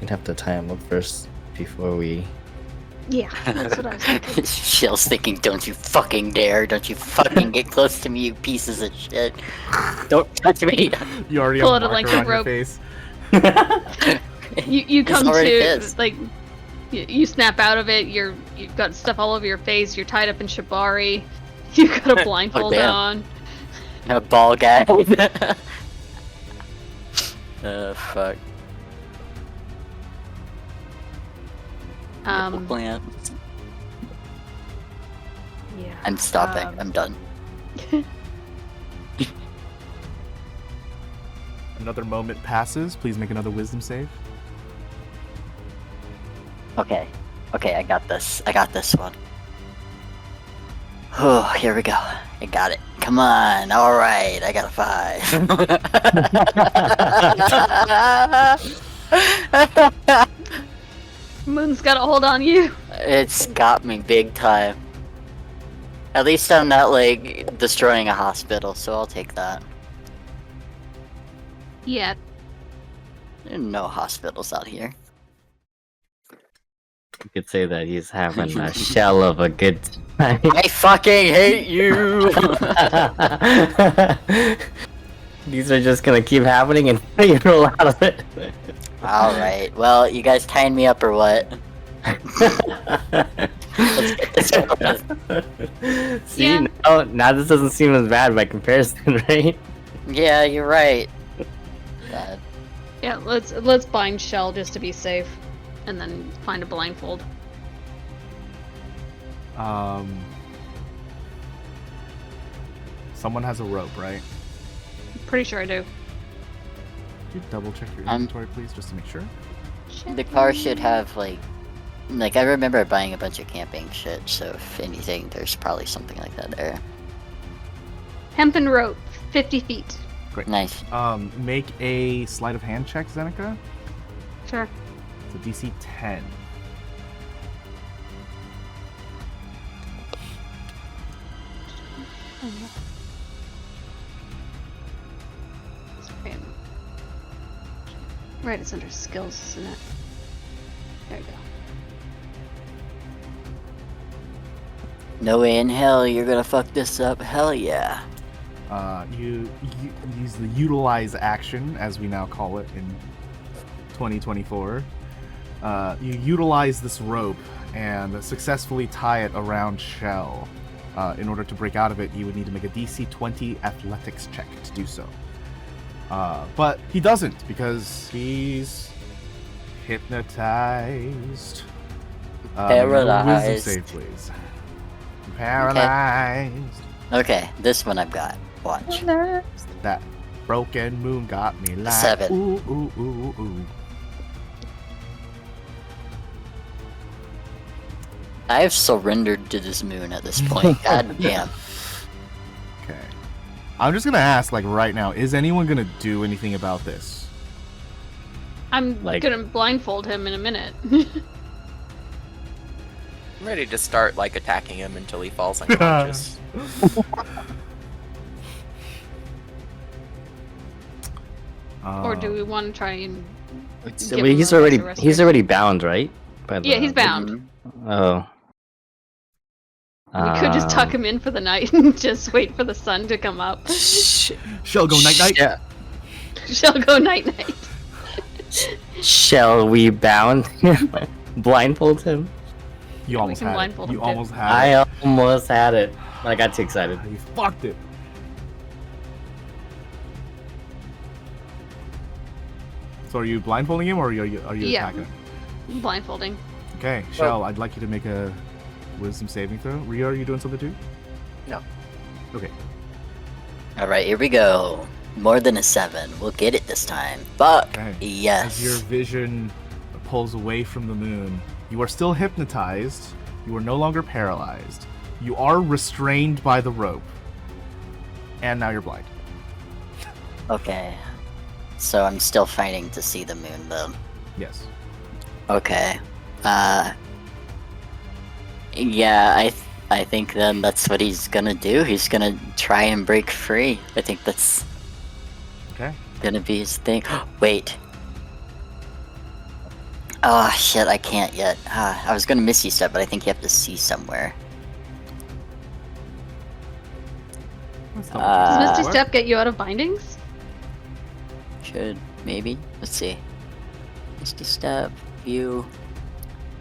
You'd have to tie him up first before we. Yeah, that's what I was thinking. Shell's thinking, don't you fucking dare, don't you fucking get close to me, you pieces of shit. Don't touch me. You already Pull have out a marker length of on your rope. face. You He's come already to pissed. like you snap out of it. You've got stuff all over your face. You're tied up in shibari. You've got a blindfold damn. on. A ball gag. Fuck. Plant. Yeah. I'm stopping. I'm done. Another moment passes. Please make another wisdom save. Okay. Okay, I got this. I got this one. Oh, here we go. I got it. Come on. Alright, I got a 5. Moon's got a hold on you. It's got me big time. At least I'm not, like, destroying a hospital, so I'll take that. Yeah. There are no hospitals out here. You could say that he's having a shell of a good time. I fucking hate you! These are just gonna keep happening and you roll out of it. Alright, well, you guys tying me up or what? Let's get this over with. See, Yeah. now this doesn't seem as bad by comparison, right? Yeah, you're right. God. Yeah. Let's bind Shell just to be safe, and then find a blindfold. Someone has a rope, right? Pretty sure I do. Could you double check your I'm- inventory, please, just to make sure? The car should have, like, I remember buying a bunch of camping shit, so if anything, there's probably something like that there. Hempen rope, 50 feet. Nice. Make a sleight of hand check, Zeneca. Sure. It's a DC 10. Right, it's under skills, isn't it? There you go. No way in hell you're gonna fuck this up. Hell yeah. You use the utilize action, as we now call it in 2024. You utilize this rope and successfully tie it around Shell. In order to break out of it, you would need to make a DC 20 athletics check to do so. But he doesn't, because he's hypnotized. Paralyzed. Wisdom save, please. Paralyzed. Okay, this one I've got. Watch. That broken moon got me like 7. ooh ooh ooh ooh. I have surrendered to this moon at this point. God damn. Okay. I'm just gonna ask, like, right now, is anyone gonna do anything about this? I'm Like- gonna blindfold him in a minute. I'm ready to start like attacking him until he falls unconscious. Or do we want to try and? So give he's him a already restoration? already bound, right? By Yeah, the- he's bound. Oh. We could just tuck him in for the night and just wait for the sun to come up. Shell go night night. Yeah. Shall go night night. Shall we bound him? Blindfold him? You almost can had it. blindfold You him, too. almost had I it. almost had it. I got too excited. You fucked it. So are you blindfolding him, or are you Yeah. attacking him? Blindfolding. Okay, Shell, I'd like you to make a wisdom saving throw. Ryia, are you doing something too? No. Okay. Alright, here we go. More than a 7. We'll get it this time. Fuck. Okay. Yes. As your vision pulls away from the moon, you are still hypnotized. You are no longer paralyzed. You are restrained by the rope. and now you're blind. Okay. So I'm still fighting to see the moon, though. Yes. Okay. Yeah, I think then that's what he's gonna do. He's gonna try and break free. I think that's Okay. gonna be his thing. Wait. Oh shit, I can't yet. I was gonna Misty Step, but I think you have to see somewhere. That's Does not Misty what? Step get you out of bindings? Should, maybe? Let's see. Misty Step, view.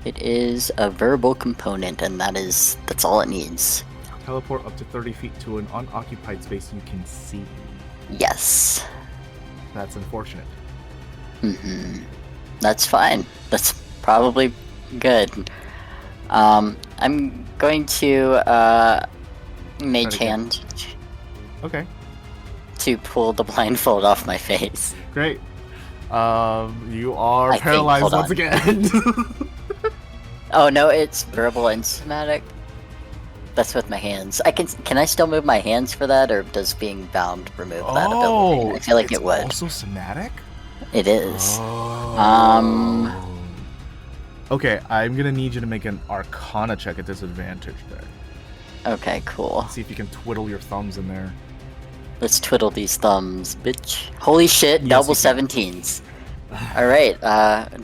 It is a verbal component, and that's all it needs. Teleport up to 30 feet to an unoccupied space you can see. Yes. That's unfortunate. That's fine. That's probably good. I'm going to Mage again. Hand Okay. to pull the blindfold off my face. Great. You are I think- paralyzed hold once on. again. Oh no, it's verbal and somatic. That's with my hands. Can I still move my hands for that, or does being bound remove that ability? I feel like it's it would. also somatic? It is. Oh. Okay, I'm gonna need you to make an Arcana check at disadvantage there. Okay, cool. See if you can twiddle your thumbs in there. Let's twiddle these thumbs, bitch. Holy shit, Yes, double you can. 17s. Alright,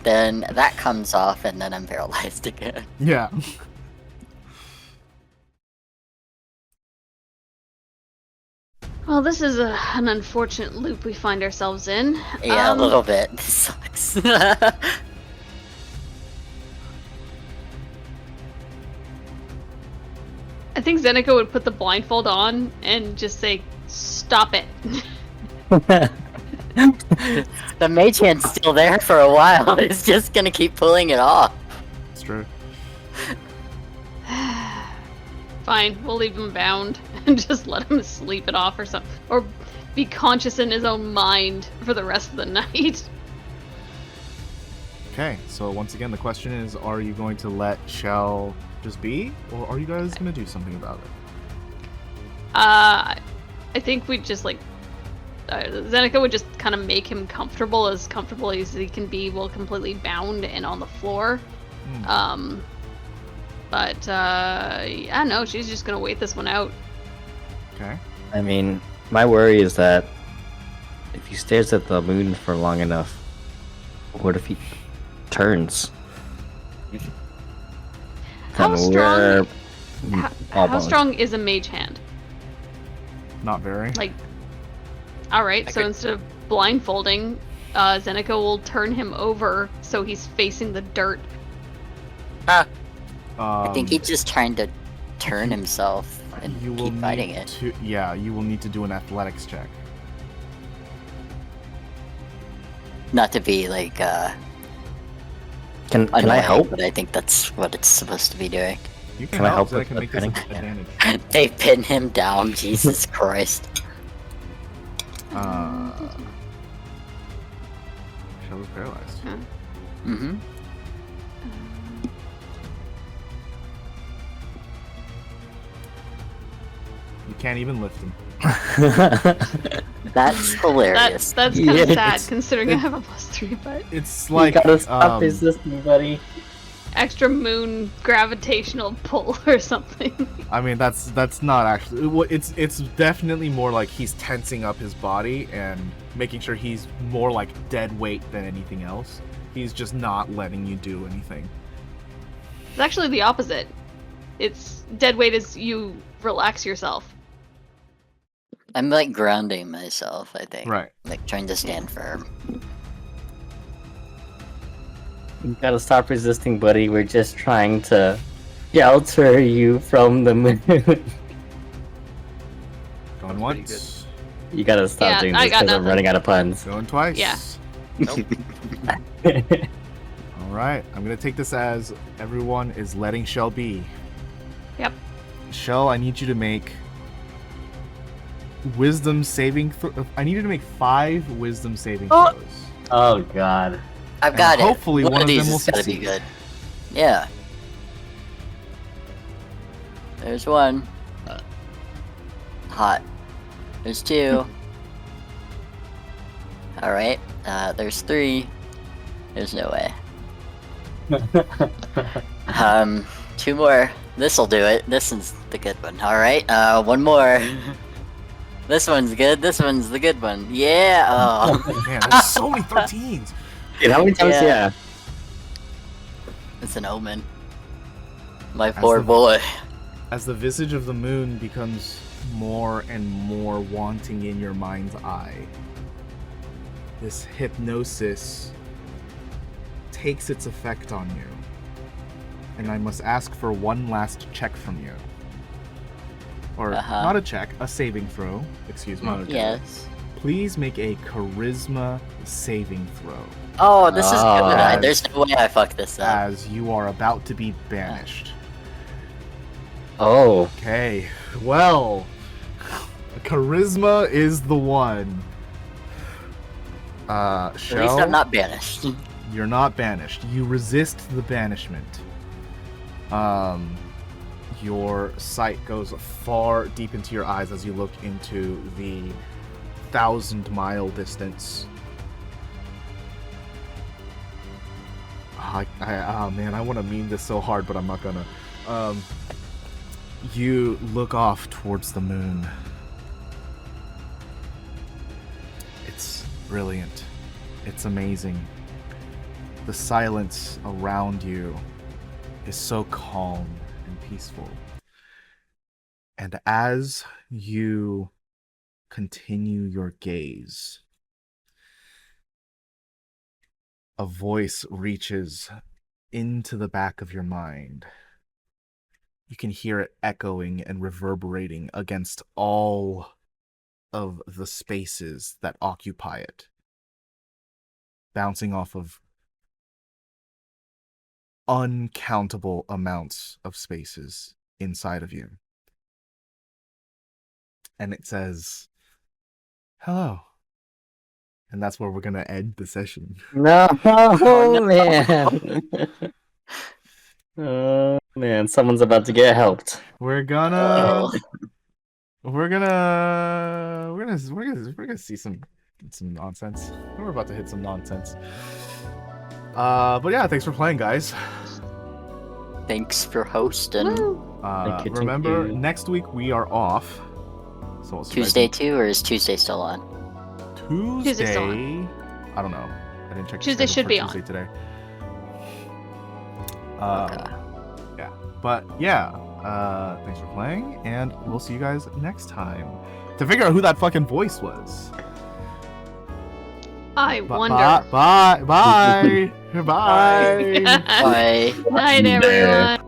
then that comes off, and then I'm paralyzed again. Yeah. Well, this is an unfortunate loop we find ourselves in. Yeah, a little bit. This sucks. I think Zeneca would put the blindfold on and just say, "Stop it." The mage hand's still there for a while. It's just gonna keep pulling it off. It's true. Fine, we'll leave him bound and just let him sleep it off or something. Or be conscious in his own mind for the rest of the night. Okay, so once again, the question is, are you going to let Shell just be? Or are you guys going to do something about it? I think we'd just Zeneca would just kind of make him comfortable as he can be while completely bound and on the floor. But yeah, no, she's just gonna wait this one out. Okay. I mean, my worry is that if he stares at the moon for long enough, what if he turns? How Then strong? we're all How boned. strong is a mage hand? Not very. Like, all right. I So could- instead of blindfolding, Zeneca will turn him over so he's facing the dirt. I think he's just trying to turn himself and you will keep fighting need it. to, yeah, you will need to do an athletics check. Not to be like Can I annoying, help? but I think that's what it's supposed to be doing. You can, Can I help so I with can the make this an petting? advantage. They pin him down. Jesus Christ. Shell is paralyzed. Mm-hmm. You can't even lift him. That's hilarious. That's kind Yeah, of sad it's- considering I have a +3, but It's You like gotta stop resisting, buddy. extra moon gravitational pull or something. I mean, that's not actually. It's definitely more like he's tensing up his body and making sure he's more like dead weight than anything else. He's just not letting you do anything. It's actually the opposite. It's dead weight as you relax yourself. I'm like grounding myself, I think. Right. Like trying to stand firm. You gotta stop resisting, buddy. We're just trying to shelter you from the moon. Going once. You gotta stop Yeah, doing I this got because I'm nothing. running out of puns. Going twice. Yeah. Nope. All right. I'm gonna take this as everyone is letting Shell be. Yep. Shell, I need you to make wisdom saving. I need you to make 5 wisdom saving throws. Oh god. I've And got it. hopefully one of of these them will is gotta be succeed. good. Yeah. There's one. Hot. There's 2. Alright, there's 3. There's no way. 2 more. This'll do it. This one's the good one. Alright, 1 more. This one's good. This one's the good one. Yeah! Oh. Man, there's so many 13s. Dude, how many times? Yeah. Yeah. It's an omen. My poor boy. As the visage of the moon becomes more and more wanting in your mind's eye, this hypnosis takes its effect on you. And I must ask for one last check from you. Or not a check, a saving throw. Excuse me. Yes. Please make a charisma saving throw, Oh, this is Oh. good. There's no way I fucked this up. as you are about to be banished. Oh. Okay, well, charisma is the one. At least Shell, I'm not banished. you're not banished. You resist the banishment. Your sight goes far deep into your eyes as you look into the 1,000-mile distance. Oh man, I want to meme this so hard, but I'm not gonna. You look off towards the moon. It's brilliant. It's amazing. The silence around you is so calm and peaceful. And as you continue your gaze, a voice reaches into the back of your mind. You can hear it echoing and reverberating against all of the spaces that occupy it, bouncing off of uncountable amounts of spaces inside of you. And it says, "Hello." And that's where we're going to end the session. No, Oh, no. man. Oh man, someone's about to get helped. We're gonna see some nonsense. We're about to hit some nonsense. But yeah, thanks for playing, guys. Thanks for hosting. Thank you, Remember, thank you. next week we are off. So I'll see you guys Tuesday too, or is Tuesday still on? Tuesday. Tuesday's I don't know. I didn't check. the Tuesday schedule should for be Tuesday on. today. Okay. Yeah, but yeah. Thanks for playing, and we'll see you guys next time to figure out who that fucking voice was. I wonder. Bye. Bye. Bye. Bye. Bye. Night, everyone.